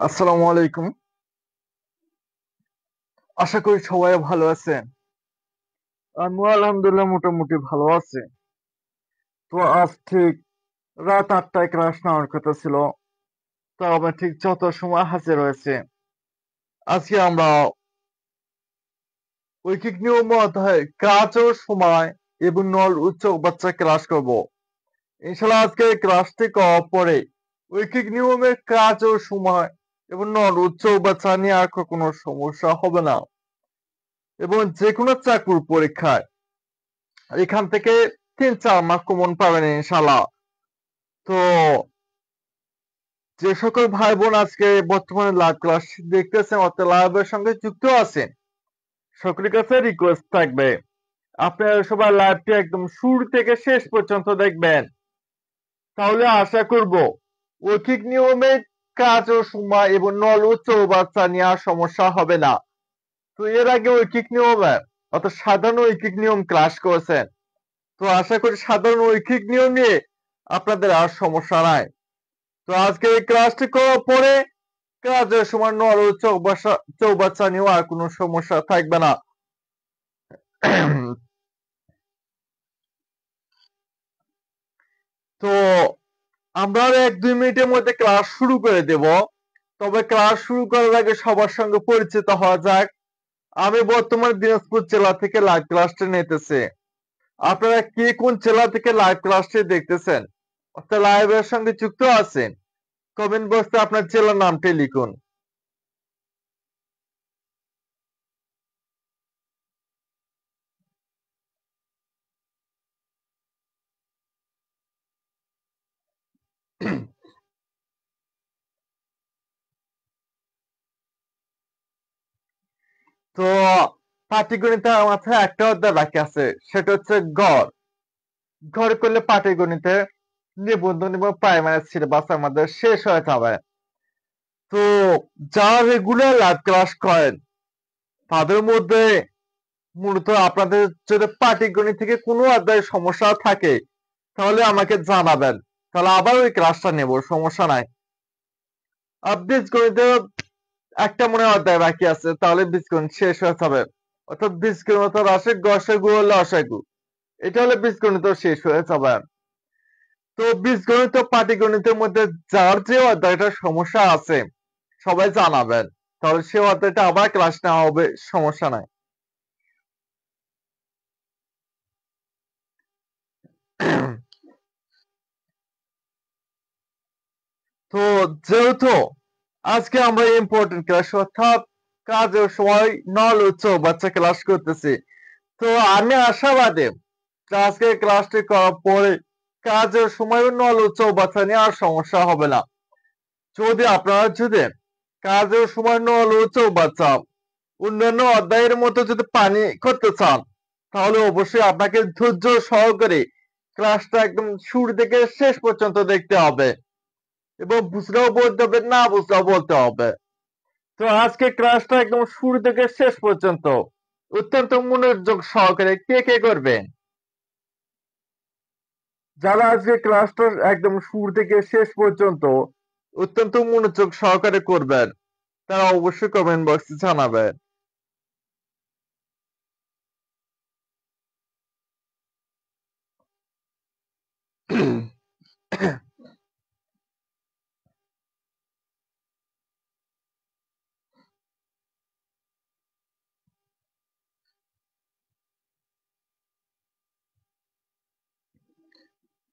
আসসালামু আলাইকুম। আশা করি সবাই ভালো আছেন। আমিও আলহামদুলিল্লাহ মোটামুটি ভালো আছি। তো আজ ঠিক রাত ৮টায় ক্লাস নেওয়ার কথা ছিল। তো আমরা ঠিক যথাসময় সময় হাজির হয়েছে। আজকে আমরা ঐকিক নিয়ম অধ্যায় কাজ ও সময় এবং নল উচ্চ বাচ্চা ক্লাস করব। ইনশাআল্লাহ আজকে ক্লাসটি করার পরে ঐকিক নিয়মের কাজ ও সময় এবং নল উচ্চ বাচ্চা নিয়ে আর কোনো সমস্যা হবে না। এবং যে কোনো চাকরির পরীক্ষায় এখান থেকে ৩-৪ মার্ক কমন পাবেন ইনশাআল্লাহ। তো যে সকল ভাই বোন আজকে বর্তমানে লাইভ ক্লাস দেখতেছেন অর্থাৎ লাইভের সঙ্গে যুক্ত আছেন, সকলের কাছে রিকোয়েস্ট থাকবে আপনারা সবাই লাইভটি একদম শুরু থেকে শেষ পর্যন্ত দেখবেন। তাহলে আশা করব ঐকিক নিয়মের কাজ ও সময় এবং নল উচ্চ বাচ্চা নিয়ে আর সমস্যা হবে না। তো এর আগে ঐকিক নিয়মে অর্থাৎ সাধারণ ঐকিক নিয়ম ক্লাস করেছেন। তো আশা করি সাধারণ ঐকিক নিয়ম নিয়ে আপনাদের আর সমস্যা নাই। তো আজকে এই ক্লাসটি করার পরে কাজের সময় নর ও চৌবাচ্চা নিয়েও আর কোনো সমস্যা থাকবে না। তো আমরা আর ১-২ মিনিটের মধ্যে ক্লাস শুরু করে দেব। তবে ক্লাস শুরু করার আগে সবার সঙ্গে পরিচিত হওয়া যাক। আমি বর্তমানে দিনাজপুর জেলা থেকে লাইভ ক্লাসটি নিতেছি। আপনারা কে কোন জেলা থেকে লাইভ ক্লাসটি দেখতেছেন অর্থাৎ লাইভের সঙ্গে যুক্ত আছেন, কমেন্ট বক্সে আপনার জেলার নামটি লিখুন। তো পাটিগণিতের মাথায় একটা অধ্যায় বাকি আছে, সেটা হচ্ছে গড়। গড় করলে পাটিগণিতে নিবন্ধন এবং প্রাইমারি সিলেবাস আমাদের শেষ হয়ে যাবে। তো যারা রেগুলার লাইভ ক্লাস করেন তাদের মধ্যে মূলত আপনাদের যদি পাটিগণিত থেকে কোনো অধ্যায়ের সমস্যা থাকে তাহলে আমাকে জানাবেন, তাহলে আবার ওই ক্লাসটা নেব, সমস্যা নাই। আর বীজগণিতে একটা মনে হয় অধ্যায় বাকি আছে, তাহলে বীজগণিত শেষ হয়ে যাবে। অর্থাৎ বীজগণিত রাশি গসাগু ও লসাগু, এটা হলে বীজগণিত শেষ হয়ে যাবে। তো বীজগণিত ও পাটিগণিতের মধ্যে যার যে অধ্যায়টা সমস্যা আছে সবাই জানাবেন, তাহলে সে অধ্যায়টা আবার ক্লাস নেওয়া হবে, সমস্যা নাই। তো যেহেতু আজকে আমরা ইম্পর্টেন্ট ক্লাস অর্থাৎ কাজের সময় নল উচ্চ বাচ্চা ক্লাস করতেছি, তো আমি আশাবাদী যে আজকে ক্লাসটি করার পরে কাজের সময় নল উচ্চ বাচ্চা নিয়ে আর সমস্যা হবে না। যদি কাজের সময় নল উচ্চ বাচ্চা অন্যান্য অধ্যায়ের মতো যদি পানি করতে চান তাহলে অবশ্যই আপনাকে ধৈর্য সহকারে ক্লাসটা একদম শুরু থেকে শেষ পর্যন্ত দেখতে হবে এবং বুঝলেও বলতে হবে, না বুঝলেও বলতে হবে। তো আজকে ক্লাসটা একদম শুরু থেকে শেষ পর্যন্ত অত্যন্ত মনোযোগ সহকারে কে কে করবেন? যারা আজকে ক্লাসটা একদম শুরু থেকে শেষ পর্যন্ত অত্যন্ত মনোযোগ সহকারে করবেন তারা অবশ্যই কমেন্ট বক্সে জানাবেন।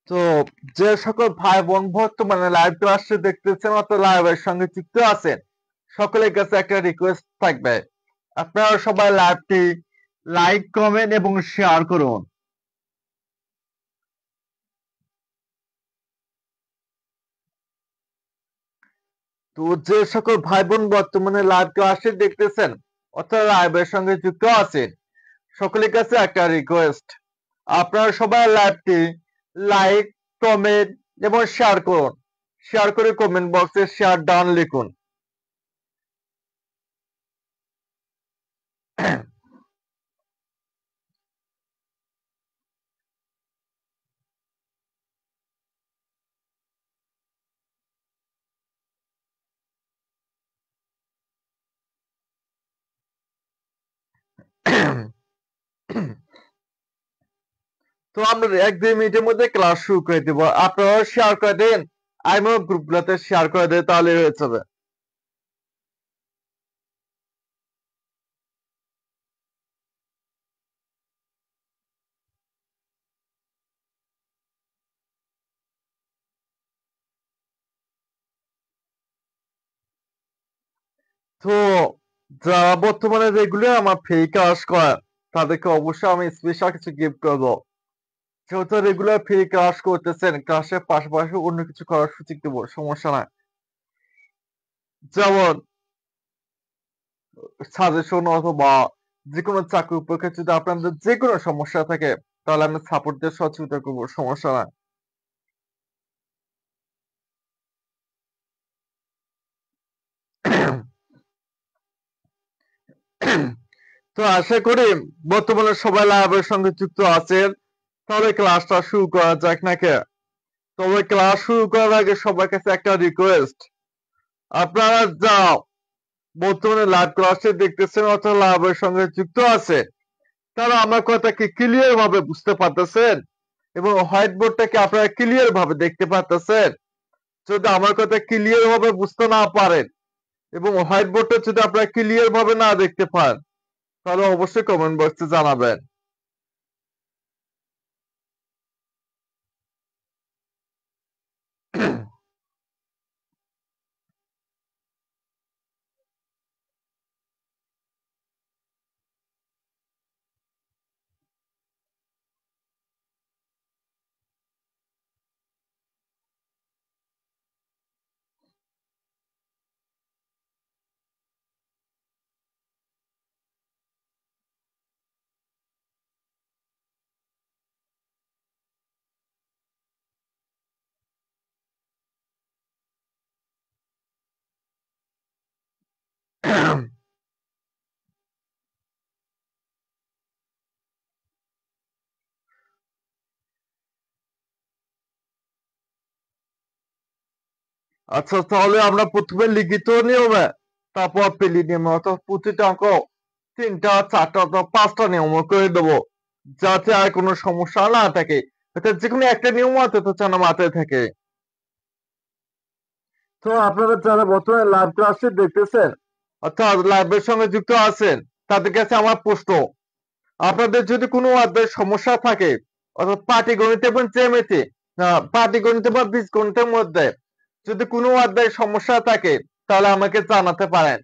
তো যে সকল ভাই বোন বর্তমানে লাইভ ক্লাসটি দেখতেছেন অথবা লাইভের সঙ্গে যুক্ত আছেন, সকলের কাছে একটা রিকোয়েস্ট থাকবে আপনারা সবাই লাইভটি লাইক কমেন্ট এবং শেয়ার করুন। তো যে সকল ভাই বোন বর্তমানে লাইভ ক্লাসটি দেখতেছেন অথবা লাইভের সঙ্গে যুক্ত আছেন, সকলের কাছে একটা রিকোয়েস্ট আপনারা সবাই লাইভটি লাইক কমেন্ট এবং শেয়ার করুন। শেয়ার করে কমেন্ট বক্সে শেয়ার ডান লিখুন। তো আমরা 1-2 মিনিটের মধ্যে ক্লাস শুরু করে দিব। আপনারাও শেয়ার করে দিন, আমিও গ্রুপগুলোতে শেয়ার করে দিই, তাহলেই হয়ে যাবে। তো যারা বর্তমানে রেগুলার আমার ফ্রি ক্লাস করে তাদেরকে অবশ্যই আমি স্পেশাল কিছু গিফট করবো। যেহেতু রেগুলার ফ্রি ক্লাস করতেছেন, ক্লাসের পাশাপাশি অন্য কিছু করার সুযোগ দেবো, সমস্যা নাই। যেমন সাজেশন অথবা যেকোনো চাকরির পরীক্ষায় যদি আপনাদের যে কোনো সমস্যা থাকে তাহলে আমি সাপোর্ট দিয়ে সহযোগিতা করবো, সমস্যা নাই। তো আশা করি বর্তমানে সবাই লাইভের সঙ্গে যুক্ত আছেন। তাহলে ক্লাসটা শুরু করা যাক নাকি? তবে ক্লাস শুরু করার আগে সবার কাছে একটা রিকোয়েস্ট, আপনারা যা বর্তমানে লাইভ ক্লাসে দেখতেছেন অথবা লাইভের সঙ্গে যুক্ত আছে তারা আমার কথা কি ক্লিয়ার ভাবে বুঝতে পারতেছেন এবং হোয়াইট বোর্ডটাকে আপনারা ক্লিয়ার ভাবে দেখতে পারতেছেন? যদি আমার কথা ক্লিয়ার ভাবে বুঝতে না পারেন এবং হোয়াইট বোর্ডটা যদি আপনারা ক্লিয়ার ভাবে না দেখতে পান তাহলে অবশ্যই কমেন্ট বক্সে জানাবেন। আচ্ছা, তাহলে আমরা প্রথমে লিখিত নিয়মে, তারপর পেলি নিয়মে, অর্থাৎ প্রতিটা অঙ্ক 3টা 4টা অথবা 5টা নিয়ম করে দেবো, যাতে আর কোনো সমস্যা না থাকে। অর্থাৎ যে কোনো একটা নিয়ম অন্তত যেন মাথায় থাকে। তো আপনারা যারা বর্তমানে লাইভ ক্লাসটি দেখতেছেন অর্থাৎ লাইভের সঙ্গে যুক্ত আছেন তাদের কাছে আমার প্রশ্ন, আপনাদের যদি কোনো অধ্যায়ের সমস্যা থাকে অর্থাৎ পাটিগণিত এবং জ্যামিতি, পাটিগণিত বা বীজগণিতের মধ্যে যদি কোনো অধ্যায়ের সমস্যা থাকে তাহলে আমাকে জানাতে পারেন,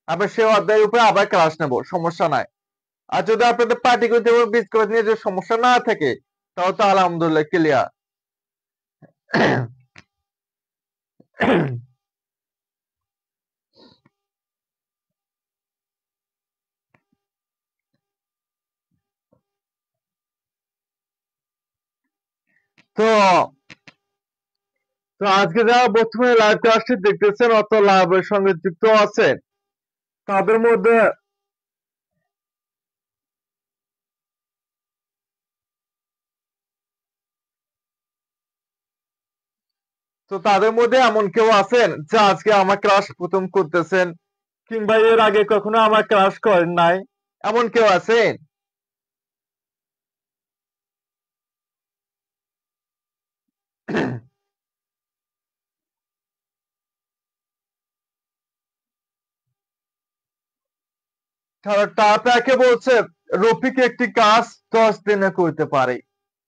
আমি সেই অধ্যায়ের উপরে আবার ক্লাস নেব, সমস্যা নাই। আর যদি আপনাদের পাটিগণিত এবং বীজগণিত নিয়ে যদি সমস্যা না থাকে তাহলে তো আলহামদুলিল্লাহ ক্লিয়ার। তো তো আজকে যারা বর্তমানে লাইভ ক্লাসটি দেখতেছেন অথবা লাইভের সঙ্গে যুক্ত আছেন তাদের মধ্যে এমন কেউ আছেন যে আজকে আমার ক্লাস প্রথম করতেছেন কিংবা এর আগে কখনো আমার ক্লাস করেন নাই, এমন কেউ আছেন? তাকে বলছে রফিক একটি কাজ 10 দিনে করতে পারে,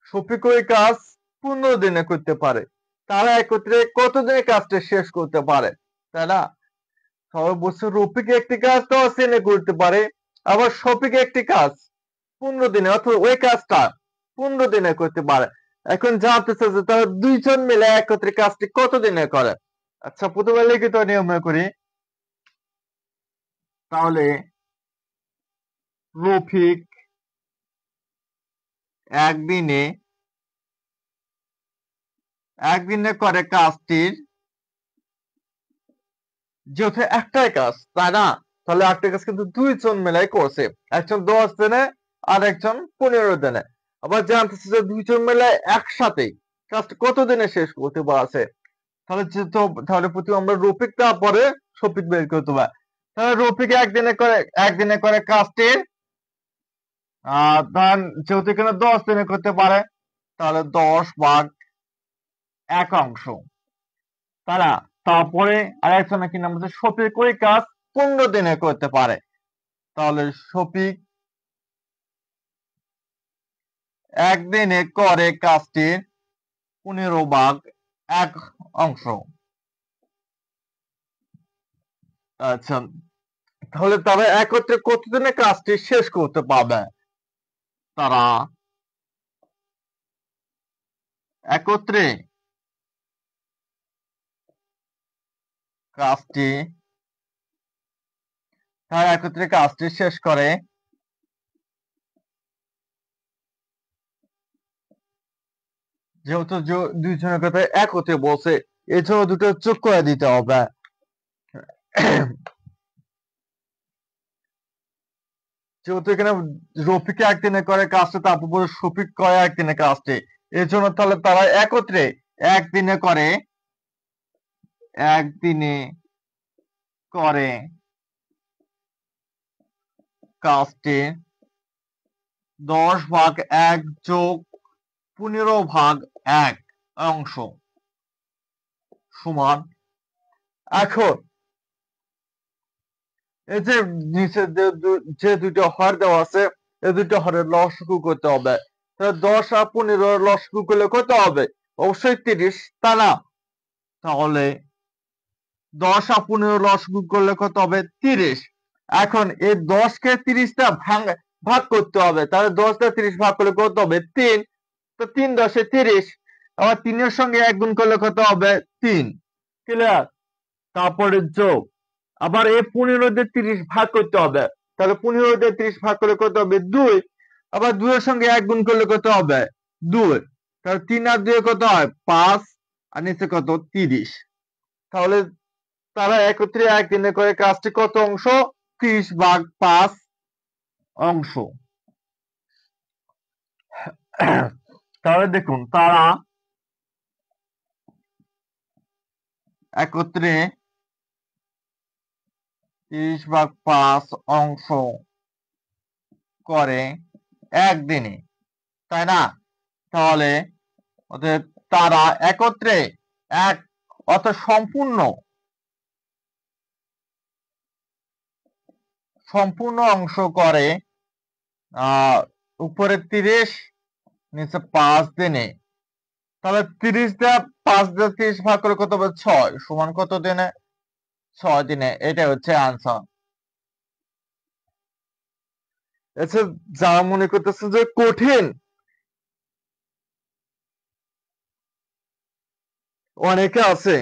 শফিক ওই কাজ 15 দিনে করতে পারে, তারা একত্রে কতদিনে কাজটা শেষ করতে পারে, তাই না? সবাই বলছে রফিক একটি কাজ 10 দিনে করতে পারে, আবার শফিক একটি কাজ 15 দিনে, অথবা ওই কাজটা 15 দিনে করতে পারে। এখন জানতে চাই যে তারা দুইজন মিলে একত্রে কাজটি কতদিনে করে। আচ্ছা, প্রথমে লিখিত নিয়মে করি। তাহলে রফিক একদিনে করে কাজটির, যেহেতু একটাই কাজ তাই না, তাহলে একটা কাজ কিন্তু দুইজন মিলাই করছে, একজন 10 দিনে আর একজন 15 দিনে। আবার জানতেছে যে দুইজন মিলে একসাথে কাজটা কতদিনে শেষ করতে পারছে, তাহলে তাহলে প্রথমে আমরা রফিক তারপরে শফিক বের করতে পারি। তাহলে রফিক একদিনে করে কাজটির ধরেন যেহেতু এখানে 10 দিনে করতে পারে, তাহলে 10/1 তাই না? তারপরে আরেকজনে কি নাম হচ্ছে শফিক, ওই কাজ 15 দিনে করতে পারে, তাহলে শফিক একদিনে করে কাজটির 15/1। আচ্ছা, তাহলে তারা একত্রে কতদিনে কাজটি শেষ করতে পারবে? তারা একত্রে কাজটি শেষ করে যেহেতু দুইজনের কথা একত্রে বলছে, এই জন্য দুটো যোগ করে দিতে হবে। যেহেতু এখানে রফিক একদিনে করে কাজটি, তারপর শফিক করে একদিনে কাজটি, এই জন্য তাহলে তারা একত্রে একদিনে করে একদিনে করে কাজটি 10/1 যোগ 15/1 অংশ সমান। এখন এই যে নিচে যে দুটো হর দেওয়া আছে, এই দুটো হরের লসাগু করতে হবে। তাহলে 10 আর 15 লসাগু করলে কত হবে? অবশ্যই 30, তা না? তাহলে 10 আর 15 লসাগু করলে কত হবে? 30। এখন এই 10 কে 30 টা ভাগ করতে হবে, তাহলে 10 দিয়ে 30 ভাগ করলে কত হবে? 3। তো 3 10 30, আবার 3 এর সঙ্গে 1 গুণ করলে কত হবে? 3। ক্লিয়ার? তারপরে যোগ, আবার এই 15 দিয়ে 30 ভাগ করতে হবে, তাহলে 15 দিয়ে 30 ভাগ করলে কত হবে? 2। আবার 2 এর সঙ্গে 1 গুণ করলে কত হবে? 2। তাহলে 3 আর 2 কত হয়? 5, আর নিচে কত? 30। তাহলে তারা একত্রে একদিনে করে কাজটি কত অংশ? 30/5 অংশ। তাহলে দেখুন, তারা একত্রে 30/5 অংশ করে একদিনে, তাই না? তাহলে ওদের তারা একত্রে এক অর্থাৎ সম্পূর্ণ অংশ করে উপরে 30, নিচে 5 দিনে। তাহলে 30 দিয়ে 5 দিয়ে 30 ভাগ করে কত হবে? 6 সমান কত দিনে? 6 দিনে। এটা হচ্ছে আনসার। আচ্ছা, যারা মনে করতেছে যে কঠিন, অনেকে আছে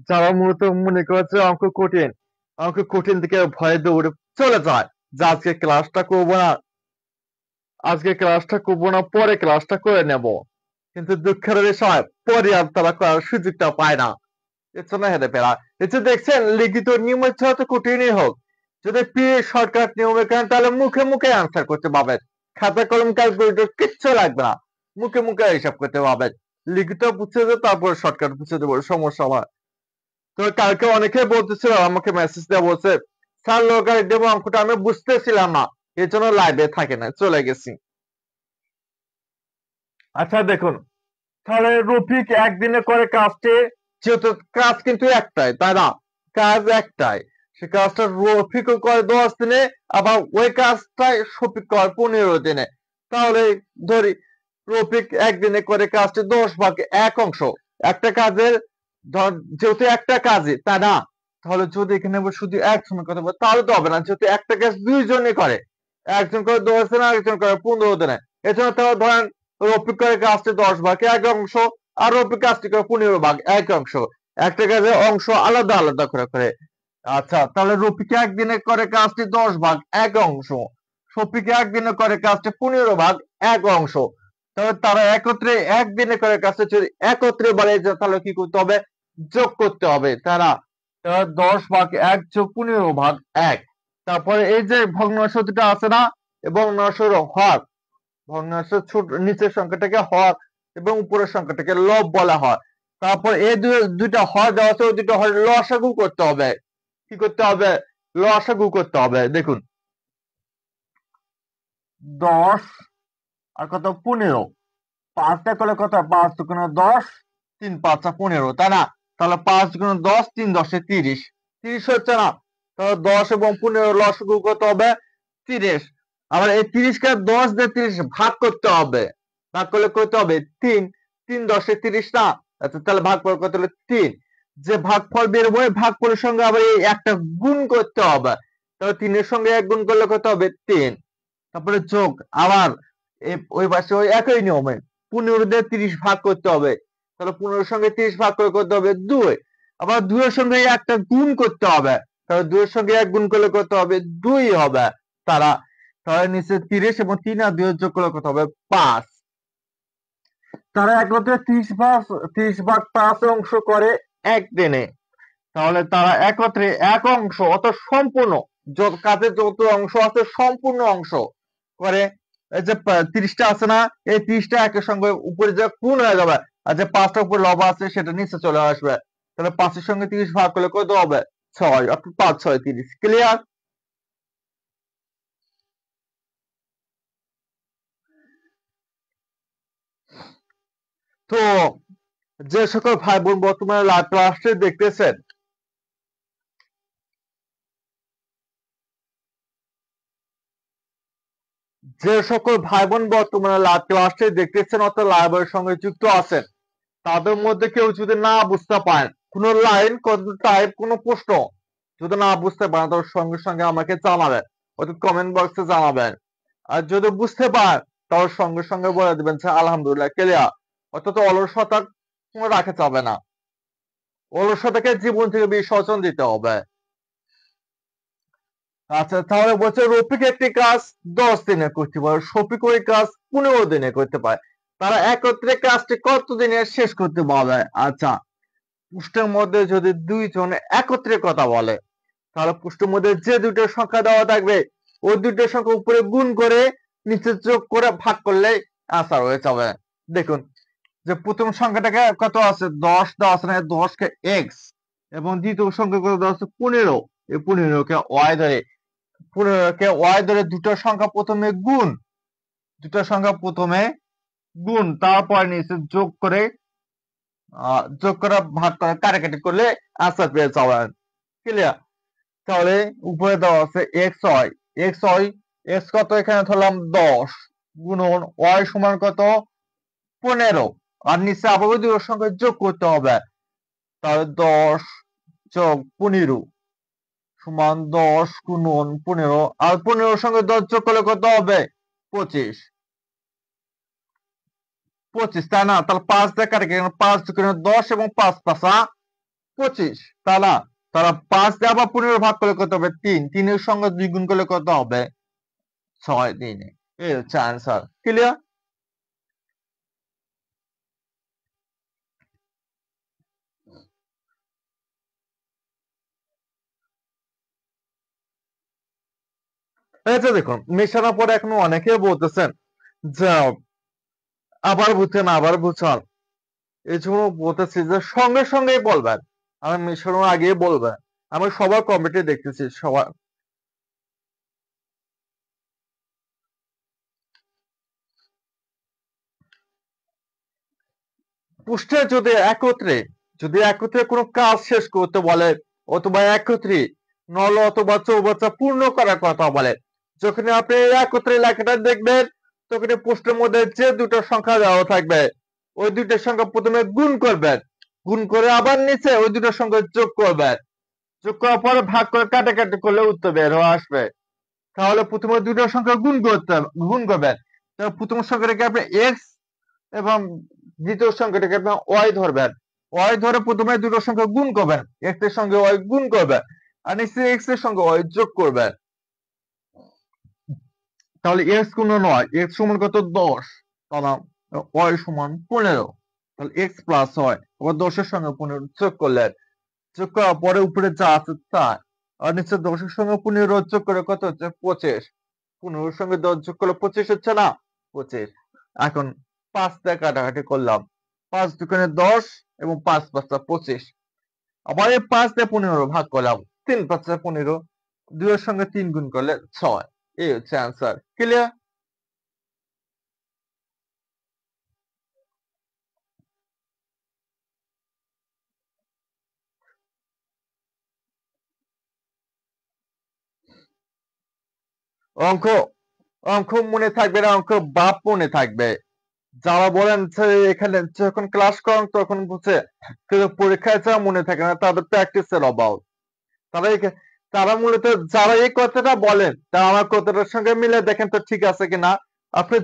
যারা মূলত মনে করছে অঙ্ক কঠিন থেকে ভয়ে দৌড়ে চলে যায়, যে আজকে করবো না, পরে ক্লাসটা করে নেব। কিন্তু দুঃখের বিষয়, পরে আর তারা করার সুযোগটা পায় না। এর জন্য হেরে ফেরা। এই যে দেখছেন, লিখিত নিয়মের ছাড়া তো কঠিনই হোক, যদি শর্টকাট নিয়মে করেন, তাহলে মুখে মুখে আনসার করতে পারবেন। খাতা কলম ক্যালকুলেটর কিচ্ছু লাগবে না, মুখে মুখে হিসাব করতে পারবেন। লিখিত বুঝছে যে তারপরে শর্টকাট বুঝে দেবো, সমস্যা হয়। তো কালকে অনেকে বলতেছিল, আমাকে মেসেজ দেওয়া বলছে, স্যার লোকাল দেবো, অঙ্কটা আমি বুঝতেছিলাম না, এর জন্য লাইভে থাকে না, চলে গেছি। আচ্ছা দেখুন, তাহলে রফিক একদিনে করে কাজটি, যেহেতু কাজ কিন্তু একটাই, তাই না? কাজ একটাই, সে কাজটা রফিকও করে 10 দিনে, আবার ওই কাজটাই শফিক করে 15 দিনে। তাহলে ধরি রফিক একদিনে করে কাজটি 10/1 অংশ। একটা কাজের যেহেতু একটা কাজই, তাই না? তাহলে যদি এখানে শুধু একজনের কথা বলে, তাহলে তো হবে না, যেহেতু একটা কাজ দুইজনে করে, একজন করে 10 দিনে, আরেকজন করে 15 দিনে। এছাড়া তাহলে ধরেন রফিক করে কাজটি 10/1 অংশ, আর রফিক কাজটি করে 15/1 অংশ। একটা কাজের অংশ আলাদা আলাদা করে করে। আচ্ছা, তাহলে রফিক একদিনে করে কাজটি 10/1 অংশ, শফিক একদিনে করে কাজটি 15/1 অংশ। তাহলে তারা একত্রে একদিনে করে কাজটি যদি একত্রে বলে, তাহলে কি করতে হবে? যোগ করতে হবে। তারা 10/1 যোগ 15/1। তারপরে এই যে ভগ্নাংশ দুটো আছে না, এবং ভগ্নাংশের হর, ভগ্নাংশের ছোট নিচের সংখ্যাটাকে হর এবং উপরের সংখ্যাটাকে লব বলা হয়। তারপর এই দুইটা হর দেওয়া আছে, ওই দুটো হর লসাগু করতে হবে। কি করতে হবে? লসাগু করতে হবে। দেখুন, 10 আর কত 15, 5 দিয়ে করলে কত 5 দুগুণে 10, 3 5 15, তাই না? তাহলে 5 গুণে 10, 3 10 30, 30 হচ্ছে না? তাহলে 10 এবং 15 লসাগু কত হবে? 30। আবার এই 30 কে 10 দিয়ে 30 ভাগ করতে হবে। ভাগ করলে কত হবে? 3, 3 10 30 না? আচ্ছা তাহলে ভাগ করে কত হলো 3। যে ভাগফল বের হবে ভাগফলের সঙ্গে আবার এই একটা গুণ করতে হবে। তাহলে 3 এর সঙ্গে 1 গুণ করলে কত হবে? 3। তারপরে যোগ আবার ওই পাশে ওই একই নিয়মে 15 দিয়ে 30 ভাগ করতে হবে। তাহলে 15 এর সঙ্গে 30 ভাগ করে করতে হবে 2। আবার 2 এর সঙ্গে একটা গুণ করতে হবে। তাহলে 2 এর সঙ্গে 1 গুণ করলে কত হবে? 2 হবে। তারা তাহলে নিচে 30 এবং 3 আর 2 যোগ করলে কত হবে? 5। তারা একত্রে 30 ভাগ 5 অংশ করে একদিনে। তাহলে তারা একত্রে এক অংশ অর্থাৎ সম্পূর্ণ কাজের যত অংশ আছে সম্পূর্ণ অংশ করে। এই যে 30টা আছে না, এই 30টা একের সঙ্গে উপরে যে গুণ হয়ে যাবে, আর যে 5টা উপরে লব আছে সেটা নিচে চলে আসবে। তাহলে 5 এর সঙ্গে 30 ভাগ করলে কত হবে? 6, অর্থাৎ 5 6 30। ক্লিয়ার? তো যে সকল ভাই বোন বর্তমানে লাইভ ক্লাসটি দেখতেছেন, যে সকল ভাই বোন বর্তমানে লাইভ ক্লাসটি দেখতেছেন অর্থাৎ লাইভের সঙ্গে যুক্ত আছেন, তাদের মধ্যে কেউ যদি না বুঝতে পারেন কোন লাইন কোন টাইপ কোন প্রশ্ন যদি না বুঝতে পারেন তাহলে সঙ্গে সঙ্গে আমাকে জানাবেন, অর্থাৎ কমেন্ট বক্সে জানাবেন। আর যদি বুঝতে পারেন তাহলে সঙ্গে সঙ্গে বলে দিবেন যে আলহামদুলিল্লাহ ক্লিয়ার। অর্থাৎ অলসতা কোনো রাখা যাবে না, অলসতাকে জীবন থেকে বিসর্জন দিতে হবে। আচ্ছা তাহলে বলছে রফিক একটি কাজ 10 দিনে করতে পারে, শফিক ওই কাজ 15 দিনে করতে পারে, তারা একত্রে কাজটি কত দিনে শেষ করতে পারবে? আচ্ছা পুষ্টের মধ্যে যদি দুইজন একত্রে কথা বলে তাহলে পুষ্টের মধ্যে যে দুটো সংখ্যা দেওয়া থাকবে ওই দুটো সংখ্যা উপরে গুণ করে নিচে যোগ করে ভাগ করলে আনসার হয়ে যাবে। দেখুন যে প্রথম সংখ্যাটাকে কত আছে 10 দেওয়া আছে না, 10 কে এক্স এবং দ্বিতীয় সংখ্যা কত দেওয়া আছে 15, এই 15 কে ওয়াই ধরে 15 কে ওয়াই ধরে দুটো সংখ্যা প্রথমে গুণ, দুটো সংখ্যা প্রথমে গুণ তারপর নিচে যোগ করে ভাগ করে কাটাকাটি করলে আনসার পেয়ে যাবেন। ক্লিয়ার? তাহলে উপরে দেওয়া আছে X Y, X Y X কত এখানে ধরলাম 10 গুণন ওয়াই সমান কত 15, আর নিচে আবার ওই দুটোর সঙ্গে যোগ করতে হবে। তাহলে 10 যোগ 15 সমান 10 গুণন 15, আর 15 সঙ্গে 10 যোগ করলে কত হবে? 25, 25 তাই না? তাহলে 5 দিয়ে কাটে 5 দুগুণে 10 এবং 5 5 25, তাই না? তাহলে 5 দিয়ে আবার 15 ভাগ করলে কত হবে? 3, 3 এর সঙ্গে 2 গুণ করলে কত হবে? 6 দিনে। এই হচ্ছে আনসার। ক্লিয়ার? এই যে দেখুন মেশানোর পরে এখনো অনেকে বলতেছেন যে আবার বুঝছেন আবার বুঝছেন, এই জন্য বলতেছি যে সঙ্গে সঙ্গেই বলবেন, আমি মেশানোর আগে বলবেন। আমি সবার কমেন্টে দেখতেছি সবার পুষ্টে যদি একত্রে কোনো কাজ শেষ করতে বলে অথবা একত্রে নল অথবা চৌবাচ্চা পূর্ণ করার কথা বলে, যখন আপনি একত্রে লেখাটা দেখবেন তখন পুষ্টের মধ্যে যে দুটো সংখ্যা দেওয়া থাকবে ওই দুইটার সংখ্যা প্রথমে গুণ করবেন, গুণ করে আবার নিচে ওই দুটোর সঙ্গে যোগ করবেন, যোগ করার পরে ভাগ করে কাটাকাটি করলে উত্তর বের হয়ে আসবে। তাহলে প্রথমে দুটো সংখ্যা গুণ করবেন। তাহলে প্রথম সংখ্যাটাকে আপনি এক্স এবং দ্বিতীয় সংখ্যাটাকে আপনি ওয়াই ধরবেন, ওয়াই ধরে প্রথমে দুটো সংখ্যা গুণ করবেন, এক্স এর সঙ্গে ওয়াই গুণ করবেন আর নিচে এক্স এর সঙ্গে ওয়াই যোগ করবেন। তাহলে এক্স গুণন ওয়াই, এক্স সমান কত 10, তাহলে ওয়াই সমান 15, তাহলে এক্স প্লাস ওয়াই আবার 10 এর সঙ্গে 15 যোগ করলেন, যোগ করার পরে উপরে যা আছে তা আর নিচে 10 এর সঙ্গে 15 যোগ করে কত হচ্ছে 25, 15 এর সঙ্গে 10 যোগ করলে 25 হচ্ছে না? 25। এখন 5 দিয়ে কাটাকাটি করলাম, 5 দুগুণে 10 এবং 5 5 25, আবার এই 5 দিয়ে 15 ভাগ করলাম, 3 5 15, 2 এর সঙ্গে 3 গুণ করলে 6। এই হচ্ছে আনসার। ক্লিয়ার? অঙ্ক অঙ্ক মনে থাকবে না, অঙ্ক বাপ মনে থাকবে। যারা বলেন যে এখানে যখন ক্লাস করেন তখন বুঝে, কিন্তু পরীক্ষায় যা মনে থাকে না তাদের প্র্যাকটিসের অভাব। তারা তারা মূলত যারা এই কথাটা বলেন তা আমার কথাটার সঙ্গে মিলে দেখেন তো ঠিক আছে কিনা। আপনি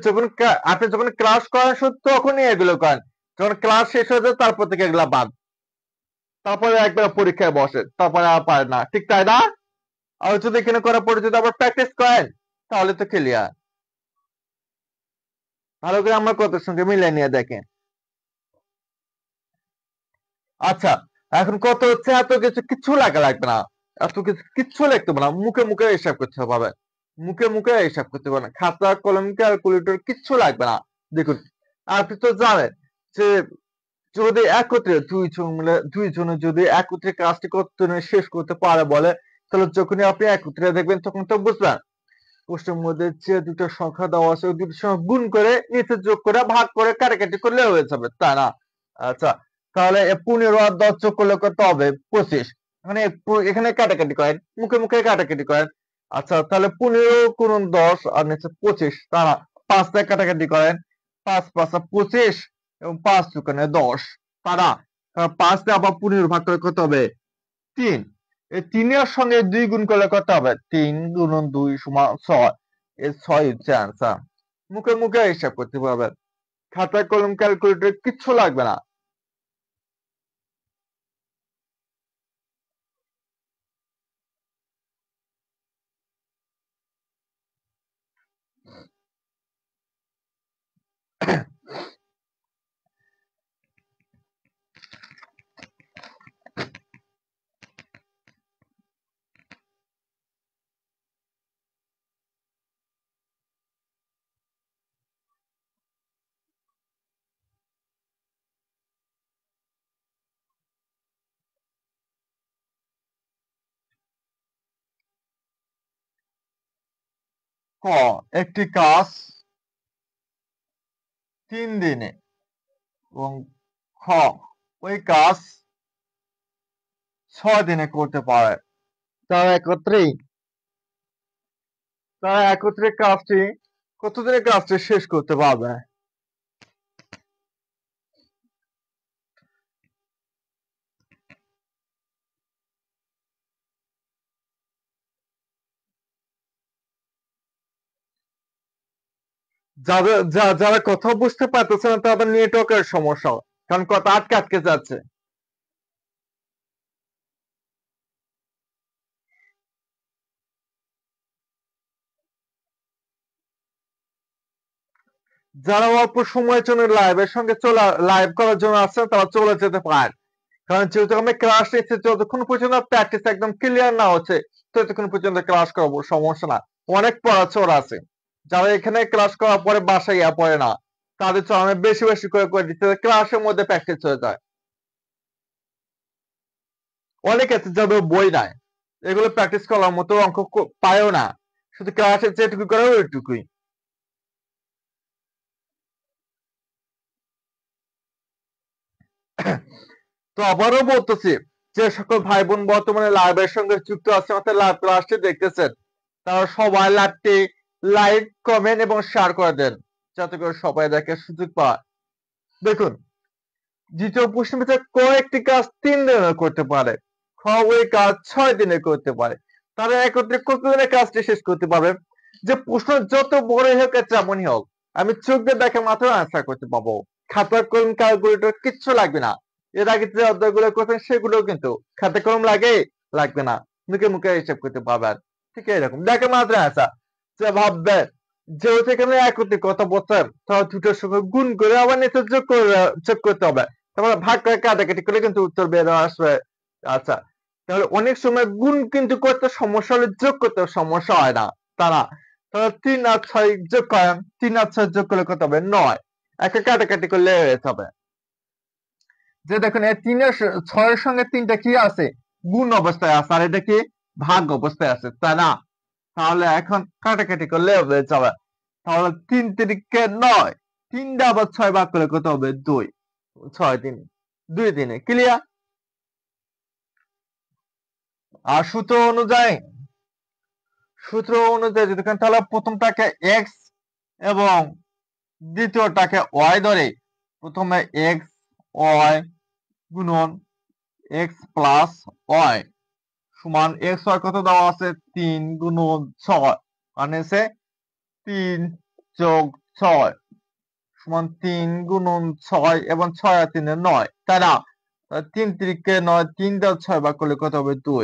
যখন ক্লাস করেন শুধু তখনই এগুলো করেন, যখন ক্লাস শেষ হয়ে যায় তারপর থেকে এগুলা বাদ, তারপরে একবার পরীক্ষায় বসে, তারপরে আর পারে না, ঠিক তাই না? আর যদি এখানে করার পরে যদি আবার প্র্যাকটিস করেন তাহলে তো ক্লিয়ার। ভালো করে আমার কথার সঙ্গে মিলিয়ে নিয়ে দেখেন। আচ্ছা, এখন কত হচ্ছে, এত কিছু কিচ্ছু লাগবে না, এত কিছু কিচ্ছু লিখতে হবে না, মুখে মুখে হিসাব করতে হবে, মুখে মুখে হিসাব করতে হবে না, খাতা কলম ক্যালকুলেটর কিচ্ছু লাগবে না। দেখুন, আপনি তো জানেন যে যদি একত্রে দুইজনে যদি একত্রে কাজটি করতে শেষ করতে পারে বলে, তাহলে যখনই আপনি একত্রে দেখবেন তখন তো বুঝবেন প্রশ্নের মধ্যে যে দুটো সংখ্যা দেওয়া আছে ওই দুটো সংখ্যা গুণ করে নিচে যোগ করে ভাগ করে কাটাকাটি করলে হয়ে যাবে, তাই না? আচ্ছা, তাহলে 15 আর 10 যোগ করলে কত হবে? 25। মানে এখানে কাটাকাটি করেন, মুখে মুখে কাটাকাটি করেন। আচ্ছা, তাহলে 15 গুণন 10 আর নিচে 25, তারা 5 দিয়ে কাটাকাটি করেন, 5 5 25 এবং 5 দুগুণে 10, তারা 5 দিয়ে আবার 15 ভাগ করে কত হবে? 3। এই 3 এর সঙ্গে 2 গুণ করলে কত হবে? 3 গুণন 2 সমান 6। এই 6 হচ্ছে আনসার। মুখে মুখে হিসাব করতে পারবেন, খাতা কলম ক্যালকুলেটর কিচ্ছু লাগবে না। ক, একটি কাজ 3 দিনে এবং খ, ওই কাজ 6 দিনে করতে পারে। তারা একত্রেই তারা একত্রে কাজটি কতদিনে কাজটি শেষ করতে পারবে? যারা কথা বুঝতে পারতেছে না তাদের নেটওয়ার্কের সমস্যা, কারণ কথা আটকে আটকে যাচ্ছে। যারা অল্প সময়ের জন্য লাইভের সঙ্গে লাইভ করার জন্য আসছেন তারা চলে যেতে পারেন, কারণ যেহেতু আমি ক্লাস নিচ্ছি যতক্ষণ পর্যন্ত প্র্যাকটিস একদম ক্লিয়ার না হচ্ছে ততক্ষণ পর্যন্ত ক্লাস করবো, সমস্যা না। অনেক পড়াচোর আছে যারা এখানে ক্লাস করার পরে বাসায় ইয়া পড়ে না, তাদের তো আমি বেশি বেশি করে করে দিতে ক্লাসের মধ্যে প্র্যাকটিস হয়ে যায়। অনেক আছে যাদের বই নাই, এগুলো প্র্যাকটিস করার মতো অঙ্ক পায়ও না, শুধু ক্লাসে যেটুকু করে ওইটুকুই। তো আবারও বলতেছি, যে সকল ভাই বোন বর্তমানে লাইভের সঙ্গে যুক্ত আছে, আমাদের লাইভ ক্লাসটি দেখতেছেন, তারা সবাই লাইভটি লাইক কমেন্ট এবং শেয়ার করে দেন, যাতে করে সবাই দেখে সুযোগ পায়। দেখুন, দ্বিতীয় প্রশ্নের ভিতরে ক একটি কাজ 3 দিনে করতে পারে, খ ওই কাজ 6 দিনে করতে পারে, তারা একত্রে কত দিনে কাজটি শেষ করতে পারবে? যে প্রশ্ন যত বড়ই হোক আর যেমনই হোক, আমি চোখ দিয়ে দেখে মাত্র আনসার করতে পারবো, খাতা কলম ক্যালকুলেটর কিচ্ছু লাগবে না। এর আগে যে অধ্যায়গুলো করছেন সেগুলো কিন্তু খাতা কলম লাগবে না, মুখে মুখে হিসাব করতে পারবেন। ঠিক এরকম দেখে মাত্র আনসার। যে ভাববে যেহেতু এখানে একত্রে কথা বলছেন, তাহলে দুটোর সঙ্গে গুণ করে আবার নিচে যোগ করতে হবে, তারপরে ভাগ করে কাটাকাটি করে কিন্তু উত্তর বের আসবে। আচ্ছা, তাহলে অনেক সময় গুণ কিন্তু করতে সমস্যা হলে যোগ করতে সমস্যা হয় না, তারা তাহলে 3 আর 6 যোগ করেন, 3 আর 6 যোগ করলে কত হবে? 9। একে কাটাকাটি করলে হয়ে যাবে। যে দেখুন এই 3 এর 6 এর সঙ্গে 3টা কি আছে? গুণ অবস্থায় আছে, আর এটা কি ভাগ অবস্থায় আছে, তাই না? তাহলে এখন কাটাকাটি করলে হয়ে যাবে। তাহলে 3 তিরিকে 9, 3টা আবার 6 ভাগ করলে কত হবে? 2। 6 দিন 2 দিনে ক্লিয়ার। আর সূত্র অনুযায়ী যদি তাহলে প্রথমটাকে এক্স এবং দ্বিতীয়টাকে ওয়াই ধরে প্রথমে এক্স ওয়াই গুণন এক্স প্লাস ওয়াই সমান এক্স ওয়াই কত দেওয়া আছে 3 গুণন 6 মানে 3 + 6 সমান 3 গুণন 6 এবং 6 আর 3 9 তাই না 3 3 9 3 দিয়ে 6 ভাগ করলে কত হবে 2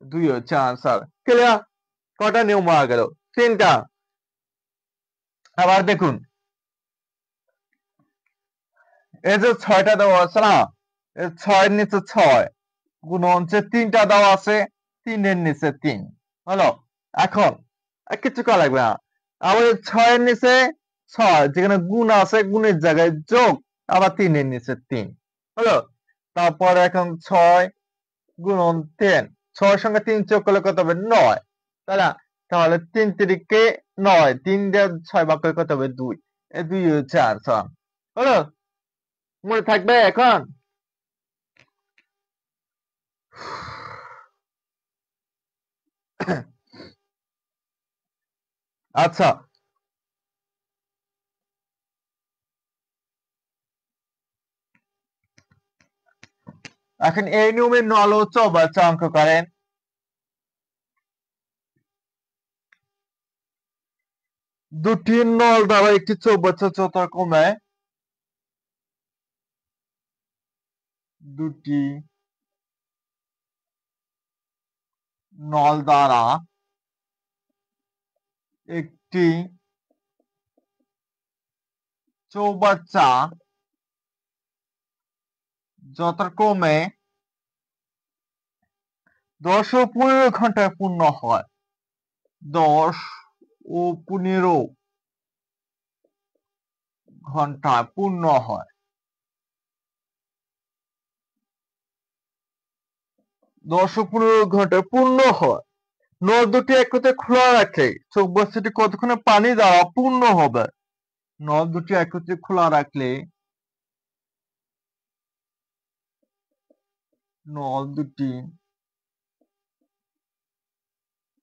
2 হচ্ছে আনসার ক্লিয়ার কটা নিয়ম হয়ে গেল 3টা আবার দেখুন এই যে 6টা দেওয়া আছে না এই 6 এর নিচে 6 গুণন যে 3টা দেওয়া আছে 3 এর নিচে 3 হলো এখন আর কিছু করা লাগবে না আবার 6 এর নিচে 6 যেখানে গুণ আছে গুণের জায়গায় যোগ আবার 3 এর নিচে 3 হলো তারপর এখন 6 গুণন 3 6 এর সঙ্গে 3 যোগ করলে কত হবে 9 তাই না তাহলে 3 3 9 3 দিয়ে 6 ভাগ করলে কত হবে 2 এই 2 হচ্ছে আনসার হলো মনে থাকবে এখন আচ্ছা এখন এই নিয়মের নল ও চৌবাচ্চা অঙ্ক করেন দুটি নল দ্বারা একটি চৌবাচ্চা যথাক্রমে দুটি নল দ্বারা একটি চৌবাচ্চা যথাক্রমে 10 ও 15 ঘন্টায় পূর্ণ হয় 10 ও 15 ঘন্টায় পূর্ণ হয় 10 ও 15 ঘন্টায় পূর্ণ হয় নল দুটি একত্রে খোলা রাখলে চৌবাচ্চাটি কতক্ষণে পানি দ্বারা পূর্ণ হবে নল দুটি একত্রে খোলা রাখলে নল দুটি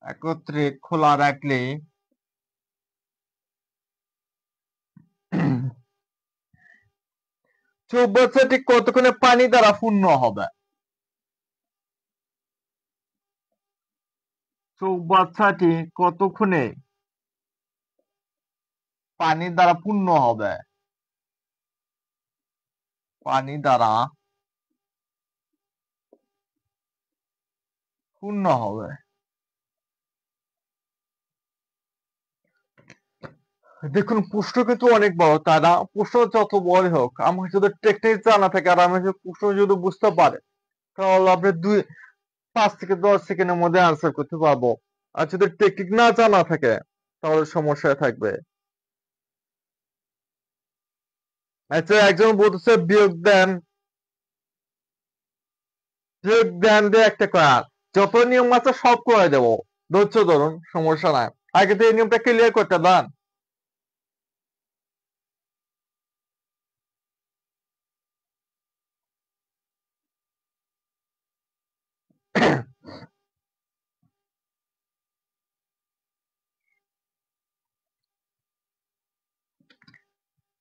একত্রে খোলা রাখলে চৌবাচ্চাটি কতক্ষণে পানি দ্বারা পূর্ণ হবে চৌবাচ্চাটি কতক্ষণে পানি দ্বারা পূর্ণ হবে পানি দ্বারা পূর্ণ হবে দেখুন প্রশ্ন কিন্তু অনেক বড় তাই না প্রশ্ন যত বড় হোক আমার যদি টেকনিক জানা থাকে আর আমি যদি প্রশ্ন যদি বুঝতে পারে তাহলে আপনি 5 থেকে 10 সেকেন্ডের মধ্যে আনসার করতে পারবো আর যদি টেকনিক না জানা থাকে তাহলে সমস্যায় থাকবে আচ্ছা একজন বলতেছে বিয়োগ দেন দিয়ে একটা করার যত নিয়ম আছে সব করে দেবো ধৈর্য ধরুন সমস্যা নাই আগে তো এই নিয়মটা ক্লিয়ার করতে দেন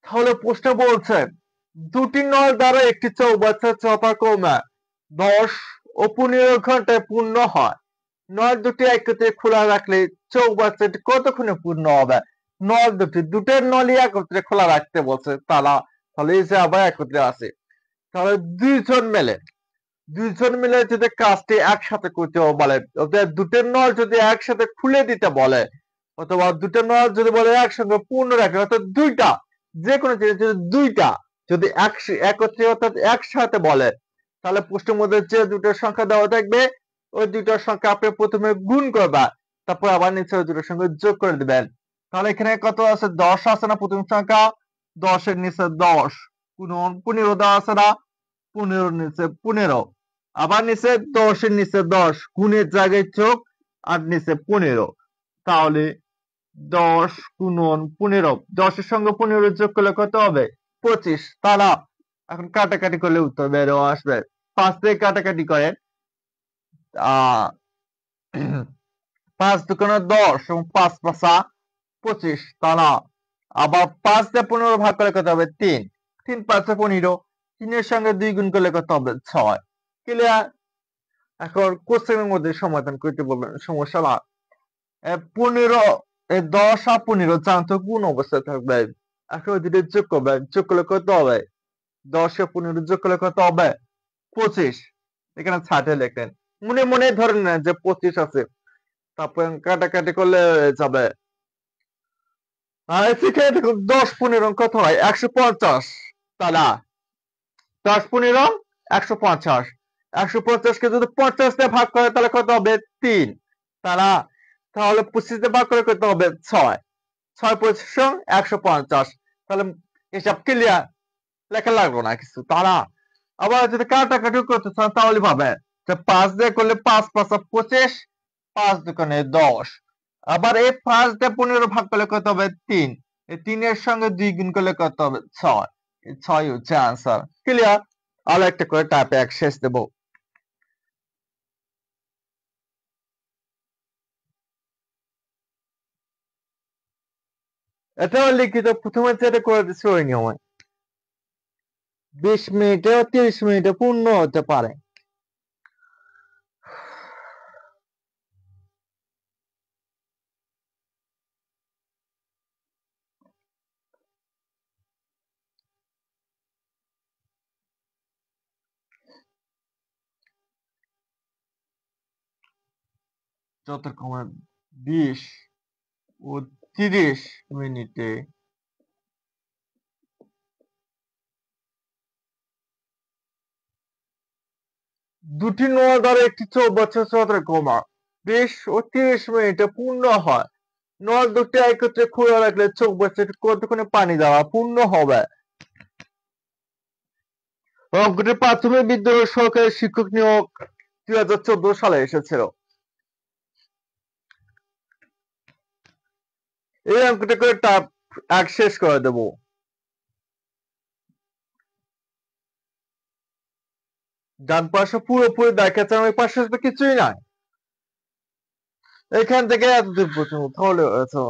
তাহলে প্রশ্ন বলছে দুটি নল দ্বারা একটি চৌবাচ্চা যথাক্রমে 10 ও 15 ঘন্টায় পূর্ণ হয় নল দুটি একত্রে খোলা রাখলে চৌবাচ্চাটি কতক্ষণে পূর্ণ হবে নল দুটোর নলই একত্রে খোলা রাখতে বলছে তাহলে এই যে আবার একত্রে আছে তাহলে দুইজন মিলে যদি কাজটি একসাথে করতে বলে দুটোর নল যদি একসাথে খুলে দিতে বলে অথবা দুটো নল যদি বলে একসঙ্গে পূর্ণ রাখে অর্থাৎ দুইটা যে কোনো জিনিস যদি দুইটা যদি একত্রে অর্থাৎ একসাথে বলে তাহলে প্রশ্নের মধ্যে যে দুটোর সংখ্যা দেওয়া থাকবে ওই দুটোর সংখ্যা আপনি প্রথমে গুণ করবা তারপর আবার নিচে ওই দুটোর সঙ্গে যোগ করে দিবেন তাহলে এখানে কত আছে 10 আছে না প্রথম সংখ্যা 10 এর নিচে 10 গুণন 15 দেওয়া আছে না 15 এর নিচে 15 আবার নিচে 10 এর নিচে 10 গুণের জায়গায় যোগ আর নিচে 15 তাহলে 10 গুণন 15 10 এর সঙ্গে 15 যোগ করলে কত হবে 25 তারা এখন কাটাকাটি করলে উত্তর বের আসবে 5 থেকে কাটাকাটি করেন 5 দুগুণে 10 এবং 5 পাঁচা 25 তা না। আবার 5 দিয়ে 15 ভাগ করলে কত হবে 3, 3 পাঁচা 15, 3 এর সঙ্গে 2 গুণ করলে কত হবে 6। ক্লিয়ার? এখন কোশ্চেনের মধ্যে সমাধান করতে বলবেন, সমস্যা না। 15 10 আর 15 জানতো কোন অবস্থায় থাকবে। এখন দুটো যোগ করবেন, যোগ করলে কত হবে 10 আর 15 যোগ করলে কত হবে 25। এখানে ছাটে লেখেন, মনে মনে ধরেন না যে 25 আছে, তারপর কাটাকাটি করলে যাবে। আর সেখানে দেখুন 10 15 কত হয় 150, তাহলে 10 15 150, 150 কে যদি 50 দিয়ে ভাগ করে তাহলে কত হবে 3, তাহলে 25 দিয়ে ভাগ করে কত হবে 6, 6 25 150, তাহলে হিসাব ক্লিয়ার, লেখা লাগলো না কিছু। তারা আবার যদি কাটাকাটি করতে চান তাহলে ভাবে যে 5 দিয়ে করলে 5 5 25, 5 দুগুণে 10, আবার এই 5 দিয়ে 15 ভাগ করলে কত হবে 3, এই 3 এর সঙ্গে 2 গুণ করলে কত হবে 6, এই 6 হচ্ছে आंसर। ক্লিয়ার? আর একটা করে টাইপে এক শেষ দেব। এটাও লিখিত, প্রথমে যেটা করে দিচ্ছি ওই নিয়মে 20 মিনিটে 30 মিনিটে পূর্ণ হতে পারে। যতক্ষণ 20 ও 30 মিনিটে দুটি নোয়া দ্বারা একটি চৌবাচ্চা কমা 20 ও 30 মিনিটে পূর্ণ হয়। নল দুটি একত্রে খোলা রাখলে চৌবাচ্চাটি কতক্ষণে পানি দেওয়া পূর্ণ হবে। অঙ্কটি প্রাথমিক বিদ্যালয়ের সরকারি শিক্ষক নিয়োগ 2014 সালে এসেছিল। এই অঙ্কটি করে টাপ এক শেষ করে দেব। ডান পাশে পুরোপুরি দেখাচ্ছে, ওই পাশে তো কিছুই নাই, এখান থেকে এতদূর পর্যন্ত তাহলে হয়েছে।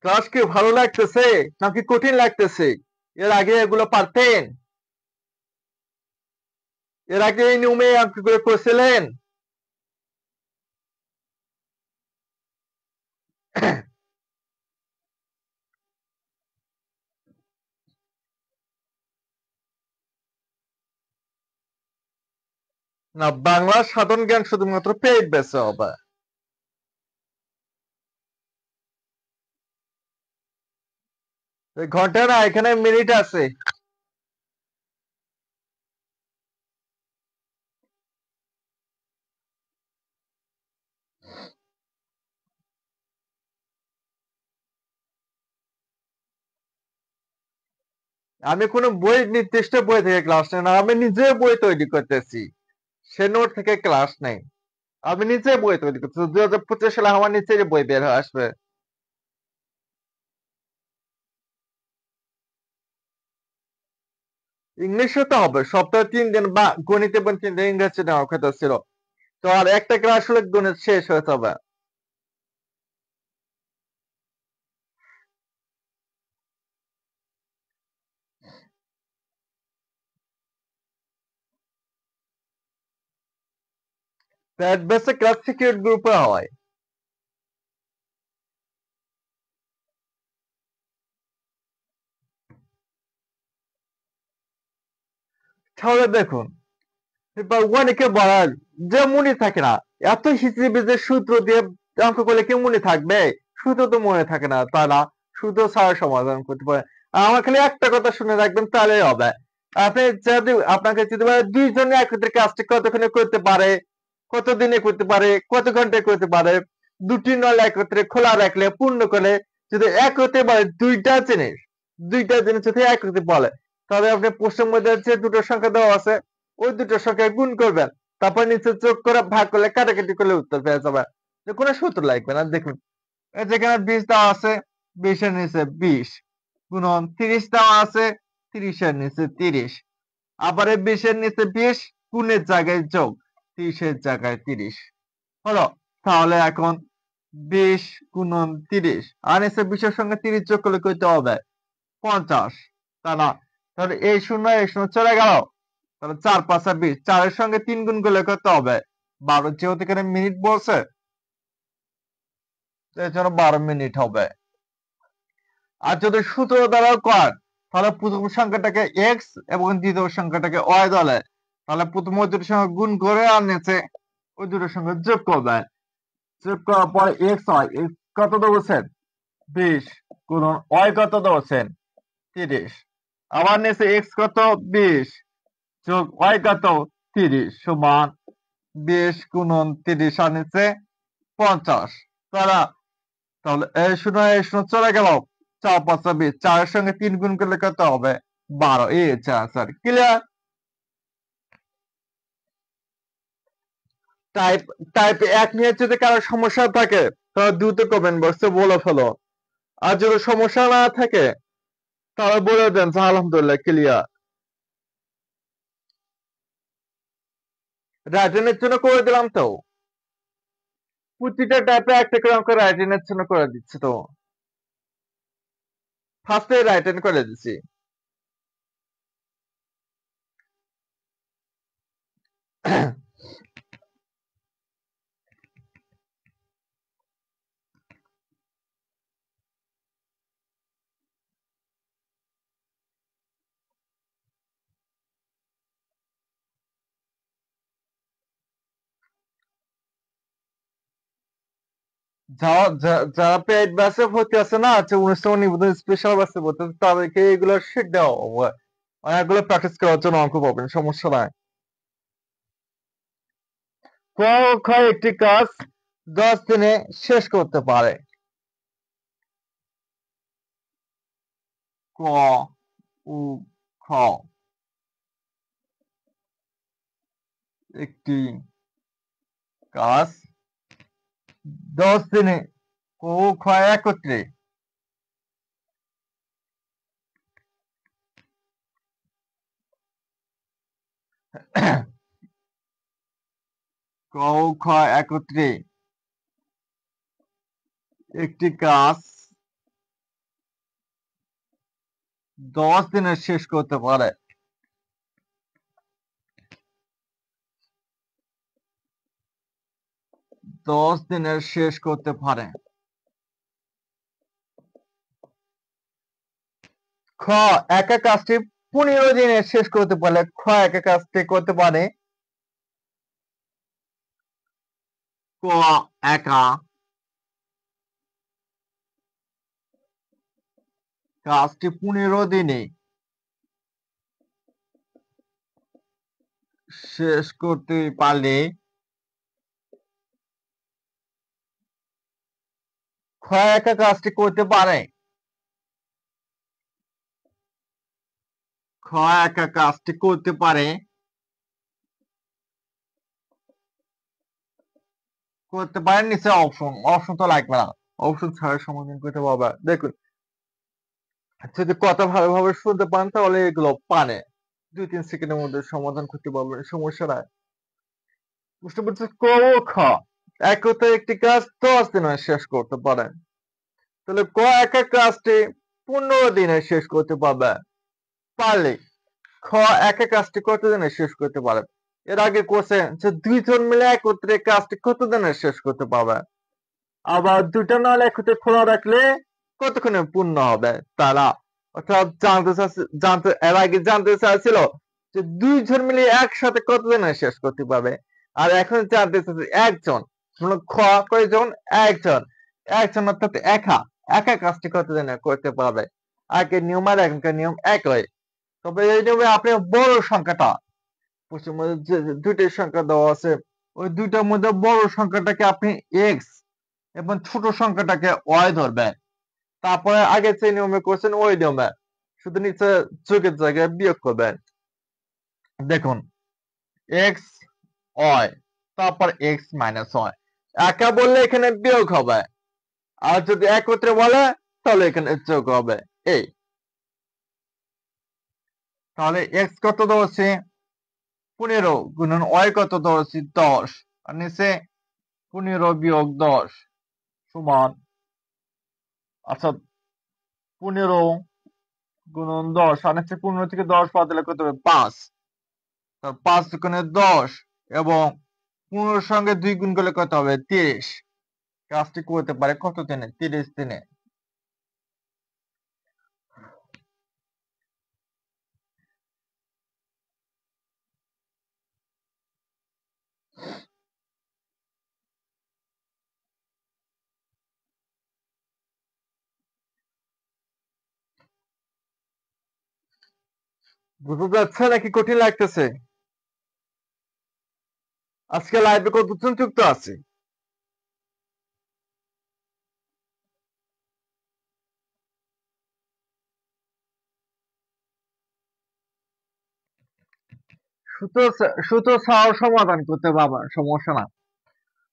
ক্লাস কি ভালো লাগতেছে নাকি কঠিন লাগতেছে? এর আগে এগুলো পারতেন? এর আগে এই নিয়মে অঙ্কগুলো করেছিলেন? না, বাংলা সাধারণ জ্ঞান শুধুমাত্র পেইড বেসে হবে। ঘন্টা না, এখানে মিনিট আছে। আমি কোনো বই নির্দিষ্ট বই থেকে ক্লাস নেই না, আমি নিজে বই তৈরি করতেছি, সে নোট থেকে ক্লাস নেই। আমি নিজে বই তৈরি করতেছি, 2025 সালে আমার নিচে বই বের হয়ে আসবে। ইংলিশে তো হবে, সপ্তাহে 3 দিন বা গণিত এবং 3 দিন ইংরেজি নেওয়ার কথা ছিল, তো আর একটা ক্লাস হলে গণিত শেষ হয়ে যাবে। প্যাড বেসে ক্লাস সিক্রেট গ্রুপে হয়। তাহলে দেখুন, এবার অনেকে বলার যে মনে থাকে না, এত হিসেবে সূত্র দিয়ে অঙ্ক করলে কি মনে থাকবে? সূত্র তো মনে থাকে না, তারা সূত্র ছাড়া সমাধান করতে পারে। আমার খালি একটা কথা শুনে রাখবেন তাহলেই হবে। আপনি যদি আপনাকে যদি বলে দুইজনে একত্রে কাজটি কতক্ষণে করতে পারে, কত দিনে করতে পারে, কত ঘন্টায় করতে পারে, দুটি নল একত্রে খোলা রাখলে পূর্ণ করে যদি একত্রে বলে দুইটা জিনিস যদি একত্রে বলে, তাহলে আপনি প্রশ্নের মধ্যে যে দুটো সংখ্যা দেওয়া আছে ওই দুটো সংখ্যা গুণ করবেন, তারপর নিচে যোগ করে ভাগ করলে কাটাকাটি করলে উত্তর পেয়ে যাবে। কোনো সূত্র লাগবে না। দেখুন, যেখানে 20 দেওয়া আছে, 20 এর নিচে 20 গুণন 30 দেওয়া আছে, 30-এর নিচে 30, আবার এই 20-এর নিচে 20, গুণের জায়গায় যোগ, 30-এর জায়গায় 30 হলো। তাহলে এখন 20 গুণন 30, আর নিচে 20-এর সঙ্গে 30 যোগ করলে কত হবে? 50, তা না? তাহলে এই শূন্য চলে গেল। তাহলে 4 5 20, 4 এর সঙ্গে 3 গুণ করলে কত হবে? 12, যেহেতু এখানে মিনিট বলছে এর জন্য 12 মিনিট হবে। আর যদি সূত্র দ্বারাও কর, তাহলে প্রথম সংখ্যাটাকে x এবং দ্বিতীয় সংখ্যাটাকে y ধরে, তাহলে প্রথম ওই দুটোর সঙ্গে গুণ করে আর নিচে ওই দুটোর সঙ্গে যোগ করবেন। যোগ করার পরে x হয়, x কত ধরছেন? 20, গুণন y কত ধরছেন? 30, আবার নিচে x কত? 20 যোগ y কত? 30 সমান 20 গুণন 30 আর নিচে 50। তাহলে এই শূন্য চলে গেল। 4 5 20, 4 এর সঙ্গে 3 গুণ করলে কত হবে? 12। এই হচ্ছে आंसर। ক্লিয়ার? টাইপ টাইপ 1 নিয়ে যদি কারো সমস্যা থাকে তাহলে দ্রুত কমেন্ট বক্সে বলে ফেলো। আর যদি সমস্যা না থাকে তাহলে বলে দেন যে আলহামদুলিল্লাহ ক্লিয়ার। রাইটেনের জন্য করে দিলাম তো। প্রতিটা টাইপে একটা করে অঙ্ক রাইটেনের জন্য করে দিচ্ছি তো। ফার্স্টে রাইটেন করে দিচ্ছি। যারা পেইড ব্যাচে ভর্তি আছে না, 19তম নিবন্ধন স্পেশাল ব্যাচে ভর্তি আছে, তাদেরকে এগুলো শিট দেওয়া হবে। অনেকগুলো প্র্যাকটিস করার জন্য অঙ্ক পাবেন, সমস্যা নাই। ক খ একটি কাজ 10 দিনে শেষ করতে পারে। ক উ খ একটি কাজ 10 দিনে, ক উ খ একত্রে ক উ খ একত্রে একটি কাজ 10 দিনে শেষ করতে পারে। 10 দিনে শেষ করতে পারে। খ একা কাজটি 15 দিনে শেষ করতে পারলে খ একা কাজটি করতে পারে। ক একা কাজটি 15 দিনে শেষ করতে পারলে খ একা কাজটি করতে পারে। খ একা কাজটি করতে পারে। করতে পারেন নিচে অপশন তো লাগবে না, অপশন ছাড়া সমাধান করতে পারবে। দেখুন, যদি কথা ভালোভাবে শুনতে পান তাহলে এগুলো পারে 2-3 সেকেন্ডের মধ্যে সমাধান করতে পারবেন, সমস্যা নাই। বুঝতে পারছেন? ক ও খ একত্রে একটি কাজ 10 দিনে শেষ করতে পারেন। তাহলে ক একা কাজটি 15 দিনে শেষ করতে পারবে পারলে খ একা কাজটি কত দিনে শেষ করতে পারে। এর আগে কোশ্চেন যে দুইজন মিলে একত্রে কাজটি কত দিনে শেষ করতে পারবে, আবার দুইটা নল একত্রে খোলা রাখলে কতক্ষণে পূর্ণ হবে। তারা অর্থাৎ এর আগে জানতে চাইছিল যে দুইজন মিলে একসাথে কত দিনে শেষ করতে পারবে, আর এখন জানতে চাইছে একজন। খ কয়জন? একজন। একজন অর্থাৎ একা একা কাজটি কত দিনে করতে পারবে। আগের নিয়ম আর এখনকার নিয়ম একই, তবে এই নিয়মে আপনি বড় সংখ্যাটা যে দুইটি সংখ্যা দেওয়া আছে ওই দুইটার মধ্যে বড় সংখ্যাটাকে আপনি এক্স এবং ছোট সংখ্যাটাকে ওয়াই ধরবেন। তারপরে আগে যে নিয়মে করছেন ওই নিয়মে শুধু নিচে যোগের জায়গায় বিয়োগ করবেন। দেখুন, এক্স ওয়াই তারপর এক্স মাইনাস ওয়াই। একা বললে এখানে বিয়োগ হবে, আর যদি একত্রে বলে তাহলে এখানে যোগ হবে। এই তাহলে x কত ধরছি 15 গুণন y কত ধরছি 10 আর নিচে 15 বিয়োগ 10 সমান আচ্ছা 15 গুণন 10 আর নিচে 15 থেকে 10 বাদ দিলে কত হবে 5 তার 5 দুগুণে 10 এবং 15 সঙ্গে 2 গুণ করলে কত হবে 30 কাজটি করতে পারে কত দিনে 30 দিনে। বুঝতে যাচ্ছে নাকি কঠিন লাগতেছে? আজকে লাইভে কতজন যুক্ত আছে? সূত্র ছাড়াও সমাধান করতে পারবেন, সমস্যা না।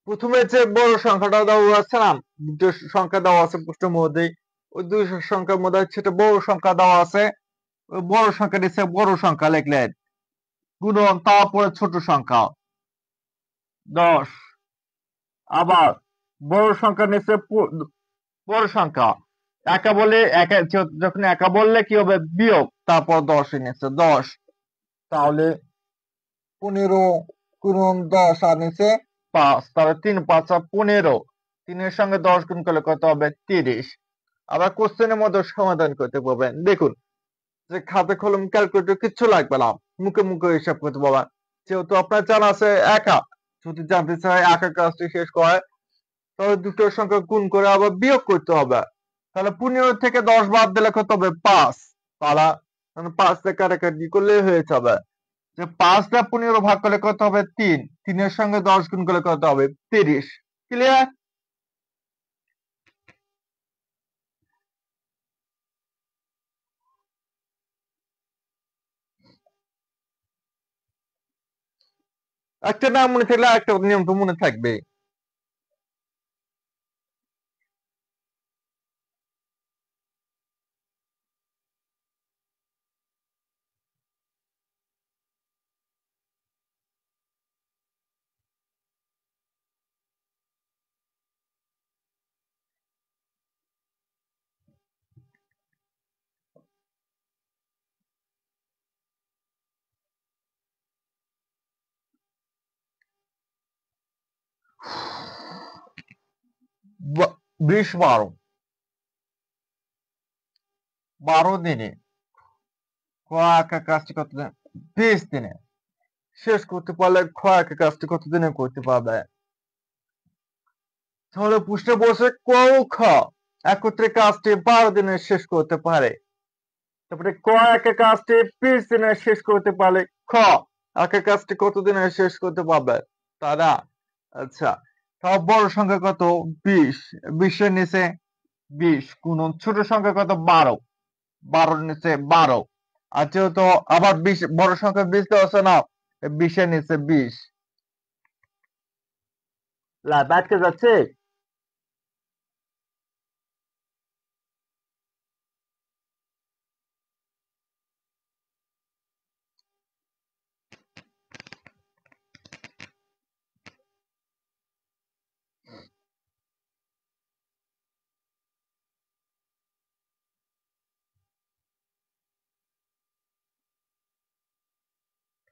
প্রথমে যে বড় সংখ্যাটা দেওয়া আছে না, দুটো সংখ্যা দেওয়া আছে প্রশ্নের মধ্যে, ওই দুই সংখ্যার মধ্যে সেটা বড় সংখ্যা দেওয়া আছে, ওই বড় সংখ্যা নিচে বড় সংখ্যা লিখলেন, গুণন তারপরে ছোট সংখ্যা 10, আবার বড় সংখ্যা নিচে বড় সংখ্যা একা বলে যখন একা বললে কি হবে বিয়োগ তারপর 10 নিচে 10, তাহলে 15 গুণন 10 আর নিচে 5, তাহলে 3 5 15, 3 এর সঙ্গে 10 গুণ করলে কত হবে 30। আবার কোশ্চেনের মধ্যে সমাধান করতে পারবেন। দেখুন যে খাতা কলম ক্যালকুলেটর কিচ্ছু লাগবে না, মুখে মুখে হিসাব করতে পারবেন। যেহেতু আপনার জানা আছে একা, যদি জানতে চাই একা কাজটি শেষ করে তাহলে দুটোর সংখ্যা গুণ করে আবার বিয়োগ করতে হবে। তাহলে 15 থেকে 10 বাদ দিলে কত হবে 5, তাহলে 5 টা কাটাকাটি করলে হয়ে যাবে যে 5টা 15 ভাগ করলে কত হবে 3, 3 এর সঙ্গে 10 গুণ করলে কত হবে 30। ক্লিয়ার? একটা নাম মনে থাকলে একটা নিয়ম তো মনে থাকবে। ব- 20 12 দিনে একা কাজটি কত দিন 20 দিনে শেষ করতে পারলে একা কাজটি কত দিনে করতে পারবে? তাহলে প্রশ্নে বলছে ক ও খ একত্রে কাজটি 12 দিনে শেষ করতে পারে। তারপরে ক একা কাজটি 20 দিনে শেষ করতে পারলে খ একা কাজটি কত দিনে শেষ করতে পারবে তারা? আচ্ছা, তাও বড় সংখ্যা কত 20, 20 এর নিচে 20 গুণন ছোট সংখ্যা কত 12, 12 এর নিচে 12, আর যেহেতু আবার 20 বড় সংখ্যা 20 দেওয়া আছে না, 20 এর নিচে 20। লাইভ আটকে যাচ্ছে?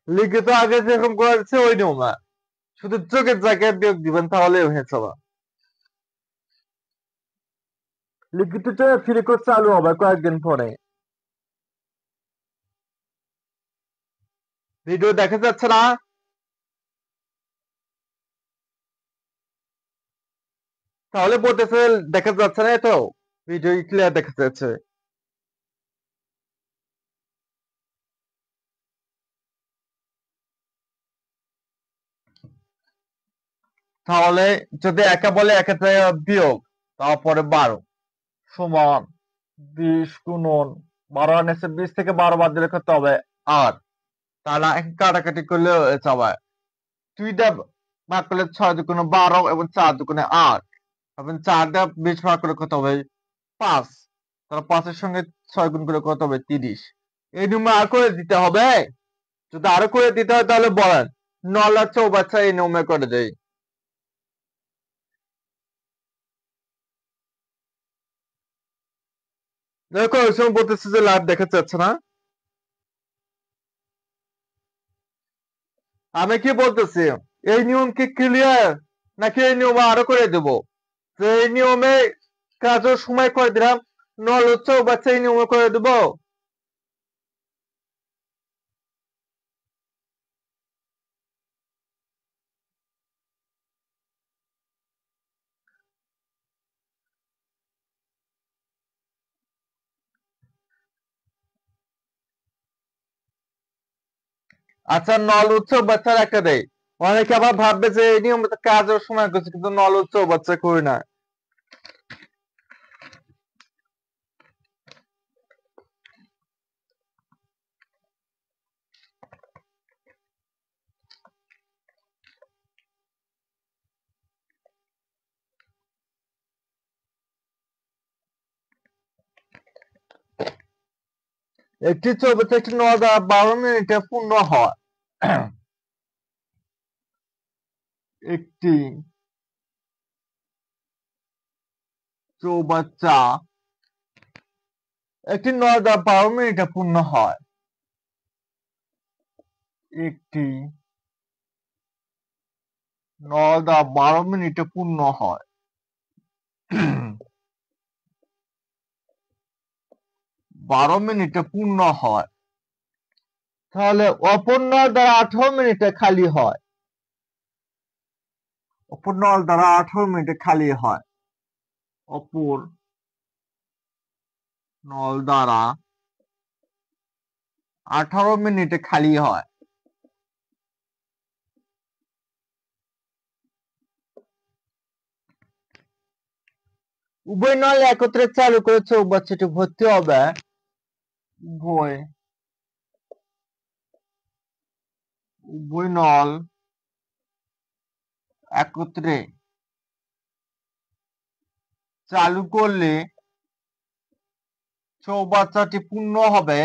লিখিত আগে যেরকম করেছে ওই নিয়মে শুধু যোগের জায়গায় বিয়োগ দিবেন তাহলে হয়ে যাবে। লিখিতটা ফ্রি কোর্স চালু হবে কয়েকদিন পরে। ভিডিও দেখা যাচ্ছে না? তাহলে বলতেছে দেখা যাচ্ছে না, তো ভিডিও ক্লিয়ার দেখা যাচ্ছে। তাহলে যদি একা বলে একা জায়গা বিয়োগ তারপরে 12 সমান 20 গুণন 12 আনেছে 20 থেকে 12 বাদ দিলে কত হবে 8, তাহলে কাটাকাটি করলে যাবে 2টা ভাগ করলে 6 দুগুণে 12 এবং 4 দুগুণে 8 এবং 4টা 20 ভাগ করলে কত হবে 5, তাহলে 5 এর সঙ্গে 6 গুণ করলে কত হবে 30। এই নিয়মে আর করে দিতে হবে? যদি আরো করে দিতে হয় তাহলে বলেন, নল আর চৌবাচ্চা এই নিয়মে করে দেই। দেখো ওই সময় বলতেছে যে লাইভ দেখাতে যাচ্ছে না। আমি কি বলতেছি, এই নিয়ম কি ক্লিয়ার, নাকি এই নিয়ম আরো করে দেব? তো এই নিয়মে কাজের সময় করে দিলাম, নল ও চৌবাচ্চা এই নিয়মে করে দেবো। আচ্ছা, নল উৎসব বাচ্চার একটা দেয়। অনেকে আবার ভাববে যে এই নিয়ম কাজের সময় করছে, কিন্তু নল উৎসব বাচ্চা করি না। একটি চৌবাচ্চা একটি নল দ্বারা 12 মিনিটে পূর্ণ হয়। একটি চৌবাচ্চা একটি নল দ্বারা 12 মিনিটে পূর্ণ হয়। একটি নল দ্বারা 12 মিনিটে পূর্ণ হয়। 12 মিনিটে পূর্ণ হয়, তাহলে অপর নল দ্বারা 18 মিনিটে খালি হয়। অপর নল দ্বারা 18 মিনিটে খালি হয়। অপর নল দ্বারা 18 মিনিটে খালি হয়। উভয় নল একত্রে চালু করে চৌবাচ্চাটি ভর্তি হবে। উভয় নল একত্রে চালু করলে চৌবাচ্চাটি পূর্ণ হবে।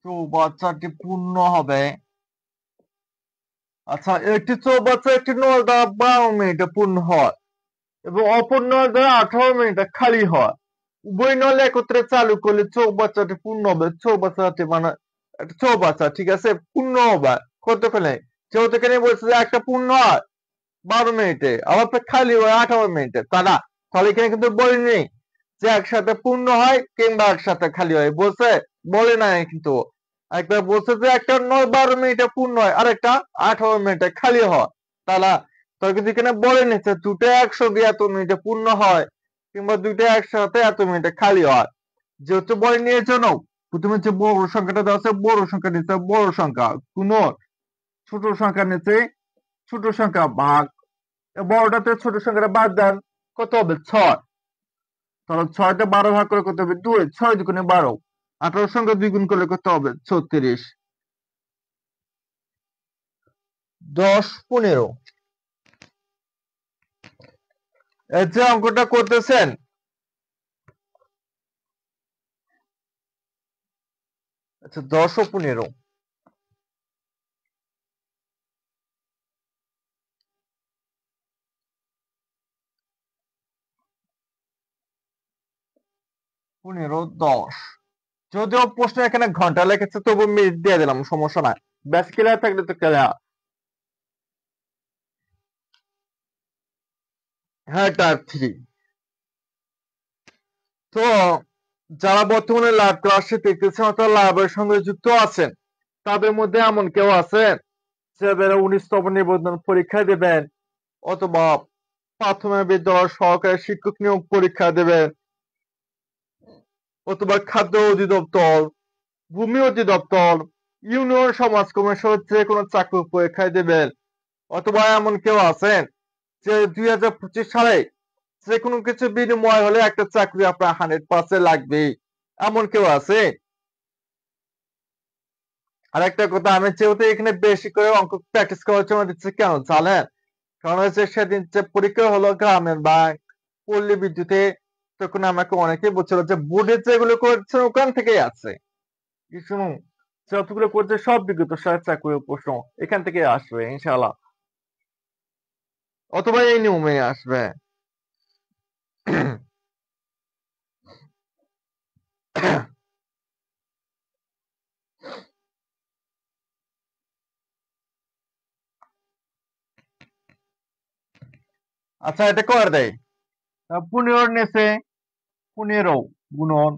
চৌবাচ্চাটি পূর্ণ হবে। আচ্ছা, একটি চৌবাচ্চা একটি নল দ্বারা 12 মিনিটে পূর্ণ হয় এবং অপর নল দ্বারা 18 মিনিটে খালি হয়। উভয় নল একত্রে চালু করলে চৌবাচ্চাটি পূর্ণ হবে। চৌবাচ্চাটি মানে একটা চৌবাচ্চা, ঠিক আছে, পূর্ণ হবে কতক্ষণে? যেহেতু এখানে বলছে যে একটা পূর্ণ হয় 12 মিনিটে, আবার খালি হয় 18 মিনিটে, তারা তাহলে এখানে কিন্তু বলেনি যে একসাথে পূর্ণ হয় কিংবা একসাথে খালি হয়, বলছে? বলে নাই কিন্তু। একটা বলছে যে একটা 12 মিনিটে পূর্ণ হয়, আর একটা 18 মিনিটে খালি হয়। তারা তো কিন্তু এখানে বলে নিচ্ছে দুটো একসঙ্গে এত মিনিটে পূর্ণ হয় কিংবা দুইটা একসাথে এত মিনিটে খালি হয়। যেহেতু বলে নিয়ে জন্য প্রথমে যে বড় সংখ্যাটা দেওয়া আছে, বড় সংখ্যা নিচ্ছে বড় সংখ্যা, কোন ছোট সংখ্যা নিচ্ছে ছোট সংখ্যা ভাগ, বড়টাতে ছোট সংখ্যাটা বাদ দেন, কত হবে? 6। তাহলে 6টা 12 ভাগ করে কত হবে? 2। 6 দুগুণে 12। 18 সঙ্গে 2 গুণ করলে কত হবে? 36। 10 15। এই যে অঙ্কটা করতেছেন, আচ্ছা 10 ও 15। 15 10। যদিও প্রশ্ন এখানে ঘন্টা লেখেছে, তবু মিনিট দিয়ে দিলাম, সমস্যা নাই। ব্যাস ক্লিয়ার থাকলে তো ক্লিয়ার। হ্যাঁ, টাইপ 3। তো যারা বর্তমানে লাইভ ক্লাসে দেখতেছেন অথবা লাইভের সঙ্গে যুক্ত আছেন, তাদের মধ্যে এমন কেউ আছেন যে 19তম নিবন্ধন পরীক্ষা দেবেন, অথবা প্রাথমিক বিদ্যালয় সহকারী শিক্ষক নিয়োগ পরীক্ষা দেবেন, অথবা খাদ্য অধিদপ্তর, ভূমি অধিদপ্তর, ইউনিয়ন সমাজ কমিশন যে কোনো চাকরি পরীক্ষায় দেবেন, অথবা এমন কেউ আছেন যে 2025 সালে যে কোনো কিছু বিনিময় হলে একটা চাকরি আপনার 100% লাগবে, এমন কেউ আছে? আর একটা কথা, আমি যেহেতু এখানে বেশি করে অঙ্ক প্র্যাকটিস করার জন্য দিচ্ছি, কেন জানেন? কারণ হচ্ছে সেদিন যে পরীক্ষা হলো গ্রামের ব্যাংক, পল্লী বিদ্যুতে, তখন আমাকে অনেকেই বলছিল যে বোর্ডে যেগুলো করছেন ওখান থেকেই আছে। কি শুনুন, যতগুলো করছে সব বিগত সালের চাকরির প্রশ্ন এখান থেকে আসবে ইনশাআল্লাহ, অথবা এই নিয়মে আসবে। আচ্ছা, এটা করে দেয় 15 নিচে 15 গুণন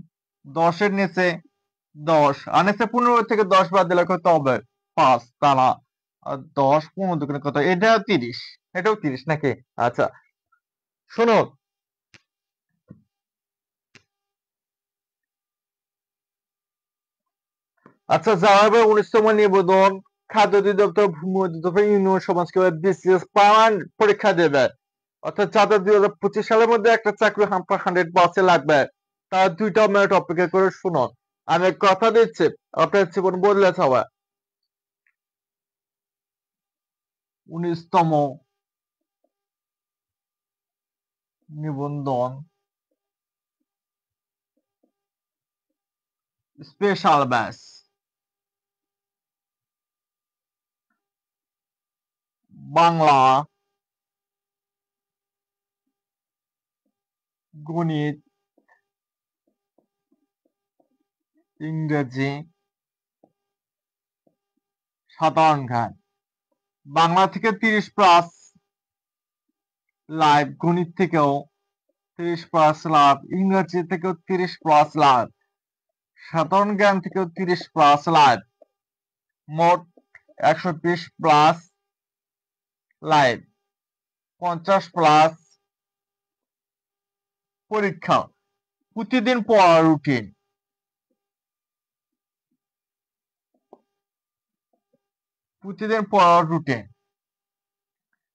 10-এর নিচে 10, আর নিচে 15 থেকে 10 বাদ দিলে কত হবে? 5। তারা 10 15 দুগুণে কত? এটা 30, এটাও 30 নাকি? আচ্ছা শোনো, আচ্ছা যারা হবে 19তম নিবন্ধন খাদ্য অধিদপ্তর, ভূমি অধিদপ্তর, ইউনিয়ন সমাজ কিংবা বিসিএস পাওয়ার পরীক্ষা দেবে, অর্থাৎ যাদের 2025 সালের মধ্যে একটা চাকরি 100% লাগবে, তারা 2টা মিনিট অপেক্ষা করে শুনুন। আমি কথা দিচ্ছি, আপনার জীবন বদলে যাবে। 19তম নিবন্ধন স্পেশাল ব্যাচ বাংলা, গণিত, ইংরেজি, সাধারণ জ্ঞান। বাংলা থেকে 30+ লাইভ, গণিত থেকেও 30+ লাভ, ইংরেজি থেকেও 30+ লাভ, সাধারণ জ্ঞান থেকেও 30+ লাভ, মোট 120+ লাইভ, 50+ পরীক্ষা, প্রতিদিন পড়ার রুটিন, প্রতিদিন পড়ার রুটিন,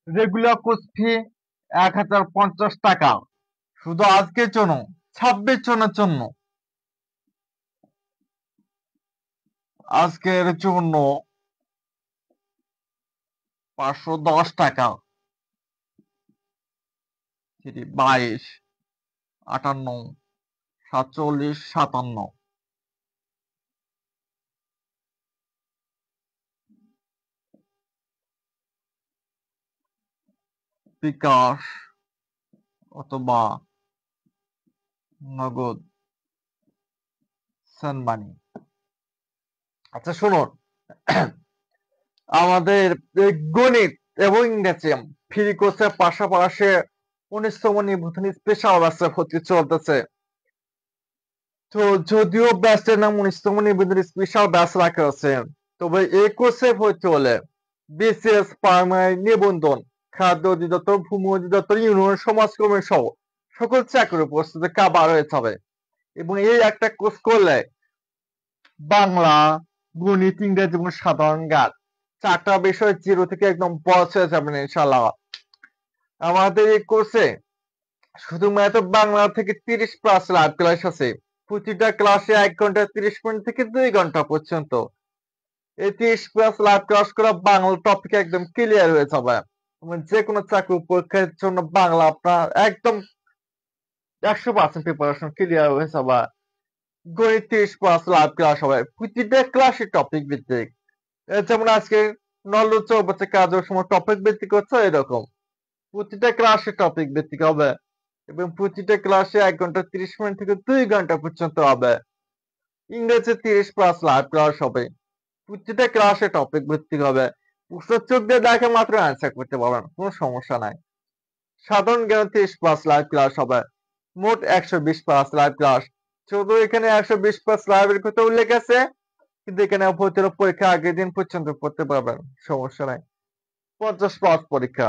রেগুলার কোর্স ফি 1050 টাকা, শুধু আজকের জন্য 26 জনের জন্য, আজকের জন্য 510 টাকা, 22 58 47 57, বিকাশ অথবা নগদ সেনবানি। আচ্ছা শুনুন, আমাদের এই গণিত এবং ইংরেজি ফ্রি কোর্সের পাশাপাশি 19তম নিবন্ধন স্পেশাল ব্যাচে ভর্তি চলতেছে। তো যদিও ব্যাচটার নাম 19তম নিবন্ধন স্পেশাল ব্যাচ রাখা আছে, তবে এই কোর্সে ভর্তি হলে বিসিএস প্রাইমারি নিবন্ধন, খাদ্য অধিদপ্তর, ভূমি অধিদপ্তর, ইউনিয়ন সমাজকর্মী সহ সকল চাকরির প্রস্তুতি কাভার হয়ে যাবে। এবং এই একটা কোর্স করলে বাংলা, গণিত, ইংরেজি এবং সাধারণ জ্ঞান 4টা বিষয় 0 থেকে একদম বস হয়ে যাবেন ইনশাল্লাহ। আমাদের এই কোর্সে শুধুমাত্র বাংলা থেকে 30+ লাইভ ক্লাস আছে, প্রতিটা ক্লাসে 1 ঘন্টা 30 মিনিট থেকে 2 ঘন্টা পর্যন্ত। এই 30+ লাইভ ক্লাস করা বাংলা টপিক একদম ক্লিয়ার হয়ে যাবে। যে কোনো চাকরি পরীক্ষার জন্য বাংলা আপনার একদম 100% প্রিপারেশন ক্লিয়ার হয়ে যাবে। গণিত 30+ লাইভ ক্লাস হবে, প্রতিটা ক্লাসে টপিক ভিত্তিক। যেমন আজকে নল চৌবাচ্চা কাজের সময় টপিক ভিত্তিক হচ্ছে, এরকম প্রতিটা ক্লাসে টপিক ভিত্তিক হবে এবং প্রতিটা ক্লাসে 1 ঘন্টা 30 মিনিট থেকে 2 ঘন্টা পর্যন্ত হবে। ইংরেজি 30+ লাইভ ক্লাস হবে, প্রতিটা ক্লাসে টপিক ভিত্তিক হবে। প্রশ্ন চোখ দিয়ে দেখে মাত্র অ্যান্সার করতে পারবেন, কোনো সমস্যা নাই। সাধারণ জ্ঞান 30+ লাইভ ক্লাস হবে, মোট 120+ লাইভ ক্লাস। শুধু এখানে 120+ লাইভের কথা উল্লেখ আছে, কিন্তু এখানে ভর্তির পরীক্ষা আগের দিন পর্যন্ত পড়তে পারবেন, সমস্যা নাই। 50+ পরীক্ষা।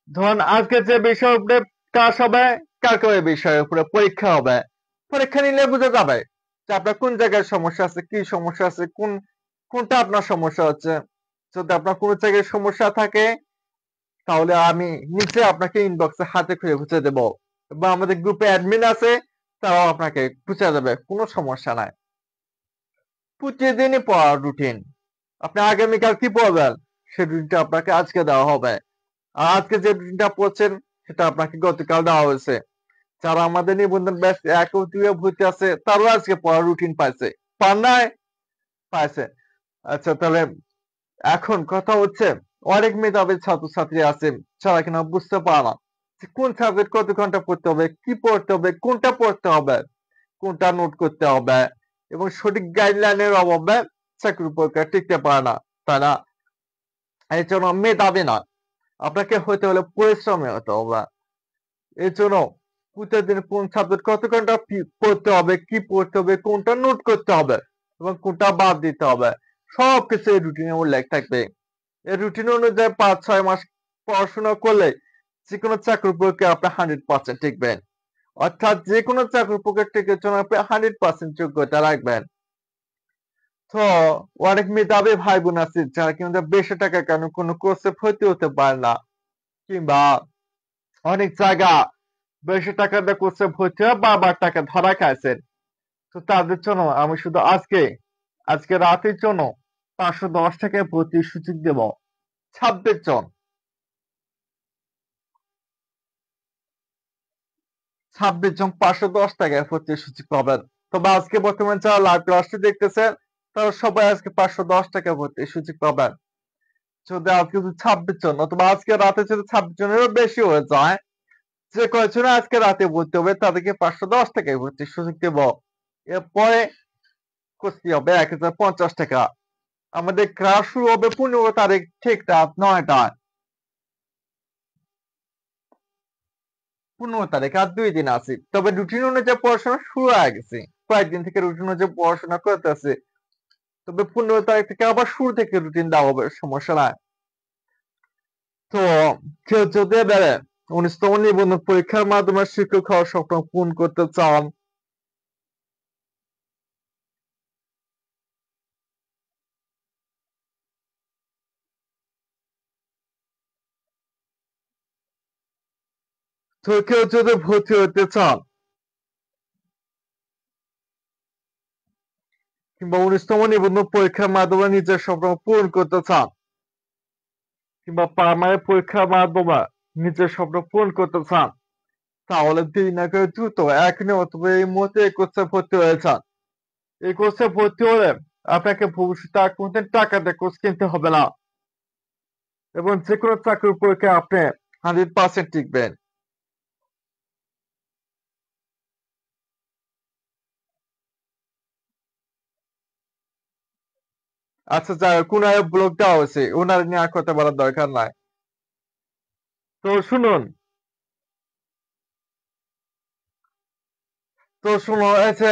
ধরুন আজকে যে বিষয়ের উপরে ক্লাস হবে, কালকে ওই বিষয়ের উপরে পরীক্ষা হবে। পরীক্ষা নিলে বোঝা যাবে যে আপনার কোন জায়গায় সমস্যা আছে, কি সমস্যা আছে, কোনটা আপনার সমস্যা হচ্ছে। যদি আপনার কোনো জায়গায় সমস্যা থাকে, তাহলে আমি নিচে আপনাকে ইনবক্সে হাতে খুঁজে খুঁজে দেবো, বা আমাদের গ্রুপে অ্যাডমিন আছে, তারাও আপনাকে খুঁজে দেবে, কোনো সমস্যা নাই। প্রতিদিনই পড়ার রুটিন, আপনি আগামীকাল কি পড়বেন সেই রুটিনটা আপনাকে আজকে দেওয়া হবে। আর আজকে যে রুটিনটা পড়ছেন সেটা আপনাকে গতকাল দেওয়া হয়েছে। যারা আমাদের নিবন্ধন ব্যাচ ১ ও ২ এ ভর্তি আছে তারাও আজকে পড়ার রুটিন পাইছে। পান নাই? পাইছে। আচ্ছা তাহলে এখন কথা হচ্ছে অনেক মেধাবী ছাত্রছাত্রী আছে যারা কিনা বুঝতে পারে না যে কোন সাবজেক্ট কত ঘন্টা পড়তে হবে, কি পড়তে হবে, কোনটা পড়তে হবে, কোনটা নোট করতে হবে এবং সঠিক গাইডলাইনের অভাবে চাকরির পরীক্ষায় টিকতে পারে না। তাই না? এর জন্য মেধাবী না, আপনাকে হতে হলে পরিশ্রমী হতে হবে। এর জন্য প্রতিদিন কোন সাবজেক্ট কত ঘন্টা পড়তে হবে, কি পড়তে হবে, কোনটা নোট করতে হবে এবং কোনটা বাদ দিতে হবে সবকিছু এই রুটিনে উল্লেখ থাকবে। এই রুটিন অনুযায়ী ৫-৬ মাস পড়াশোনা করলে যেকোনো চাকরির পরীক্ষায় আপনি 100% টিকবেন। অর্থাৎ যেকোনো চাকরির পরীক্ষায় টিকার জন্য আপনি 100% যোগ্যতা রাখবেন। তো অনেক মেধাবী ভাই বোন আছে যারা কিন্তু বেশি টাকার কারণে কোনো কোর্সে ভর্তি হতে পারে না, কিংবা অনেক জায়গা বেশি টাকা দিয়ে কোর্সে ভর্তি হয়ে বারবার টাকা ধরা খাইছেন। তো তাদের জন্য আমি শুধু আজকে রাতের জন্য ৫১০ টাকায় ভর্তির সুযোগ দেব। ২৬ জন ২৬ জন ৫১০ টাকায় ভর্তির সুযোগ পাবেন। তবে আজকে বর্তমানে যারা লাইভ ক্লাসটি দেখতেছেন তারা সবাই আজকে ৫১০ টাকায় ভর্তির সুযোগ পাবেন। যদি আজকে যদি ২৬ জন অথবা আজকে রাতে যদি ২৬ জনেরও বেশি হয়ে যায়, যে কয়জন আজকে রাতে ভর্তি হবে তাদেরকে ৫১০ টাকায় ভর্তির সুযোগ দেব। এরপরে কোর্সটি হবে ১০৫০ টাকা। আমাদের ক্লাস শুরু হবে ১৫ তারিখ ঠিক রাত ৯টায়। ১৫ তারিখ আর ২ দিন আছে। তবে রুটিন অনুযায়ী পড়াশোনা শুরু হয়ে গেছে। কয়েকদিন থেকে রুটিন অনুযায়ী পড়াশোনা করতেছি। তবে ১৫ তারিখ থেকে আবার শুরু থেকে রুটিন দেওয়া হবে, সমস্যা নাই। তো কেউ যদি এবারে ১৯তম নিবন্ধন পরীক্ষার মাধ্যমে শিক্ষক হওয়ার স্বপ্ন পূরণ করতে চান, তো কেউ যদি ভর্তি হতে চান কিংবা ১৯তম নিবন্ধন পরীক্ষার মাধ্যমে নিজের স্বপ্ন পূরণ করতে চান, কিংবা প্রাইমারি পরীক্ষার মাধ্যমে নিজের স্বপ্ন পূরণ করতে চান, তাহলে দেরি না করে দ্রুত এখনই অথবা এই মুহূর্তে এই কোর্সে ভর্তি হয়ে যান। এই কোর্সে ভর্তি হলে আপনাকে ভবিষ্যতে আর কোনদিন টাকা দিয়ে কোর্স কিনতে হবে না এবং যে কোনো চাকরির পরীক্ষায় আপনি 100% টিকবেন। আচ্ছা যাই হোক, কোন ব্লগ দেওয়া হয়েছে ওনার নিয়ে আর কথা বলার দরকার নাই। তো শুনুন, তো শুনো এই যে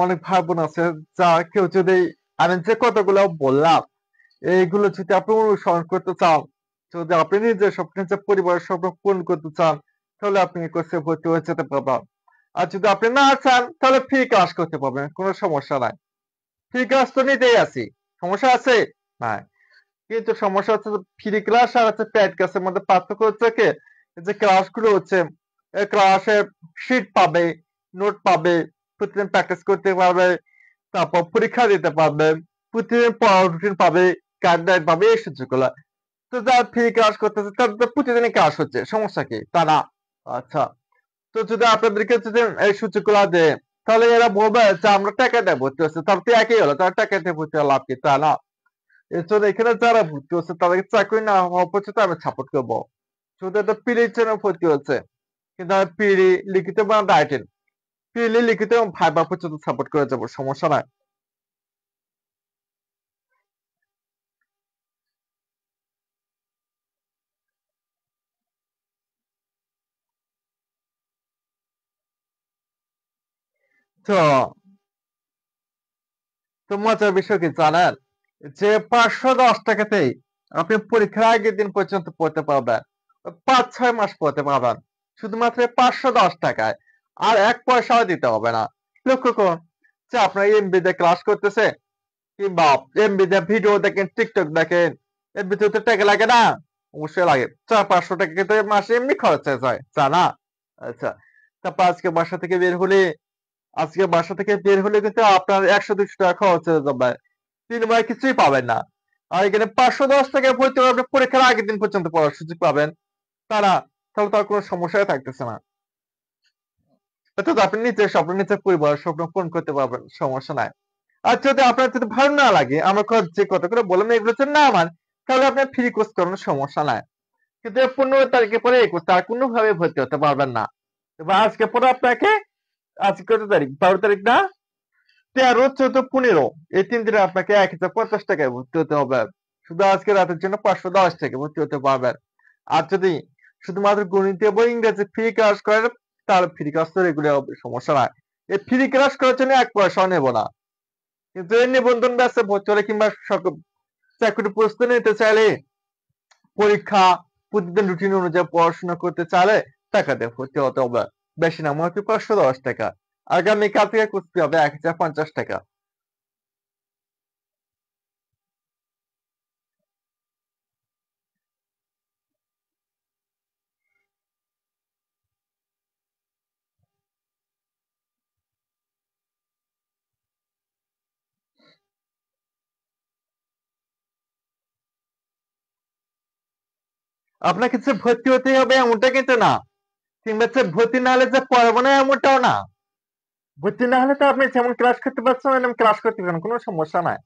অনেক ভাই বোন আছে যা কেউ যদি আমি যে কথাগুলো বললাম এইগুলো যদি আপনি অনুসরণ করতে চান, যদি আপনি নিজের স্বপ্ন যে পরিবারের স্বপ্ন পূরণ করতে চান, তাহলে আপনি এই কোর্সে ভর্তি হয়ে যেতে পারবেন। আর যদি আপনি না চান তাহলে ফ্রি ক্লাস করতে পারবেন, কোনো সমস্যা নাই। ফ্রি ক্লাস তো নিতেই আছি, সমস্যা আছে? নাই। কিন্তু সমস্যা হচ্ছে ফ্রি ক্লাস আর হচ্ছে পেইড ক্লাসের মধ্যে পার্থক্য হচ্ছে কি, এই যে ক্লাসগুলো হচ্ছে এই ক্লাসে শিট পাবে, নোট পাবে, প্রতিদিন প্র্যাকটিস করতে পারবে, তারপর পরীক্ষা দিতে পারবে, প্রতিদিন পড়ার রুটিন পাবে, গাইডলাইন পাবে, এই সুযোগগুলো। তো যারা ফ্রি ক্লাস করতেছে তাদের তো প্রতিদিনই ক্লাস হচ্ছে, সমস্যা কি? তা না। আচ্ছা, তো যদি আপনাদেরকে যদি এই সুযোগগুলো দেয় তাহলে এরা বলবে যে আমরা টাকা দিয়ে ভর্তি হচ্ছে, তাহলে তো একই হলো, তারা টাকা দিয়ে ভর্তি হওয়ার লাভ কি? তা না। এর জন্য এখানে যারা ভর্তি হচ্ছে তাদেরকে চাকরি না হওয়া পর্যন্ত আমি সাপোর্ট করবো। শুধু একটা পিড়ির জন্য ভর্তি হচ্ছে, কিন্তু আমি পিড়ি লিখিত বা রাইটেন পিড়ি লিখিত এবং ভাইবা পর্যন্ত সাপোর্ট করে যাবো, সমস্যা নাই। তো তো মজার বিষয় কি জানেন, যে ৫১০ টাকাতেই আপনি পরীক্ষার আগের দিন পর্যন্ত পড়তে পারবেন, ৫-৬ মাস পড়তে পারবেন শুধুমাত্র ৫১০ টাকায়। আর ১ পয়সাও দিতে হবে না। লক্ষ্য করুন যে আপনার এমবি দিয়ে ক্লাস করতেছে কিংবা এমবি দিয়ে ভিডিও দেখেন, টিকটক দেখেন, এমবি তে তো টাকা লাগে না? অবশ্যই লাগে। ৪-৫০০ টাকা কিন্তু মাসে এমনি খরচ হয়ে যায়, তা না? আচ্ছা, তারপর আজকে বাসা থেকে বের হলে কিন্তু আপনার ১০০-২০০ টাকা খরচ হয়ে যাবে, বিনিময়ে কিছুই পাবেন না। আর এখানে ৫১০ টাকায় ভর্তি হলে আপনি পরীক্ষার আগের দিন পর্যন্ত পড়ার সুযোগ পাবেন, তারা তাহলে তার কোনো সমস্যাই থাকতেছে না। অর্থাৎ আপনি নিজের স্বপ্ন নিজের পরিবারের স্বপ্ন পূরণ করতে পারবেন, সমস্যা নাই। আর যদি আপনার যদি ভালো না লাগে আমার যে কথাগুলো বললাম এগুলো যদি না মান, তাহলে আপনার ফ্রি কোর্স করানোর সমস্যা নাই। কিন্তু 15 তারিখের পরে এই কোর্সে আর কোনোভাবে ভর্তি হতে পারবেন না। এবার আজকে পরে আপনাকে, আজকে কত তারিখ, 12 তারিখ না, 13, 14, 15 এই 3 দিনে আপনাকে 1050 টাকায় ভর্তি হতে হবে। শুধু আজকে রাতের জন্য 510 টাকা ভর্তি হতে পারবেন। আর যদি শুধুমাত্র গণিত এবং ইংরেজি ফ্রি ক্লাস করেন, তাহলে ফ্রি ক্লাস তো রেগুলার হবে, সমস্যা নাই। এই ফ্রি ক্লাস করার জন্য 1 পয়সাও নেব না। কিন্তু এই নিবন্ধন ব্যাচে ভর্তি হলে কিংবা চাকরির প্রস্তুতি নিতে চাইলে, পরীক্ষা প্রতিদিন রুটিন অনুযায়ী পড়াশোনা করতে চাইলে টাকা দিয়ে ভর্তি হতে হবে। বেশি না, মাত্র 510 টাকা। আগামীকাল থেকে কুস্তি হবে 1050 টাকা। আপনাকে যে ভর্তি হতে হবে এমনটা কিন্তু না, কিংবা যে ভর্তি না হলে যে পড়াবো না এমনটাও না। ভর্তি না হলে তো আপনি যেমন ক্লাস করতে পারছেন এরকম ক্লাস করতে পারেন, কোনো সমস্যা নাই।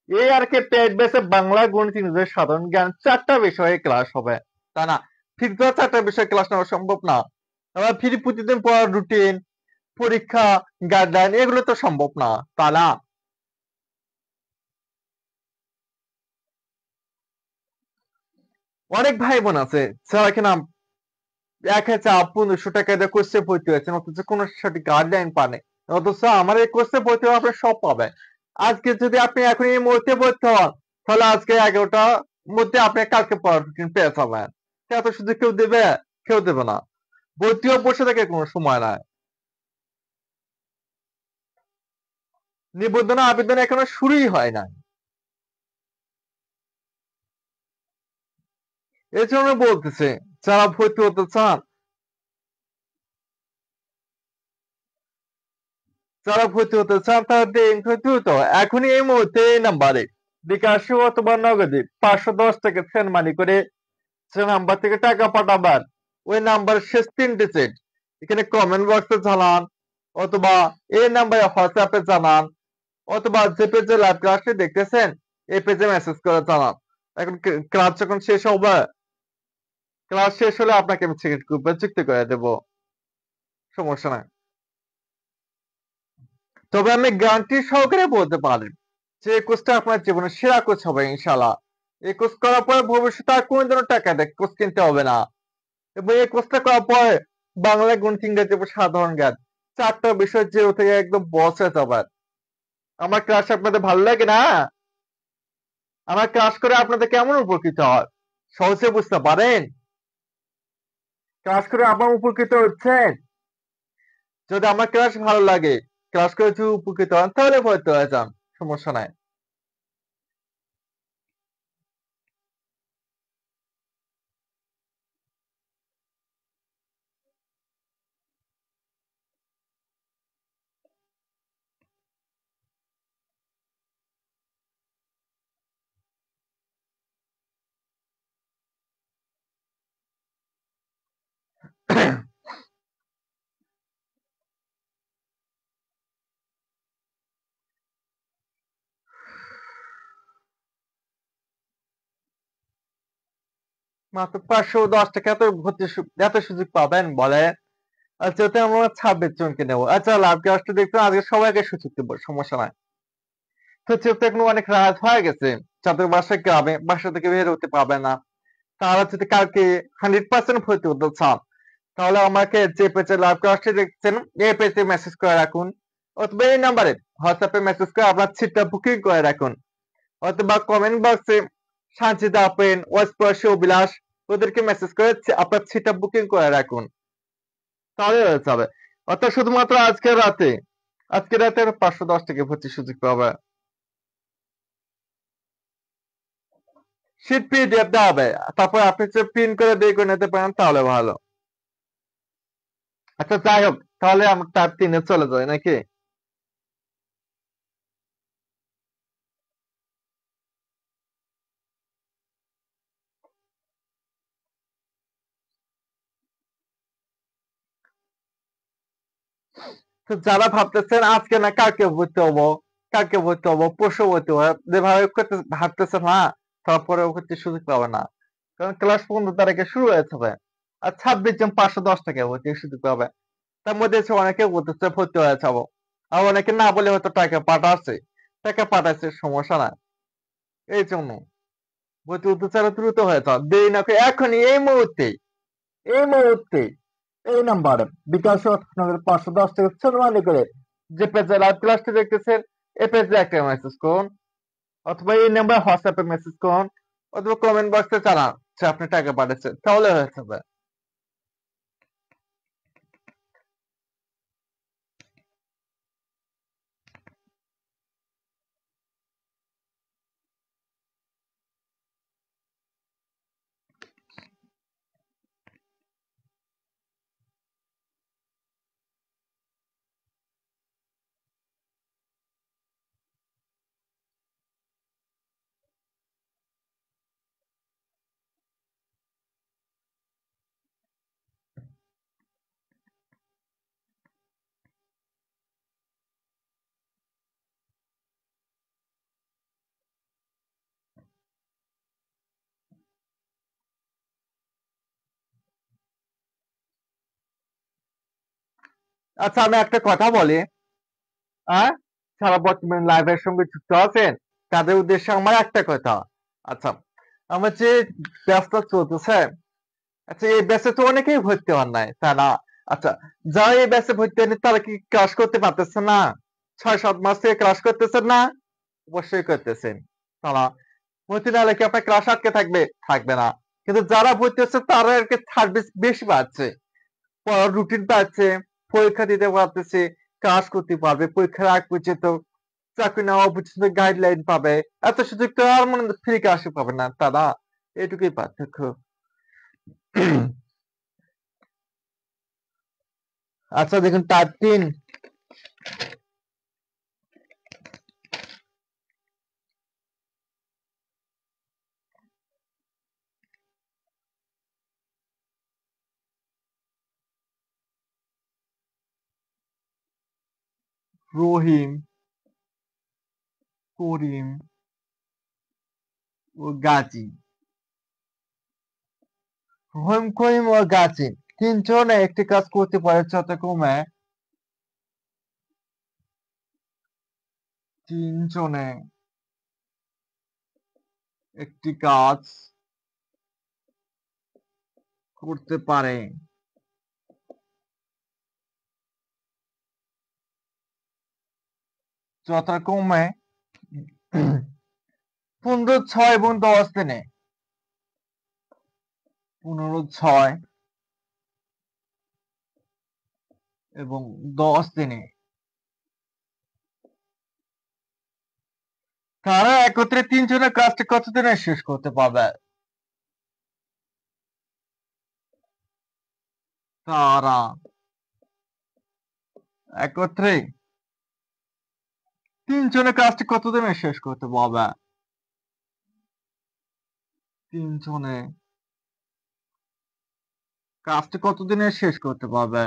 এই আর কি পেড বেসে বাংলা, গণিত, ইংরেজি, সাধারণ জ্ঞান 4টা বিষয়ে ক্লাস হবে, তা না ঠিক তো 4টা বিষয়ে ক্লাস নেওয়া সম্ভব না। আবার ফ্রি প্রতিদিন পড়ার রুটিন, পরীক্ষা, গাইডলাইন এগুলো তো সম্ভব না, তা না। অনেক ভাই বোন আছে যারা কিনা 1000, 1500 টাকা দিয়ে কোর্সে ভর্তি হয়েছেন, অথচ কোনো সঠিক গাইডলাইন পানে। অথচ আমার এই কোর্সে ভর্তি হলে আপনি সব পাবেন। আজকে যদি আপনি এখন এই মুহূর্তে ভর্তি হন, তাহলে আজকে 11টার মধ্যে আপনি কালকে পড়ার রুটিন পেয়ে যাবেন। এত সুযোগ কেউ দেবে? কেউ দেবে না। ভর্তিও বসে থাকে কোনো সময় নাই। নিবন্ধন আবেদন এখনো শুরুই হয় নাই। এই জন্য বলতেছে, যারা ভর্তি হতে চান, তারা দ্রুত এখনই এই মুহূর্তে এই নাম্বারে বিকাশে অথবা নগদে 510 টাকা সেন্ড মানি করে যে নাম্বার থেকে টাকা পাঠাবেন, ওই নাম্বার শেষ 3 ডিজিট এখানে কমেন্ট বক্সে জানান, অথবা এই নাম্বারে হোয়াটসঅ্যাপে জানান, অথবা যে পেজে লাইভ ক্লাসটি দেখতেছেন এই পেজে মেসেজ করে জানান। এখন ক্লাস যখন শেষ হবে, ক্লাস শেষ হলে আপনাকে আমি সিলেক্ট গ্রুপে যুক্ত করে দেব, সমস্যা নাই। তবে আমি গ্যারান্টি সহকারে বলতে পারি যে এই কোর্সটা আপনার জীবনের সেরা কোর্স হবে ইনশাআল্লাহ। এই কোর্স করার পরে ভবিষ্যতে আর কোনো ধরনের টাকা দিয়ে কোর্স কিনতে হবে না। এবং এই কোর্সটা করার পরে বাংলা, গণিত, ইংরেজি এবং সাধারণ জ্ঞান 4টা বিষয় জিরো থেকে একদম বস হয়ে যাবেন। আমার ক্লাস আপনাদের ভালো লাগে না? আমার ক্লাস করে আপনাদের কেমন উপকৃত হয় সহজে বুঝতে পারেন? ক্লাস করে আপনার উপকৃত হচ্ছেন? যদি আমার ক্লাস ভালো লাগে, ক্লাস করে যদি উপকৃত হন, তাহলে ভর্তি হয়ে যান, সমস্যা নাই। মাত্র 510 টাকা এত সুযোগ পাবেন বলে? আচ্ছা, ওতে আমরা 26 জনকে নেবো। আচ্ছা, লাভ ক্লাসটা দেখতে আজকে সবাইকে সুযোগ দেবো, সমস্যা নাই। তো যেহেতু এখন অনেক রাত হয়ে গেছে, যাদের বাসা গ্রামে, বাসা থেকে বের হতে পারবে না, তারা যদি কালকে 100% ভর্তি হতে চান, তাহলে আমাকে যে পেজে লাইভ ক্লাসটি দেখছেন এই পেজে মেসেজ করে রাখুন, অথবা এই নাম্বারে হোয়াটসঅ্যাপে মেসেজ করে আপনার সিটটা বুকিং করে রাখুন, অথবা কমেন্ট বক্সে সানজিদা আপেন, ওয়াসপর্শী অভিলাষ ওদেরকে মেসেজ করে আপনার সিটটা বুকিং করে রাখুন, তাহলে হয়ে যাবে। অর্থাৎ শুধুমাত্র আজকে রাতে 510 টাকা ভর্তির সুযোগ পাবে। শীট পিডিএফ দেওয়া হবে, তারপর আপনি যে প্রিন্ট করে বের করে নিতে পারেন তাহলে ভালো। আচ্ছা, যাই হোক, তাহলে আমরা টাইপ 3-এ চলে যাই নাকি? তো যারা ভাবতেছেন আজকে না কালকে ভর্তি হবো, কালকে ভর্তি হবো, পরশু ভর্তি হবো, যেভাবে করতে ভাবতেছেন না, তারপরেও হচ্ছে সুযোগ পাবে না। কারণ ক্লাস 15 তারিখে শুরু হয়েছে ভাই। আর 26 জন 510 টাকা ভর্তি সুযোগ পাবে। তার মধ্যে এসে অনেকে বলতেছে ভর্তি হয়ে যাবো। আর অনেকে না বলে হয়তো টাকা পাঠাচ্ছে সমস্যা না। এই জন্য ভর্তি হতে চাইলে দ্রুত হয়ে যাও, দেরি না করে এখনই এই মুহূর্তে এই নাম্বারে বিকাশ নগর 510 থেকে ছোটমানি করে যে পেজে লাইভ ক্লাসটি দেখতেছেন এই পেজে একটা মেসেজ করুন, অথবা এই নাম্বার হোয়াটসঅ্যাপে মেসেজ করুন, অথবা কমেন্ট বক্সে জানান যে আপনি টাকা পাঠাচ্ছেন, তাহলে হয়ে যাবে। আচ্ছা আমি একটা কথা বলি, হ্যাঁ, সারা বর্তমান লাইভের সঙ্গে যুক্ত আছেন তাদের উদ্দেশ্যে আমার একটা কথা। আচ্ছা, আমার যে ব্যবসা চলতেছে, আচ্ছা এই ব্যাচে তো অনেকেই ভর্তি হন নাই, তাই না? আচ্ছা, যারা এই ব্যাচে ভর্তি হয়নি তারা কি ক্লাস করতে পারতেছে না? 6-7 মাস থেকে ক্লাস করতেছেন না? অবশ্যই করতেছেন। তারা ভর্তি না হলে কি আপনার ক্লাস আটকে থাকবে? থাকবে না। কিন্তু যারা ভর্তি হচ্ছে তারা আর কি সার্ভিস বেশি পাচ্ছে, পড়ার রুটিন পাচ্ছে, পরীক্ষা দিতে পারতেছে, ক্লাস করতে পারবে, পরীক্ষার আগ পর্যন্ত চাকরি নেওয়া পর্যন্ত গাইডলাইন পাবে। এত সুযোগ তো আর মনে ফ্রি ক্লাসে পাবে না তারা। এটুকুই পার্থক্য। আচ্ছা দেখুন টাইপ 3 রহিম, করিম ও গাজী। রহিম, করিম ও গাজী তিনজনে একটি কাজ করতে পারে যথাক্রমে তিনজনে একটি কাজ করতে পারে যথাক্রমে 15, 6 এবং 10 দিনে। 15, 6 এবং 10 দিনে তারা একত্রে তিনজনের কাজটি কতদিনে শেষ করতে পারবে? তারা একত্রে তিনজনের কাজটি কতদিনে শেষ করতে পারবে? তিনজনে কাজটি কতদিনে শেষ করতে পারবে?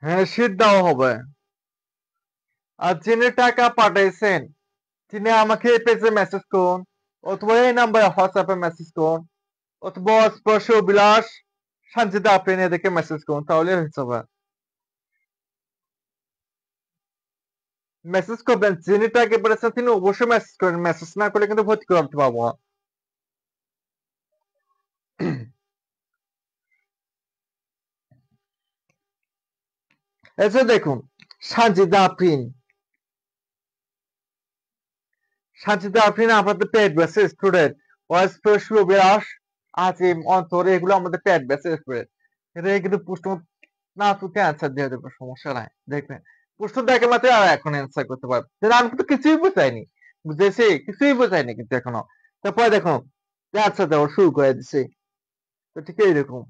হ্যাঁ, শীট দেওয়া হবে। আর যিনি টাকা পাঠাইছেন তিনি আমাকে এই পেজে মেসেজ করুন, অথবা এই নাম্বারে হোয়াটসঅ্যাপে মেসেজ করুন, অথবা স্পর্শ বিলাস সানজিদা আপনি এদেরকে মেসেজ করুন, তাহলে হয়ে যাবে। মেসেজ করবেন, যিনি টাকা পাঠাচ্ছেন তিনি অবশ্যই মেসেজ করেন, মেসেজ না করলে কিন্তু ভর্তি করতে পারবো না। এসে দেখুন সাজিদা আফরিন আমাদের পেট বেসে স্টুডেন্ট ওয়াইস বিরাস আজিম অন্তর এগুলো আমাদের পেট বেসে স্টুডেন্ট এটা কিন্তু প্রশ্ন না তুই অ্যান্সার দিয়ে দেবো সমস্যা নাই দেখবেন প্রশ্ন দেখে মাত্র আর এখন অ্যান্সার করতে পারবে আমি কিন্তু কিছুই বোঝাইনি বুঝেছি কিছুই বোঝাইনি কিন্তু এখনো তারপরে দেখুন অ্যান্সার দেওয়া শুরু করে দিছি তো ঠিক এইরকম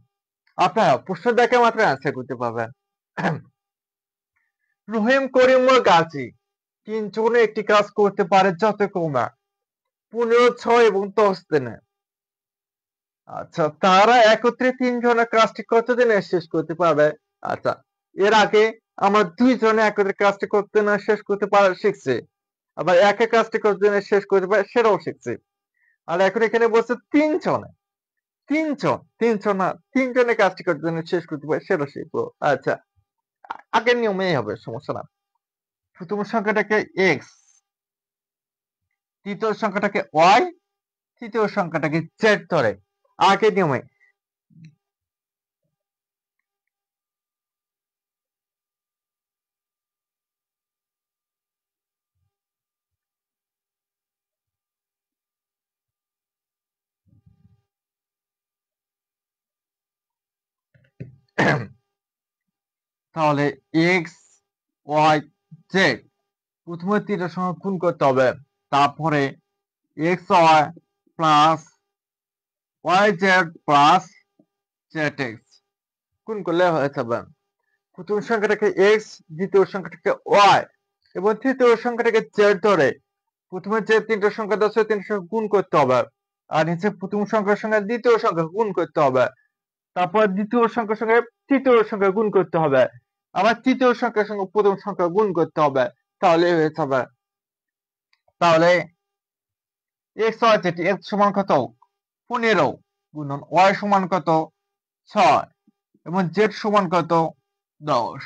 আপনারা প্রশ্ন দেখে মাত্র অ্যান্সার করতে পারবেন রহিম করিম ও গাজী তিনজনে একটি কাজ করতে পারে যত কমা 15, 6 এবং 10 দিনে আচ্ছা তারা একত্রে তিনজনের কাজটি কতদিনে শেষ করতে পারবে আচ্ছা এর আগে আমরা দুইজনে একত্রে কাজটি করতে না শেষ করতে পারা শিখছি আবার একা কাজটি কতদিনে শেষ করতে পারে সেটাও শিখছি আর এখন এখানে বলছে তিনজনে কাজটি কতদিনে শেষ করতে পারে সেটা শিখবো আচ্ছা আগের নিয়মেই হবে সমস্যা না প্রথম সংখ্যাটাকে এক্স দ্বিতীয় সংখ্যাটাকে ওয়াই তৃতীয় সংখ্যাটাকে জেড ধরে আগের নিয়মে তাহলে এক্স ওয়াই জেড প্রথমে তিনটার সঙ্গে গুণ করতে হবে তারপরে X Y plus Y Z plus Z X গুণ করলে হয়ে যাবে প্রথম সংখ্যাটাকে এক্স দ্বিতীয় সংখ্যাটাকে ওয়াই এবং তৃতীয় সংখ্যাটাকে জেড ধরে প্রথমে যে তিনটা সংখ্যা আছে তিনটার সঙ্গে গুণ করতে হবে আর নিচে প্রথম সংখ্যার সঙ্গে দ্বিতীয় সংখ্যা গুণ করতে হবে তারপর দ্বিতীয় সংখ্যার সঙ্গে তৃতীয় সংখ্যা গুণ করতে হবে আবার তৃতীয় সংখ্যার সঙ্গে প্রথম সংখ্যা গুণ করতে হবে তাহলে হয়ে যাবে তাহলে এক্স ওয়াই জেড এক্স সমান কত 15 গুণন ওয়াই সমান কত 6 এবং জেড সমান কত 10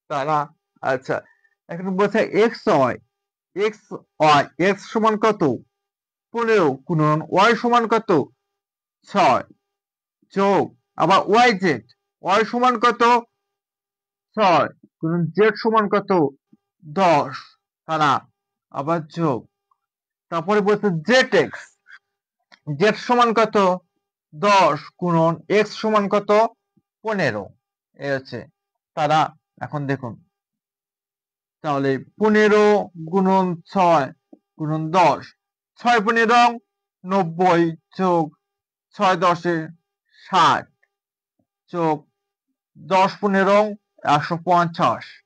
তাই না আচ্ছা এখন বলছে এক্স ওয়াই এক্স সমান কত 15 গুণন ওয়াই সমান কত 6 যোগ আবার ওয়াই সমান কত 6 গুণন জেড সমান কত 10 তারা আবার যোগ তারপরে বলছে জেড সমান কত 10 গুণন এক্স সমান কত 15 এই হচ্ছে তারা এখন দেখুন তাহলে 15 গুণন 6 গুণন 10 6 15 90 যোগ 6 10 60 যোগ 10 15 150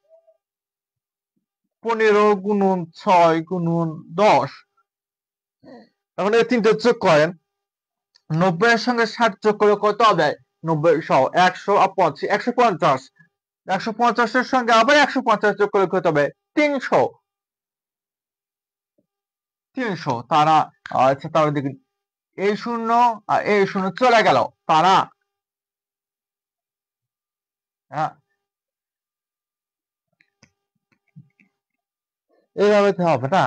15 গুণন 6 গুণন 10 এখন এই তিনটা যোগ করেন 90 এর সঙ্গে 60 যোগ করে কত হবে 90 সহ 150 150 এর সঙ্গে আবার 150 যোগ করে কত হবে 300 তারা আচ্ছা তাহলে দেখুন এই শূন্য আর এই শূন্য চলে গেল তারা হ্যাঁ এইভাবে তো হবে না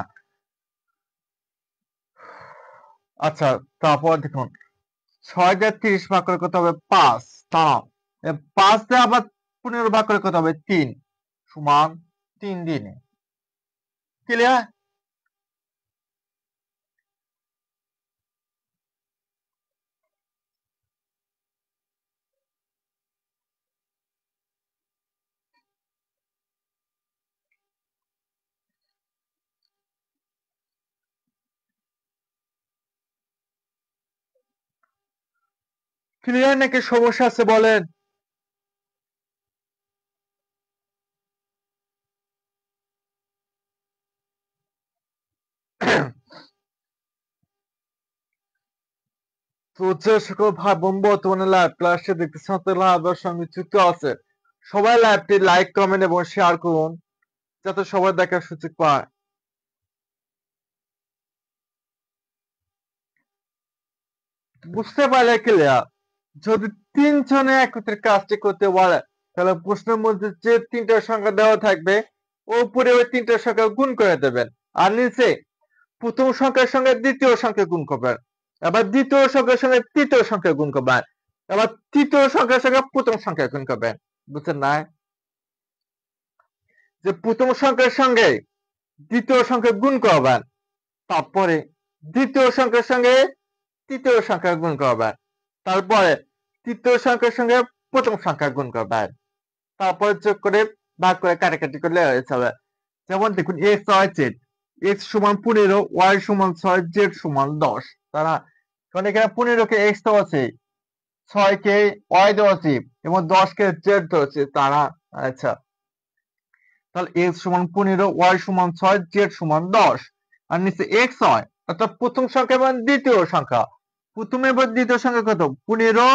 আচ্ছা তারপর দেখুন 6 দিয়ে 30 ভাগ করে কত হবে 5 তারা 5 দিয়ে আবার 15 ভাগ করে কত হবে 3 সমান 3 দিনে ক্লিয়ার ক্লিয়ার নাকি সমস্যা আছে বলেন তো যে সকল ভাই বোন বর্তমানে লাইভ ক্লাসে দেখতেছেন তারা লাইভের সঙ্গে যুক্ত আছে সবাই লাইভটি লাইক কমেন্ট এবং শেয়ার করুন যাতে সবাই দেখার সুযোগ পায় বুঝতে পারলে ক্লিয়ার যদি তিনজনে একত্রে কাজটি করতে পারে তাহলে প্রশ্নের মধ্যে যে তিনটা সংখ্যা দেওয়া থাকবে উপরে ওই তিনটা সংখ্যা গুণ করে দেবেন আর নিচে প্রথম সংখ্যার সঙ্গে দ্বিতীয় সংখ্যা গুণ করবেন আবার দ্বিতীয় সংখ্যার সঙ্গে তৃতীয় সংখ্যা গুণ করবেন আবার তৃতীয় সংখ্যার সঙ্গে প্রথম সংখ্যা গুণ করবেন বুঝছেন না যে প্রথম সংখ্যার সঙ্গে দ্বিতীয় সংখ্যা গুণ করবেন, তারপরে দ্বিতীয় সংখ্যার সঙ্গে তৃতীয় সংখ্যা গুণ করবেন, তারপরে তৃতীয় সংখ্যার সঙ্গে প্রথম সংখ্যা গুণ করবেন, তারপরে যোগ করে ভাগ করে কাটাকাটি করলে হয়ে যাবে। যেমন দেখুন এক্স ওয়াই জেড, এক্স সমান 15, ওয়াই সমান 6, জেড সমান 10। তারা কারণ এখানে 15 কে এক্স দেওয়া আছে, 6 কে ওয়াই দেওয়া আছে এবং 10 কে জেড দেওয়া আছে। তারা আচ্ছা, তাহলে এক্স সমান 15, ওয়াই সমান 6, জেড সমান 10, আর নিচে এক্স ওয়াই অর্থাৎ প্রথম সংখ্যা এবং দ্বিতীয় সংখ্যা। প্রথম এবং দ্বিতীয় সংখ্যা কত? 15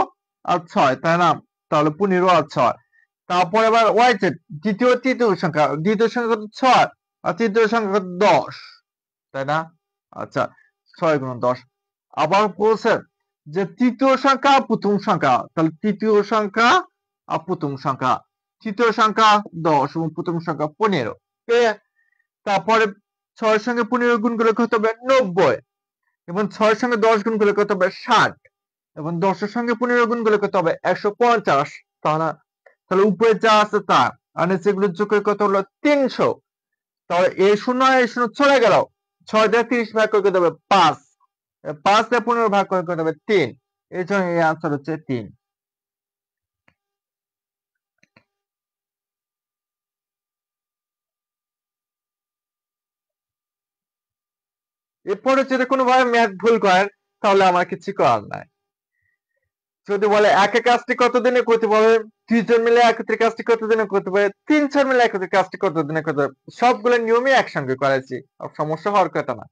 আর 6, তাই না? তাহলে 15 আর 6। তারপর আবার ওয়াই জেড দ্বিতীয় তৃতীয় সংখ্যা, দ্বিতীয় সংখ্যা কত? 6 আর তৃতীয় সংখ্যা কত? 10, তাই না? আচ্ছা, 6 গুণ 10। আবার বলছে যে তৃতীয় সংখ্যা প্রথম সংখ্যা, তাহলে তৃতীয় সংখ্যা আর প্রথম সংখ্যা, তৃতীয় সংখ্যা 10 এবং প্রথম সংখ্যা 15। তারপরে 6 সঙ্গে 15 গুণ করলে কত হবে? 90, এবং 6 সঙ্গে 10 গুণ করলে কত হবে? 60, এবং 10 এর সঙ্গে 15 গুণ করলে কত হবে? 150। তাহলে উপরে যা আছে তা আর নিচে এগুলো যোগ করে কত হলো? 300। তাহলে এই শূন্য এই শূন্য চলে গেল, 6 দিয়ে 30 ভাগ করে কত হবে? 5, 5 দিয়ে 15 ভাগ করে কত হবে? 3। এই জন্য এই আনসার হচ্ছে 3। এরপরে যদি কোনোভাবে ম্যাথ ভুল করেন তাহলে আমার কিছু করার নাই। যদি বলে একা কাজটি কতদিনে করতে পারবে, 2 জন মিলে একত্রে কাজটি কতদিনে করতে পারবে, 3 জন মিলে একত্রে কাজটি কতদিনে করতে পারবে, সবগুলো নিয়মই একসঙ্গে করাইছি, সমস্যা হওয়ার কথা না।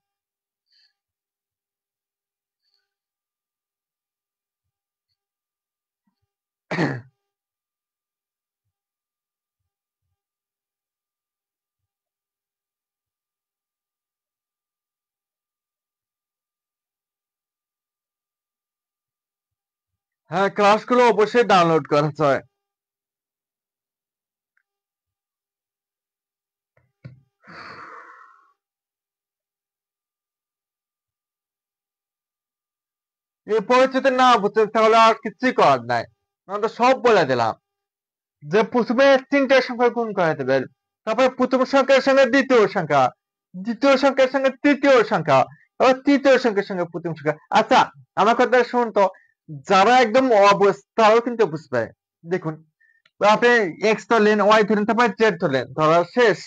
হ্যাঁ, ক্লাসগুলো অবশ্যই ডাউনলোড করা যায়। এরপরে যদি না বুঝছেন তাহলে আর কিছুই করার নাই, আমি তো সব বলে দিলাম। যে প্রথমে 3টে সংখ্যা গুণ করে দেবেন, তারপরে প্রথম সংখ্যার সঙ্গে দ্বিতীয় সংখ্যা, দ্বিতীয় সংখ্যার সঙ্গে তৃতীয় সংখ্যা, আবার তৃতীয় সংখ্যার সঙ্গে প্রথম সংখ্যা। আচ্ছা, আমার কথা শুনুন তো, যারা একদম অবুঝ তারাও কিন্তু বুঝবে। দেখুন, আপনি এক্স ধরলেন, ওয়াই ধরলেন, তারপরে জেড ধরলেন, ধরা শেষ।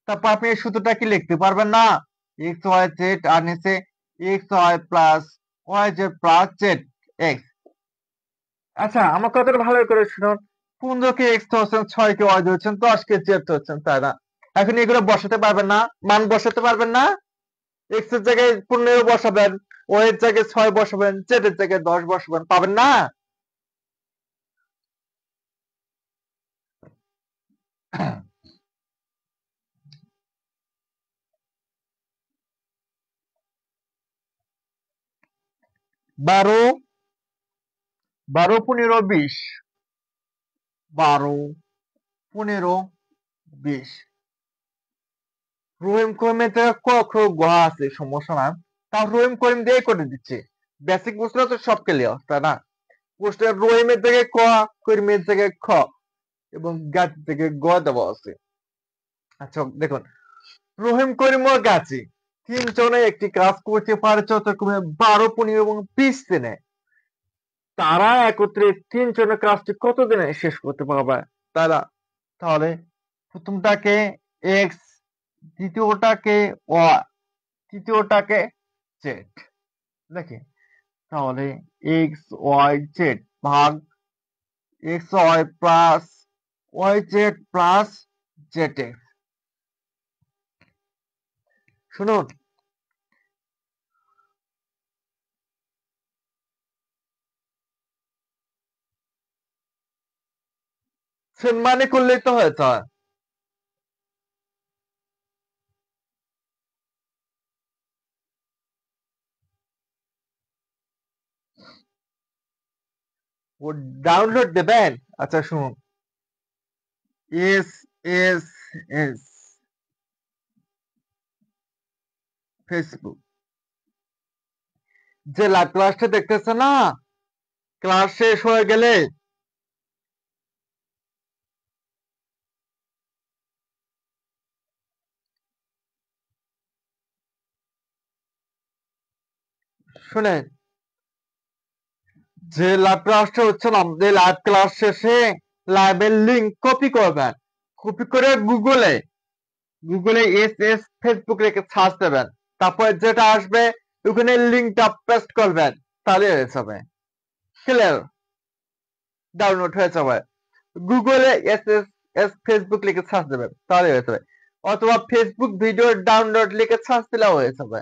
তারপর আপনি এই সূত্রটা কি লিখতে পারবেন না? এক্স ওয়াই জেড আর নিচে X Y plus Y Z plus Z X. আচ্ছা, আমার কথাটা ভালো করে শুনুন। 15 কে এক্স ধরছেন, 6 কে ওয়াই ধরছেন, 10 কে জেড ধরছেন, তাই না? এখন এগুলো বসাতে পারবেন না, মান বসাতে পারবেন না। এক্স এর জায়গায় 15 বসাবেন, ওয়াই এর জায়গায় 6 বসাবেন, জেড এর জায়গায় 10 বসাবেন, পাবেন না? 12, 12, 15, 20, 12, 15, 20। রহিম করিমের জায়গায় ক খ গ আছে, সমস্যা না। তাও রহিম করিম দিয়ে করে দিচ্ছে। বেসিক প্রশ্ন তো সব ক্লিয়ার, তাই না? প্রশ্নের রহিমের জায়গায় ক, করিমের জায়গায় খ এবং গাছের জায়গায় গ দেওয়া আছে। আচ্ছা দেখুন, রহিম করিম ও গাছি 3 জনে একটি কাজ করতে পারে যথাক্রমে 12, 15 এবং 20 দিনে। তারা একত্রে 3 জনের কাজটি কত দিনে শেষ করতে পারবে? তারা, তাহলে প্রথমটাকে এক্স, দ্বিতীয়টাকে ওয়াই, তৃতীয়টাকে জেড। দেখি, তাহলে এক্স ওয়াই জেড ভাগ X Y plus Y Z plus Z X. শুনুন, মানে করলেই তো হয়েছে। ও ডাউনলোড দেবেন। আচ্ছা শুনুন, এস এস এস ফেসবুক, যে লাইভ ক্লাসটা দেখতেছে না, ক্লাস শেষ হয়ে গেলে শুনেন, যে লাইভ ক্লাসটা হচ্ছে না, আমাদের লাইভ ক্লাস শেষে লাইভের লিংক কপি করবেন। কপি করে গুগলে ফেসবুক রেখে সার্চ দেবেন। তারপর যেটা আসবে ওখানে লিংকটা পেস্ট করবেন, তাহলে হয়ে যাবে। ক্লিয়ার? ডাউনলোড হয়ে যাবে। গুগলে ফেসবুক লিখে সার্চ দেবেন, তাহলে হয়ে যাবে। অথবা ফেসবুক ভিডিও ডাউনলোড লিখে সার্চ দিলেও হয়ে যাবে।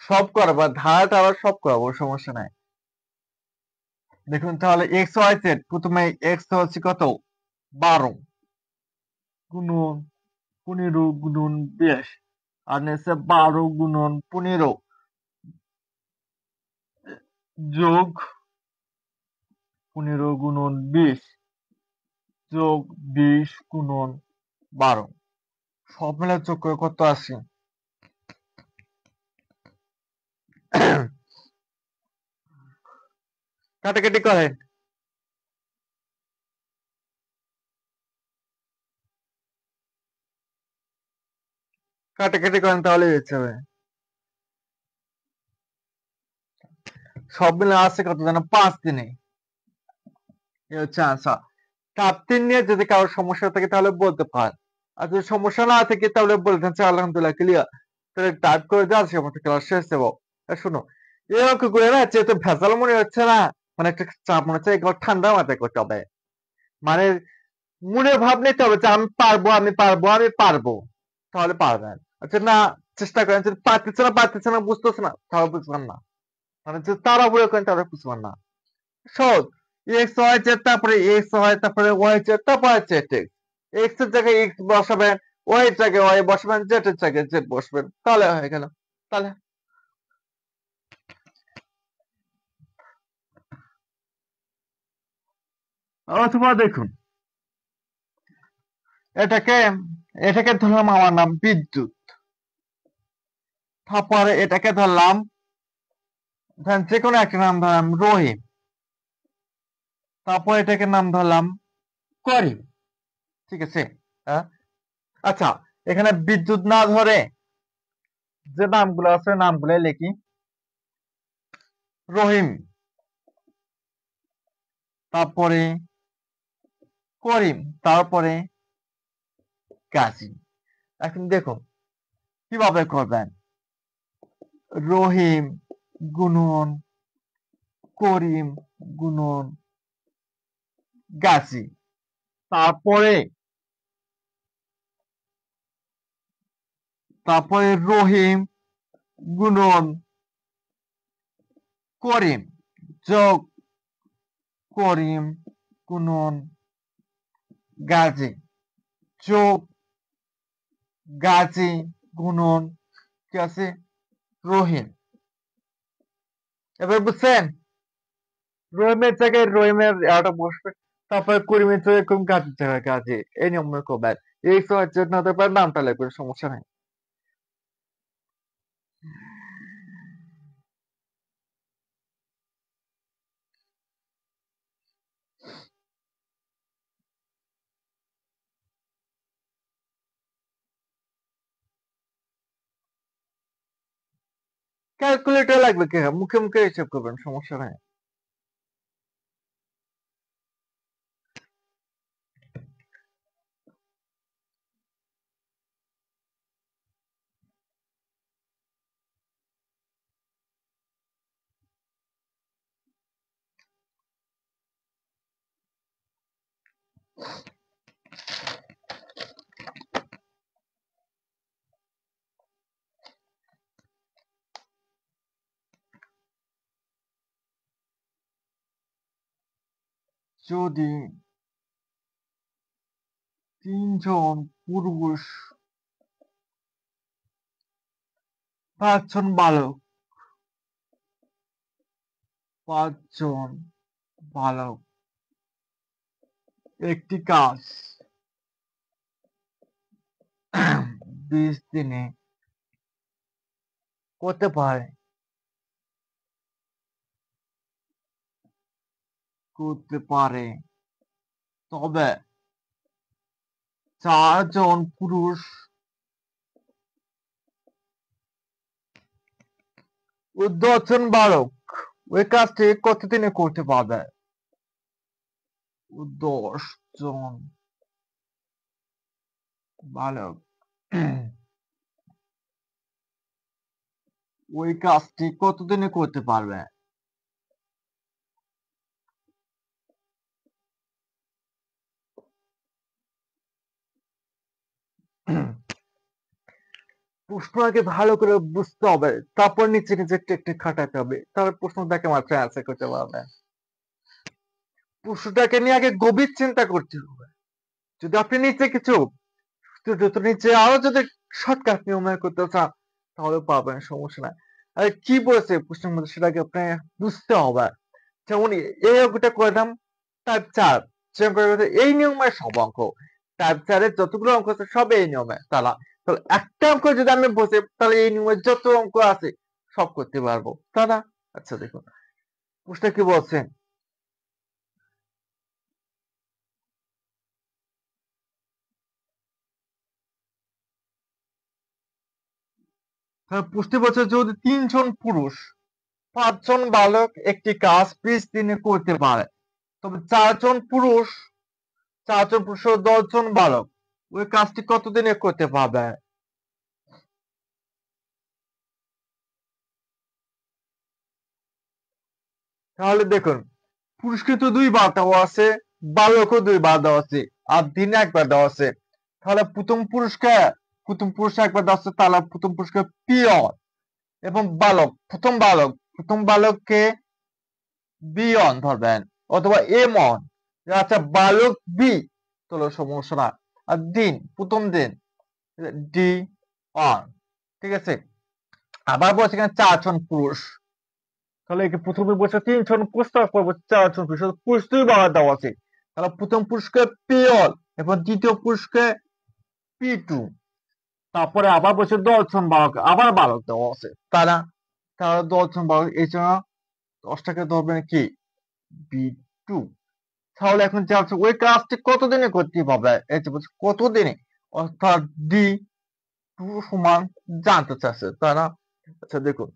সব করাবো, ধারা টারা সব করাবো, সমস্যা নাই। দেখুন তাহলে এক্স ওয়াই জেড, প্রথমে এক্স হচ্ছে কত, 12 গুণন 15 গুণন 20, আর নিচে 12 গুণন 15 যোগ 15 গুণন 20 যোগ 20 গুণন 12, সব মিলে যোগ করে কত আসে? কাটাকাটি করেন। কাটাকাটি করেন, তাহলে হয়ে যাবে। সব মিলে আসছে কত যেন, 5 দিনে। এ হচ্ছে আনসার। 7 দিন নিয়ে যদি কারোর সমস্যা থাকে তাহলে বলতে পারেন, আর যদি সমস্যা না থাকে তাহলে বলতেন যে আলহামদুলিল্লাহ ক্লিয়ার। তাহলে টাইপ করে দেওয়া আছে, আমার ক্লাস শেষ দেবো। শুনো, এরকম করে না যেহেতু ভেজাল মনে হচ্ছে না, মানে একটা চাপ মনে হচ্ছে, একবার ঠান্ডা মাথায় করতে হবে। মানে মনে ভাব নিতে হবে যে আমি পারবো, আমি পারবো, আমি পারবো, তাহলে পারবেন। আচ্ছা না, চেষ্টা করেন, যদি পারতেছে না, বুঝতেছে না, তাহলে বুঝবেন না। মানে যে তাড়াহুড়ো করেন তাহলে বুঝবেন না। সহজ। এক্স ওয়াই জেড, তারপরে এক্স ওয়াই, তারপরে ওয়াই জেড, তারপরে জেড এক্স। এক্স এর জায়গায় এক্স বসাবেন, ওয়াই এর জায়গায় ওয়াই বসাবেন, জেড এর জায়গায় জেড বসবেন, তাহলে হয়ে গেল। তাহলে অথবা দেখুন, এটাকে এটাকে ধরলাম আমার নাম বিদ্যুৎ, তারপরে এটাকে ধরলাম, ধরেন যে কোনো একটা নাম ধরলাম রহিম, তারপর এটাকে নাম ধরলাম করিম। ঠিক আছে? হ্যাঁ? আচ্ছা, এখানে বিদ্যুৎ না ধরে যে নামগুলো আছে নামগুলো লিখি। রহিম, তারপরে করিম, তারপরে কাজী। এখন দেখুন কিভাবে করবেন। রহিম গুণন করিম গুণন গাজী, তারপরে তারপরে রহিম গুণন করিম যোগ করিম গুণন গাজী যোগ গাজী গুণন কি আছে রহিম। এবার বুঝছেন? রহিমের জায়গায় রহিমের একটা বসবে, তারপরে করিমের জায়গায় করিম, গাজীর জায়গায় গাজী। এই নিয়ম মনে করবেন। এই জন্য হতে পারে, নামটা লাগবে, সমস্যা নেই। ক্যালকুলেটর লাগবে কি, মুখে মুখে হিসাব করবেন, সমস্যা নেই। যদি 3 জন পুরুষ 5 জন বালক, 5 জন বালক একটি কাজ 20 দিনে করতে পারে, করতে পারে তবে 4 জন পুরুষ ও 10 জন বালক ওই কাজটি কতদিনে করতে পারবে? 10 জন বালক ওই কাজটি কতদিনে করতে পারবে? প্রশ্নটাকে ভালো করে বুঝতে হবে, তারপর নিচে নিচে একটু একটু খাটাতে হবে, তারপর প্রশ্ন দেখে মাত্র অ্যান্সার করতে পারবে। প্রশ্নটাকে নিয়ে আগে গভীর চিন্তা করতে হবে। যদি আপনি নিচে কিছু নিচে আরো যদি শর্টকাট নিয়মে করতে চান তাহলে পাবেন, সমস্যা নাই। আর কি বলেছে প্রশ্নের মধ্যে সেটাকে আপনি বুঝতে হবে। যেমন এই অঙ্কটা করলাম টাইপ 4, এই নিয়মের সব অঙ্ক টাইপ 4 এর যতগুলো অঙ্ক আছে সব এই নিয়মে। তাহলে একটা অঙ্ক যদি আমি বসে তাহলে এই নিয়মের যত অঙ্ক আছে সব করতে পারবো, তাই না? আচ্ছা দেখুন প্রশ্ন কি বলছে। প্রশ্ন বলছে যদি 3 জন পুরুষ 5 জন বালক একটি কাজ 20 দিনে করতে পারে, তবে 4 জন পুরুষ ও 10 জন বালক ওই কাজটি কতদিনে করতে পারবে? তাহলে দেখুন পুরুষ কিন্তু 2 বার দেওয়া আছে, বালকও 2 বার দেওয়া আছে, আর দিনে 1 বার দেওয়া আছে। তাহলে প্রথম পুরুষ 1 বার দেওয়া আছে, তাহলে প্রথম পুরুষকে পিয়ন এবং প্রথম বালককে বিয়ন ধরবেন অথবা এমন। আচ্ছা বালক বি, তাহলে সমস্যা না। আর প্রথম দিন ডি অন, ঠিক আছে। আবার বলছে এখানে 4 জন পুরুষ, তাহলে প্রথমে বলছে 3 জন পুরুষ, তারপর বলছে 4 জন পুরুষ, পুরুষ 2 বার দেওয়া আছে। তাহলে প্রথম পুরুষকে পিওন এবং দ্বিতীয় পুরুষকে পি টু, তারপরে আবার বলছে 10 জন বালক, আবার বালক দেওয়া আছে, তারা তারা 10 জন বালক, এই জন্য 10টাকে ধরবেন কি বি টু। তাহলে এখন যা হচ্ছে ওই কাজটি কতদিনে করতে পারবে, এই যে বলছে কতদিনে, অর্থাৎ ডি টু সমান জানতে চাচ্ছে, তাই না? আচ্ছা দেখুন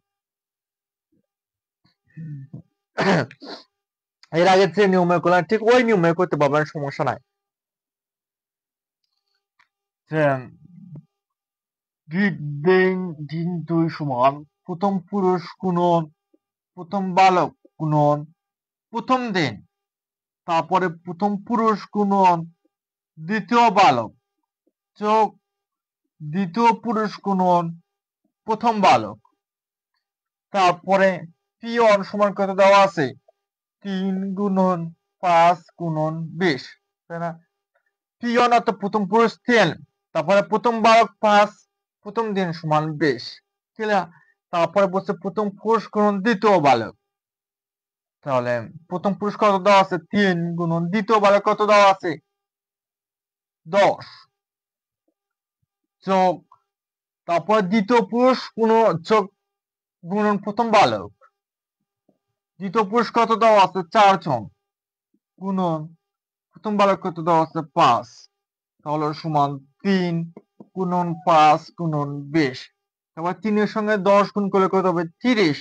এর আগে যে নিয়মে করলাম ঠিক ওই নিয়মে করতে পারবেন, সমস্যা নাই। দিন 2 সমান প্রথম পুরুষ গুণন প্রথম বালক গুণন প্রথম দিন, তারপরে প্রথম পুরুষ গুণন দ্বিতীয় বালক যোগ দ্বিতীয় পুরুষ গুণন প্রথম বালক, তারপরে পিয়ন সমান কত দেওয়া আছে 3 গুণন 5 গুণন 20, তাই না? পিয়ন অর্থাৎ প্রথম পুরুষ 3, তারপরে প্রথম বালক 5, প্রথম দিন সমান 20, ক্লিয়ার? তারপরে বলছে প্রথম পুরুষ গুণন দ্বিতীয় বালক, তাহলে প্রথম পুরুষ কত দেওয়া আছে 3 গুণন দ্বিতীয় বালক কত দেওয়া আছে 10, যোগ তারপর দ্বিতীয় পুরুষ যোগ গুণন প্রথম বালক, দ্বিতীয় পুরুষ কত দেওয়া আছে 4 জন গুণন প্রথম বালক কত দেওয়া আছে 5, তাহলে সমান 3 গুণন 5 গুণন 20, তারপর 3 এর সঙ্গে 10 গুণ করলে কত হবে 30,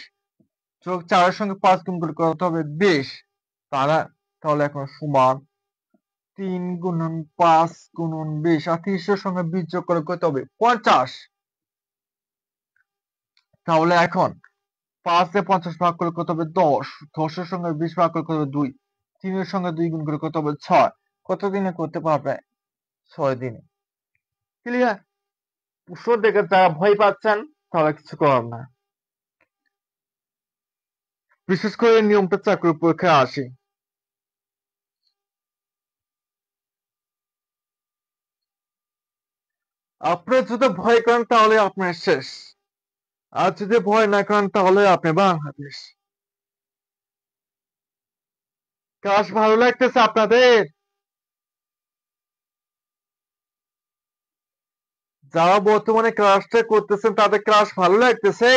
যোগ 4 এর সঙ্গে 5 গুণ করলে কত হবে 20, তাহলে এখন সমান 3 গুণন 5 গুণন 20, আর 30 এর সঙ্গে 20 যোগ করে কত হবে 50। তাহলে এখন 5 দিয়ে 50 ভাগ করলে কত হবে 10, 10 এর সঙ্গে 20 ভাগ করলে কত হবে 2, 3 এর সঙ্গে 2 গুণ করে কত হবে 6, কত দিনে করতে পারবে 6 দিনে, ক্লিয়ার? প্রশ্ন দেখে যারা ভয় পাচ্ছেন তাহলে কিছু করার না, বিশেষ করে নিয়মটা চাকরি পরীক্ষায় আসে। আপনি যদি ভয় করেন তাহলে আপনার শেষ, আর যদি ভয় না করেন তাহলে আপনি বাংলাদেশ। ক্লাস ভালো লাগতেছে আপনাদের? যারা বর্তমানে ক্লাসটা করতেছেন তাদের ক্লাস ভালো লাগতেছে?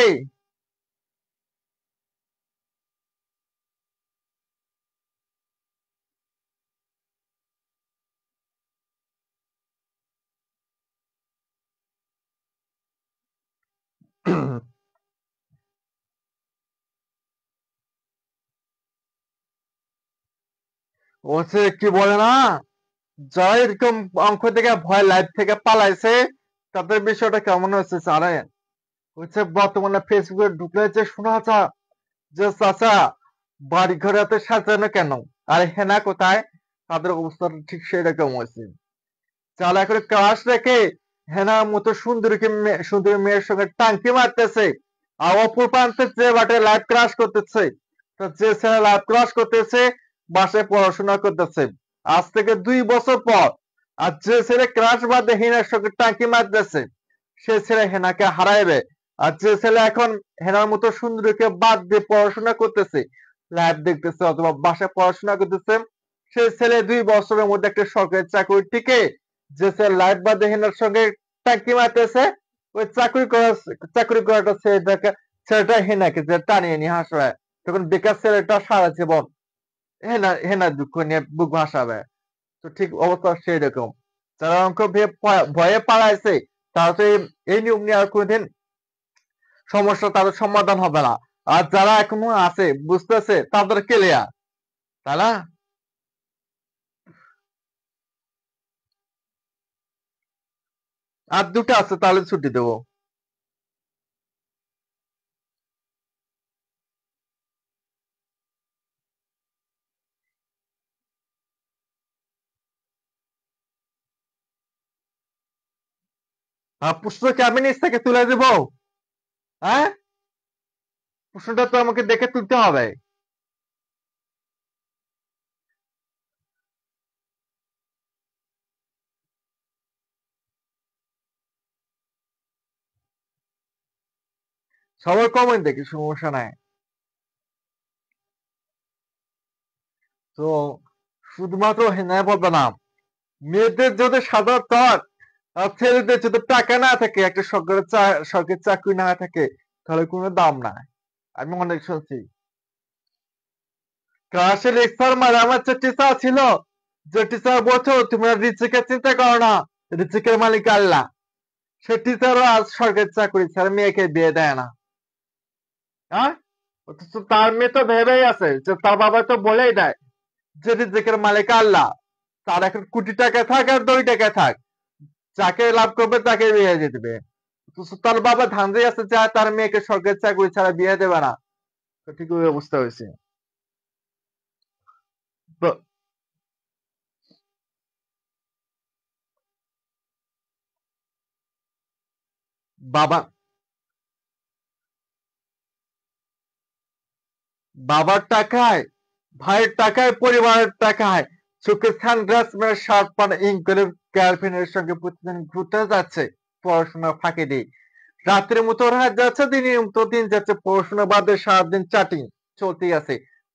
হচ্ছে কি বলে না, যারা এরকম অঙ্ক থেকে ভয় লাইফ থেকে পালাইছে তাদের বিষয়টা কেমন হচ্ছে জানেন? হচ্ছে বর্তমানে ফেসবুকে ঢুকলে যে শোনা যা যে চাচা বাড়ি ঘরে এত সাজানো কেন, আর হেনা কোথায়, তাদের অবস্থাটা ঠিক সেরকম হয়েছে। যারা এখন ক্রাশ রেখে হেনার মতো সুন্দরী মেয়ের সঙ্গে টাঙ্কি মারতেছে, আর অপর প্রান্তে যে বাটে লাইফ ক্রাশ করতেছে, তো যে ছেলে লাইফ ক্রাশ করতেছে বাসায় পড়াশোনা করতেছে আজ থেকে 2 বছর পর, আর যে ছেলে ক্রাশ বাদে হেনার সঙ্গে টাঙ্কি মারতেছে সে ছেলে হেনাকে হারাইবে। আর যে ছেলে এখন হেনার মতো সুন্দরীকে বাদ দিয়ে পড়াশোনা করতেছে, লাইভ দেখতেছে অথবা বাসায় পড়াশোনা করতেছে, সে ছেলে 2 বছরের মধ্যে একটা সরকারি চাকরি টিকে যে ছেলে লাইভ বাদে হেনার সঙ্গে টাঙ্কি মারতেছে, ওই চাকরি করাটা ছেলেটা হেনাকে যে টানিয়ে নিয়ে হাসবে, তখন বেকার ছেলেটা সারা জীবন হেনার দুঃখ নিয়ে বুক ভাসাবে। তো ঠিক অবস্থা সেই রকম। যারা অঙ্ক ভয়ে পালাইছে তারা তো এই নিয়ম নিয়ে আর কোনোদিন সমস্যা তাদের সমাধান হবে না। আর যারা এখনো আছে বুঝতেছে তাদের ক্লিয়ার, তাই না? আর 2টা আছে, তাহলে ছুটি দেবো। আর প্রশ্ন কি আমি নিজ থেকে তুলে দেবো? হ্যাঁ, প্রশ্নটা তো আমাকে দেখে তুলতে হবে। সবার কমেন্ট দেখি, সমস্যা নাই। তো শুধুমাত্র হেনায় বলবে না, মেয়েদের যদি সাদা ত্বক আর ছেলেদের যদি টাকা না থাকে, একটা সরকারি চাকরি না থাকে, তাহলে কোনো দাম নাই। আমি অনেক শুনছি। ক্লাসে লেকচার মারে আমার যে টিচার ছিল, যে টিচার বলছো তোমরা রিচিকে চিন্তা করো না, রিচিকের মালিক আল্লাহ, সে টিচারও আজ সরকারি চাকরি ছাড়া মেয়েকে বিয়ে দেয় না। হ্যাঁ, অথচ তার মেয়ে তো ভেবেই আছে যে তার বাবা তো বলেই দেয় যে রিজিকের মালিক আল্লাহ, তার এখন কোটি টাকা থাক আর 2 টাকা থাক, যাকে লাভ করবে তাকে বিয়ে দিয়ে দিবে। অথচ তার বাবা ধান্দে আছে যে তার মেয়েকে সরকারি চাকরি ছাড়া বিয়ে দেবে না। তো ঠিক ওই অবস্থা হয়েছে। তো বাবা বাবার টাকায়, ভাইয়ের টাকায়, পরিবারের টাকায় চোখে সানগ্লাস মেরে শার্ট পান ইং করে গার্লফ্রেন্ডের সঙ্গে প্রতিদিন ঘুরতে যাচ্ছে পড়াশোনা ফাঁকি দিয়ে। রাতের মতো রাত যাচ্ছে, দিনের মতো দিন যাচ্ছে, পড়াশোনা বাদে সারাদিন চাটিং চলতেই আছে।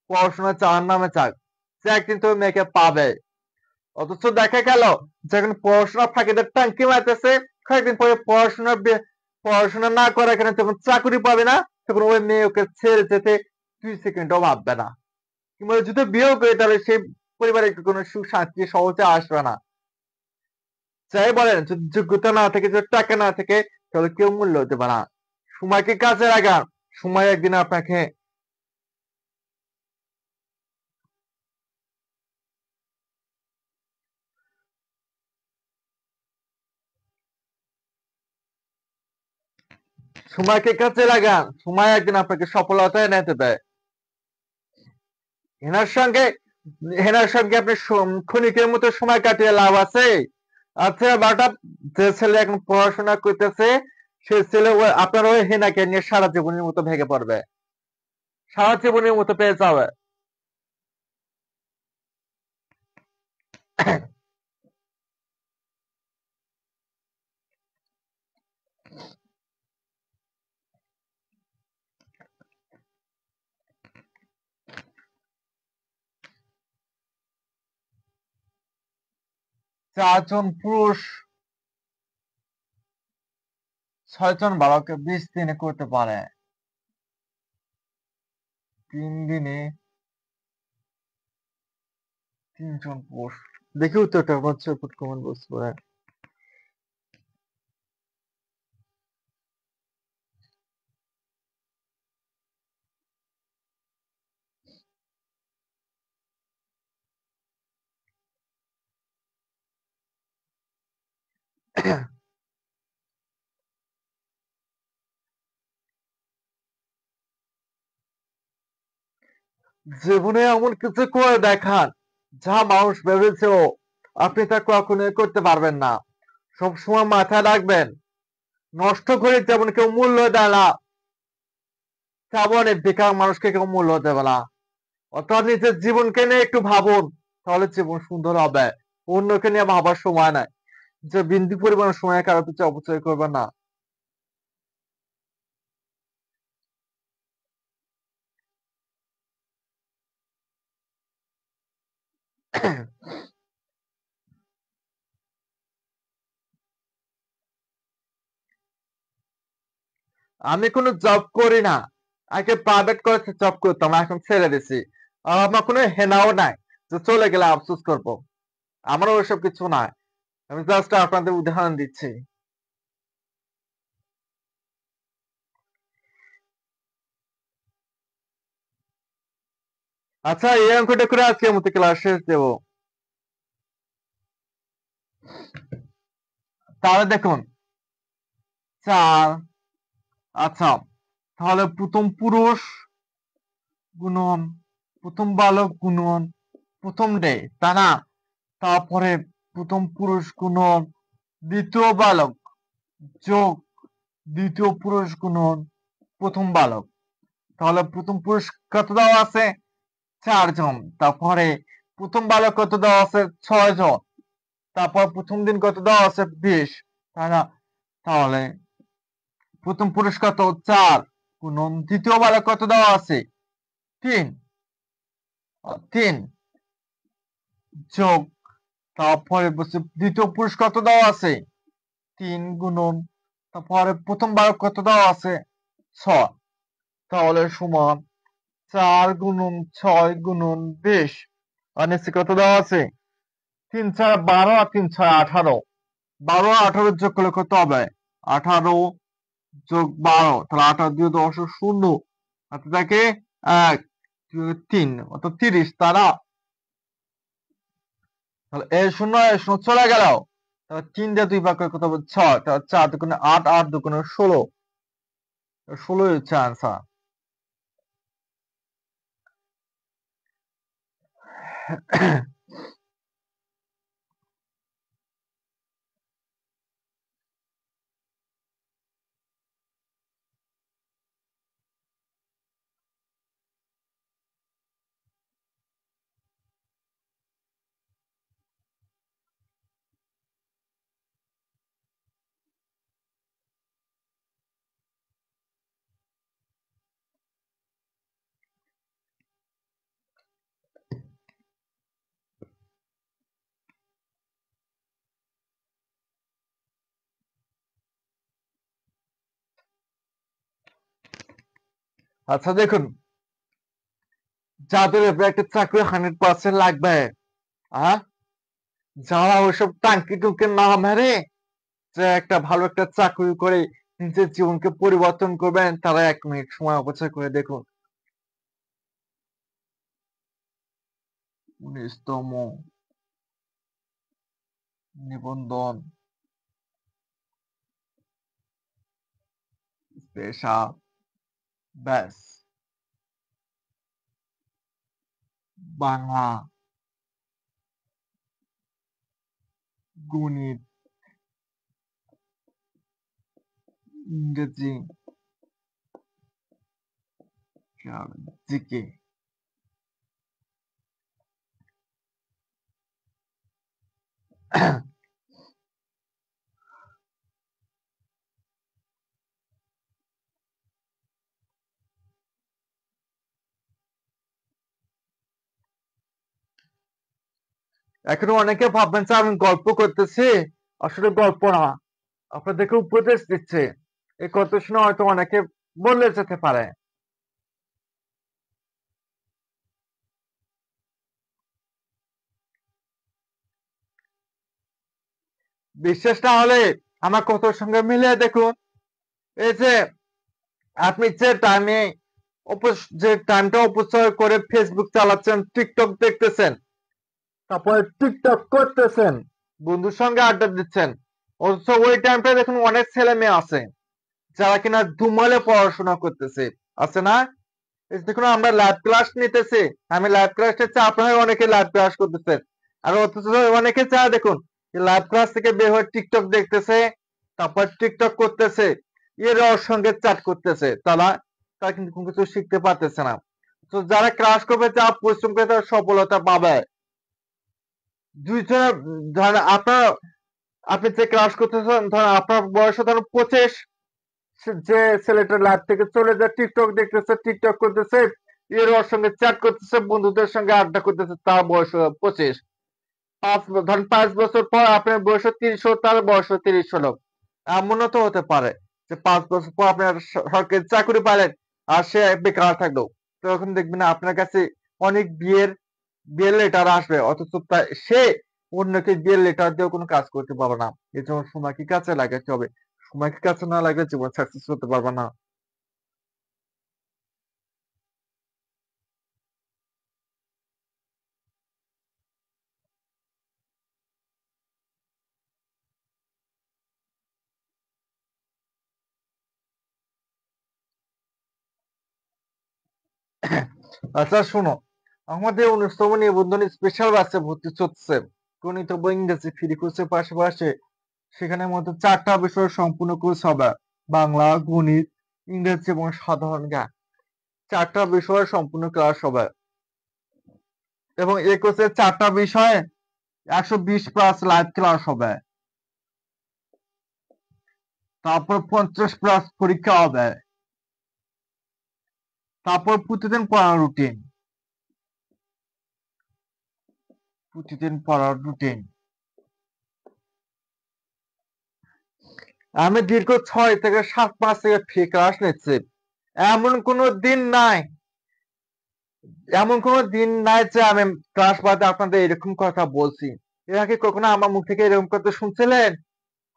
পড়াশোনা চাওয়ার নামে চাক, যে একদিন তো মেয়েকে পাবে। অথচ দেখা গেল যখন পড়াশোনা ফাঁকিতে টাঙ্কি মারতেছে, কয়েকদিন পরে পড়াশোনা না করার কারণে যখন চাকরি পাবে না, তখন ওই মেয়ে ওকে ছেড়ে যেতে 2 সেকেন্ডও ভাববে না। কিংবা যদি বিয়েও করে তাহলে সেই পরিবারে কোনো সুখ শান্তি সহজে আসবে না। যাই বলেন, যদি যোগ্যতা না থাকে, যদি টাকা না থাকে, তাহলে কেউ মূল্য দেবে না। সময়কে কাজে লাগান, সময় একদিন আপনাকে সময়কে কাজে লাগান, সময় একদিন আপনাকে সফলতা এনে দেবে। হেনার সঙ্গে হেনার সঙ্গে আপনি ক্ষণিকের মতো সময় কাটিয়ে লাভ আছে? আচ্ছা বাটা, যে ছেলে এখন পড়াশোনা করতেছে সে ছেলে আপনার ওই হেনাকে নিয়ে সারা জীবনের মতো ভেঙে পড়বে, সারা জীবনের মতো পেয়ে যাবে। চারজন পুরুষ 6 জন বালককে 20 দিনে করতে পারে, 3 দিনে 3 জন পুরুষ। দেখি উত্তরটা হচ্ছে কমেন্ট বক্স করে। জীবনে এমন কিছু করে দেখান যা মানুষ ভেবেছেও আপনি তা কখনোই করতে পারবেন না। সবসময় মাথায় রাখবেন, নষ্ট করে যেমন কেউ মূল্য দেয় না, তেমন এই বেকার মানুষকে কেউ মূল্য দেবে না। অর্থাৎ নিজের জীবনকে নিয়ে একটু ভাবুন, তাহলে জীবন সুন্দর হবে। অন্যকে নিয়ে ভাবার সময় নাই, যে বিন্দু পরিমাণ সময় কারো পিছনে অপচয় করবে না। আমি কোনো জব করি না। আগে প্রাইভেট কলেজে জব করতাম, এখন ছেড়ে দিছি। আর আমার কোনো হেনাও নাই যে চলে গেলে আফসোস করব। আমারও ওইসব কিছু নাই। আমি জাস্ট আপনাদের উদাহরণ দিচ্ছি। আচ্ছা, এই অঙ্কটা করে আজকের মতো ক্লাস শেষ দেবো। তাহলে দেখুন, 4। আচ্ছা, তাহলে প্রথম পুরুষ গুণন প্রথম বালক গুণন প্রথম ডে, তাই না? তারপরে প্রথম পুরুষ গুণন দ্বিতীয় বালক যোগ দ্বিতীয় পুরুষ গুণন প্রথম বালক। তাহলে প্রথম পুরুষ কত দেওয়া আছে? 4 জন। তারপরে প্রথম বালক কত দেওয়া আছে? 6 জন। তারপর প্রথম দিন কত দেওয়া আছে? 20, তাই না? তাহলে প্রথম পুরুষ কত? 4 গুণন দ্বিতীয় বালক কত দেওয়া আছে? 3 3 যোগ তারপরে বলছে দ্বিতীয় পুরুষ কত দেওয়া আছে? 3 গুণন তারপরে প্রথম বালক কত দেওয়া আছে? 6। তাহলে সমান 4 গুণন 6 গুণন 20। আর নিচে কত দেওয়া আছে? 3 4 12 আর 3 6 18। 12 আর 18 যোগ করলে কত হবে? 18 যোগ 12, তাহলে 18 দিয়ে 10 শূন্য, হাতে থাকে 1, 3 অর্থাৎ 30, তারা। তাহলে এ শূন্য চলে গেল। তাহলে 3 দিয়ে 2 ভাগ করে কত হবে? 6। তাহলে 4 দুগুণে 8, 8 দুগুণে 16, 16 হচ্ছে আনসার। আচ্ছা দেখুন, যাদের একটা চাকরি 100% লাগবে, হ্যাঁ, যারা ওইসব টাঙ্কি টুঙ্কি না মেরে যে একটা ভালো একটা চাকরি করে নিজের জীবনকে পরিবর্তন করবেন, তারা 1 মিনিট সময় অপচয় করে দেখুন। 19তম নিবন্ধন, স্পেশাল ব্যাস, বাংলা, গণিত, ইংরেজি, জিকে। এখন অনেকে ভাববেন যে আমি গল্প করতেছি, আসলে গল্প না, আপনাদেরকে উপদেশ দিচ্ছে। এই কথা শুনে হয়তো অনেকে বলে যেতে পারে। বিশ্বাস না হলে আমার কথার সঙ্গে মিলিয়ে দেখুন। এই যে আপনি যে টাইমটা অপচয় করে ফেসবুক চালাচ্ছেন, টিকটক দেখতেছেন, তারপরে টিকটক করতেছেন, বন্ধুর সঙ্গে আড্ডা দিচ্ছেন, অথচ ওই টাইমটা দেখুন অনেক ছেলে মেয়ে আছে যারা কিনা ধুমালে পড়াশোনা করতেছে, আছে না? এই যে দেখুন আমরা লাইভ ক্লাস নিতেছি, আমি লাইভ ক্লাস নিচ্ছি, আপনারা অনেকে লাইভ ক্লাস করতেছেন, আর অথচ অনেকে চায় দেখুন লাইভ ক্লাস থেকে বের হয়ে টিকটক দেখতেছে, তারপর টিকটক করতেছে, এর ওর সঙ্গে চ্যাট করতেছে, তারা তারা কিন্তু কোনো কিছু শিখতে পারতেছে না। তো যারা ক্লাস করবে, যা পরিশ্রম করে তারা সফলতা পাবে। দুইজনের ধরেন আপনি যে ক্লাস করতেছেন, ধরেন আপনার বয়স ধরেন 25, যে ছেলেটা লাইভ থেকে চলে যায় টিকটক দেখতেছে, টিকটক করতেছে, এর ওর সঙ্গে চ্যাট করতেছে, বন্ধুদের সঙ্গে আড্ডা করতেছে, তার বয়স 25। ধরেন 5 বছর পর আপনার বয়স 30 হলো, তার বয়স 30 হলো। এমনও তো হতে পারে যে 5 বছর পর আপনার সরকারি চাকরি পাইলেন আর সে বেকার থাকলো, তখন দেখবেন আপনার কাছে অনেক বিয়ের লেটার আসবে, অথচ সে অন্যকে বিয়ের লেটার দিয়েও কোনো কাজ করতে পারবে না। এই জন্য সময়কে কাজে লাগাতে হবে, সময়কে কাজে না লাগলে জীবন সাকসেস হতে পারবে না। আচ্ছা শোনো, আমাদের 19তম নিবন্ধন স্পেশাল ব্যাচে ভর্তি চলছে। গণিত ও ইংরেজি ফ্রি কোর্সের পাশাপাশি সেখানের মধ্যে 4টা বিষয় সম্পূর্ণ কোর্স হবে: বাংলা, গণিত, ইংরেজি এবং সাধারণ জ্ঞান। 4টা বিষয়ে সম্পূর্ণ ক্লাস হবে এবং এই কোর্সে 4টা বিষয়ে 120+ লাইভ ক্লাস হবে। তারপর 50+ পরীক্ষা হবে। তারপর প্রতিদিন পড়ার রুটিন। আমি দীর্ঘ 6 থেকে 7 মাস থেকে ফ্রি ক্লাস নিচ্ছি। এমন কোনো দিন নাই এমন কোনো দিন নাই যে আমি ক্লাস বাদে আপনাদের এরকম কথা বলছি। এর আগে কখনো আমার মুখ থেকে এরকম কথা শুনছিলেন?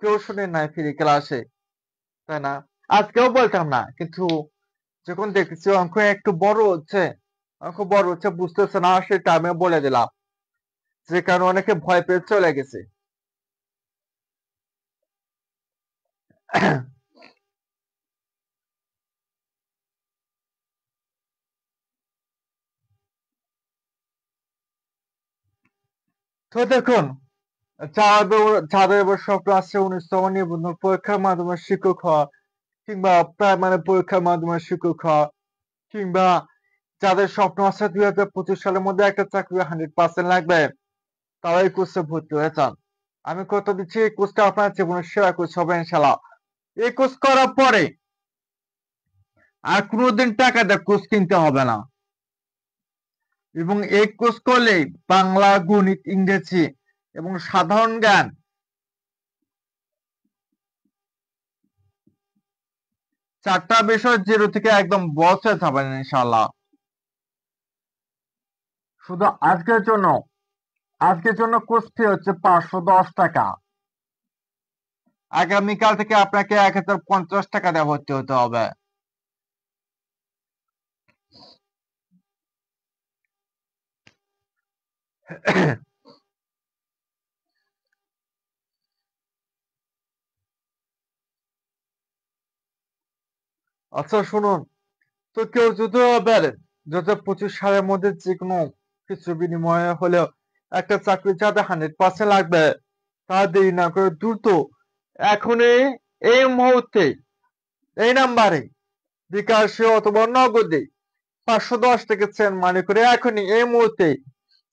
কেউ শুনেন নাই ফ্রি ক্লাসে, তাই না? আজকেও বলতাম না, কিন্তু যখন দেখতেছি অঙ্ক বড় হচ্ছে বুঝতেছে না, সেটা আমি বলে দিলাম, যে কারণে অনেকে ভয় পেয়ে চলে গেছে। তো দেখুন, যাদের এবার স্বপ্ন আছে 19তম নিবন্ধন পরীক্ষার মাধ্যমে শিক্ষক হওয়া, কিংবা প্রাইমারি পরীক্ষার মাধ্যমে শিক্ষক হওয়া, কিংবা যাদের স্বপ্ন আছে 2025 সালের মধ্যে একটা চাকরি 100% লাগবে, তারা এই কোর্সে ভর্তি হয়ে যান। আমি কথা দিচ্ছি, এই কোর্সটা আপনার জীবনের সেরা কোর্স হবে ইনশাল্লাহ। এই কোর্স করার পরে আর কোনোদিন টাকা দিয়ে কোর্স কিনতে হবে না, এবং এই কোর্স করলে বাংলা, গণিত, ইংরেজি এবং সাধারণ জ্ঞান 4টা বিষয় 0 থেকে একদম বস হয়ে যাবেন ইনশাল্লাহ। শুধু আজকের জন্য কোর্স ফি হচ্ছে 510 টাকা। আগামীকাল থেকে আপনাকে 1050 টাকা দিয়ে ভর্তি হতে হবে। আচ্ছা শুনুন, তো কেউ যদি বলেন 2025 সালের মধ্যে যে কোনো কিছু বিনিময়ে হলেও একটা চাকরি যাতে 100% লাগবে, তা দেরি না করে দ্রুত এখনই, এই মুহূর্তে, এই নাম্বারে বিকাশে অথবা নগদে 510 টাকা সেন্ড মানি করে এখনই এই মুহূর্তে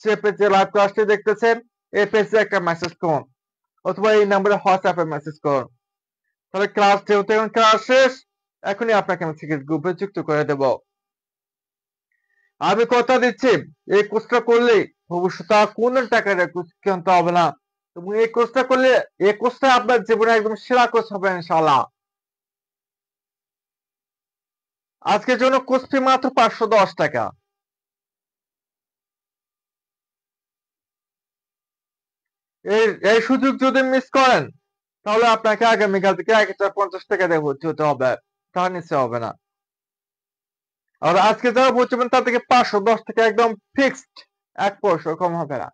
যে পেজে লাইভ ক্লাসটি দেখতেছেন, এই পেজে একটা মেসেজ করুন, অথবা এই নাম্বারে হোয়াটসঅ্যাপে মেসেজ করুন। তাহলে যেহেতু এখন ক্লাস শেষ, এখনই আপনাকে আমি সিক্রেট গ্রুপে যুক্ত করে দেব। আমি কথা দিচ্ছি, এই কোর্সটা করলে ভবিষ্যতে আর কোনো টাকা দিয়ে কোর্স কিনতে হবে না, এবং এই কোর্সটা আপনার জীবনে একদম সেরা কোর্স হবে ইনশাআল্লাহ। আজকের জন্য কোর্স ফি মাত্র 510 টাকা। এই সুযোগ যদি মিস করেন, তাহলে আপনাকে আগামীকাল থেকে 1050 টাকা দিয়ে ভর্তি হতে হবে, তার নিচে হবে না। আর আজকে যারা ভর্তি হবেন তার থেকে 510 টাকা একদম ফিক্সড, 1 পয়সা কম হবে না।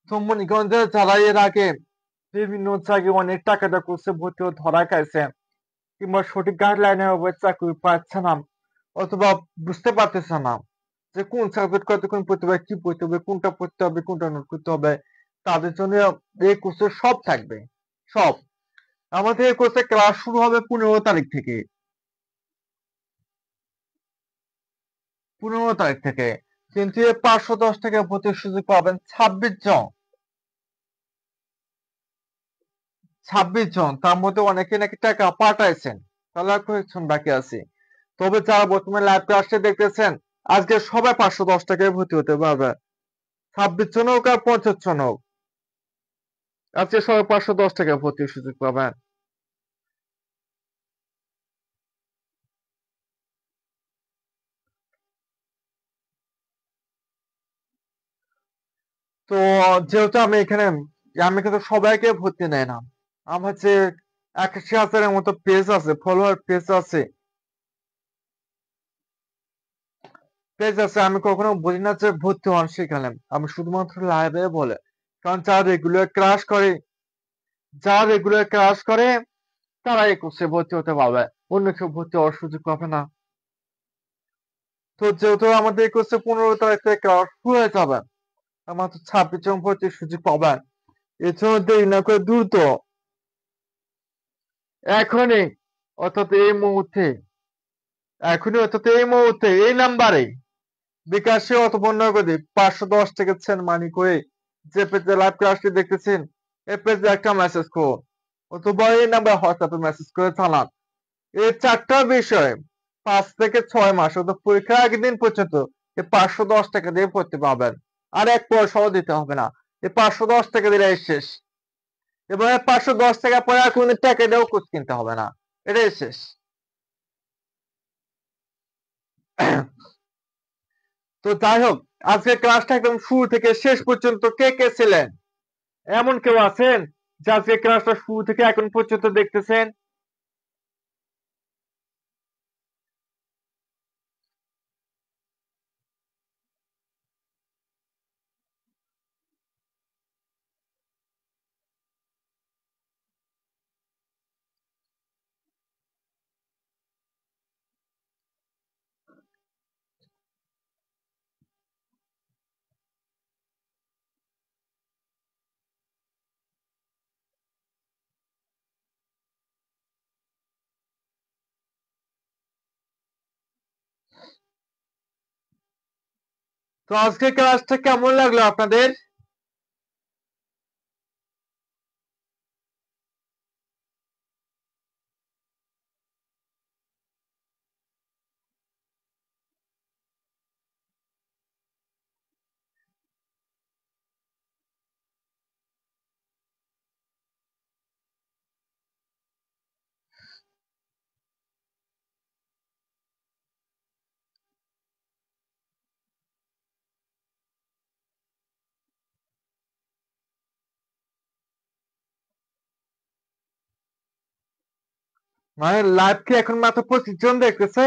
তো মনিগঞ্জে যারা এর আগে বিভিন্ন জায়গায় অনেক টাকা দিয়ে করছে ভর্তি হয়ে ধরা খাইছে কিংবা সঠিক গাইডলাইনের অভাবে চাকরি পাচ্ছে না অথবা বুঝতে পারতেছে না যে কোন সাবজেক্ট কতক্ষণ পড়তে হবে কি পড়তে হবে কোনটা পড়তে হবে কোনটা নোট করতে হবে তাদের জন্য এই কোর্সে সব থাকবে সব আমাদের এই কোর্সে ক্লাস শুরু হবে 15 তারিখ থেকে 15 তারিখ থেকে কিন্তু এই 510 টাকা ভর্তির সুযোগ পাবেন 26 জন তার মধ্যে অনেকে নাকি টাকা পাঠাইছেন তাহলে আর কয়েকজন বাকি আছে তবে যারা বর্তমানে লাইভ ক্লাসে দেখতেছেন আজকে সবাই 510 টাকায় ভর্তি হতে পারবে 26 জন হোক আর 50 জন হোক আজকে সবাই 510 টাকায় ভর্তির সুযোগ পাবেন তো যেহেতু আমি কিন্তু সবাইকে ভর্তি নেই না আমার যে 81,000-এর মতো পেজ আছে ফলোয়ার পেজ আছে আমি কখনো বলি না যে ভর্তি হন সেখানে আমি শুধুমাত্র লাইভে বলে কারণ যারা রেগুলার ক্লাস করে তারা এই কোর্সে ভর্তি হতে পারবে অন্য কেউ ভর্তি হওয়ার সুযোগ পাবে না তো যেহেতু আমাদের এই কোর্সে 15 তারিখ থেকে ক্লাস শুরু হয়ে যাবে মাত্র 26 জন ভর্তির সুযোগ পাবেন এর জন্য দেরি না করে দ্রুত এখনই অর্থাৎ এই মুহূর্তে এই নাম্বারে বিকাশে অথবা নগদে 510 টাকা সেন্ড মানি করে যে পেজে লাইভ ক্লাসটি দেখতেছেন এই পেজে একটা মেসেজ করুন অথবা এই নাম্বার হোয়াটসঅ্যাপে মেসেজ করে জানান এই 4টা বিষয় 5 থেকে 6 মাস অর্থাৎ পরীক্ষার আগের দিন পর্যন্ত এই 510 টাকা দিয়ে পড়তে পারবেন আর এক পয়সাও দিতে হবে না এই 510 টাকা দিলে শেষ এবার 510 টাকা পরে আর কোনো টাকা দিয়েও কোর্স কিনতে হবে না এটাই শেষ তো যাই হোক আজকে ক্লাসটা একদম শুরু থেকে শেষ পর্যন্ত কে কে ছিলেন এমন কেউ আছেন যে আজকে ক্লাসটা শুরু থেকে এখন পর্যন্ত দেখতেছেন তো আজকে ক্লাসটা কেমন লাগলো আপনাদের মানে লাইভ কি এখন মাত্র 25 জন দেখতেছে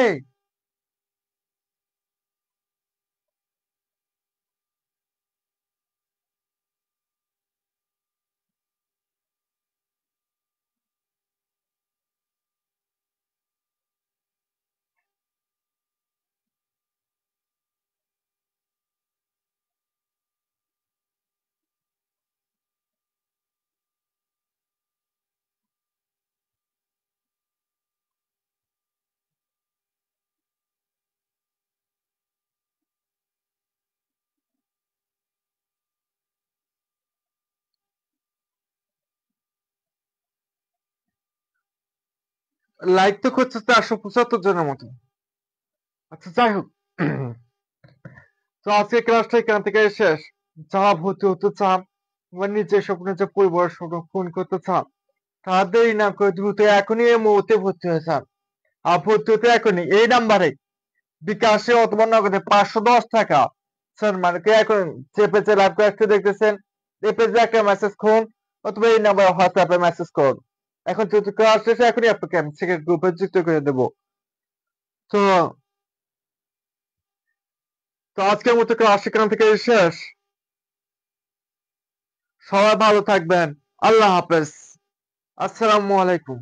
লাইক তো করছে 475 জনের মতো আচ্ছা যাই হোক তো আজকে ক্লাসটা এখান থেকে শেষ যারা ভর্তি হতে চান বা নিজের স্বপ্নে যে পরিবারের সংরক্ষণ করতে চান তারা দেরি না করে দ্রুত এখনই এই মুহূর্তে ভর্তি হয়ে যান আর ভর্তি হতে এখনই এই নাম্বারে বিকাশে অথবা নগদে 510 টাকা স্যার মানে কি এখন যে পেজে লাইভ ক্লাসটি দেখতেছেন এই পেজে একটা মেসেজ করুন অথবা এই নাম্বারে হোয়াটসঅ্যাপে মেসেজ করুন এখন যেহেতু ক্লাস শেষে এখনই আপনাকে আমি সেকেন্ড গ্রুপে যুক্ত করে দেবো তো তো আজকের মতো ক্লাস এখান থেকে শেষ সবাই ভালো থাকবেন। আল্লাহ হাফেজ। আসসালামু আলাইকুম।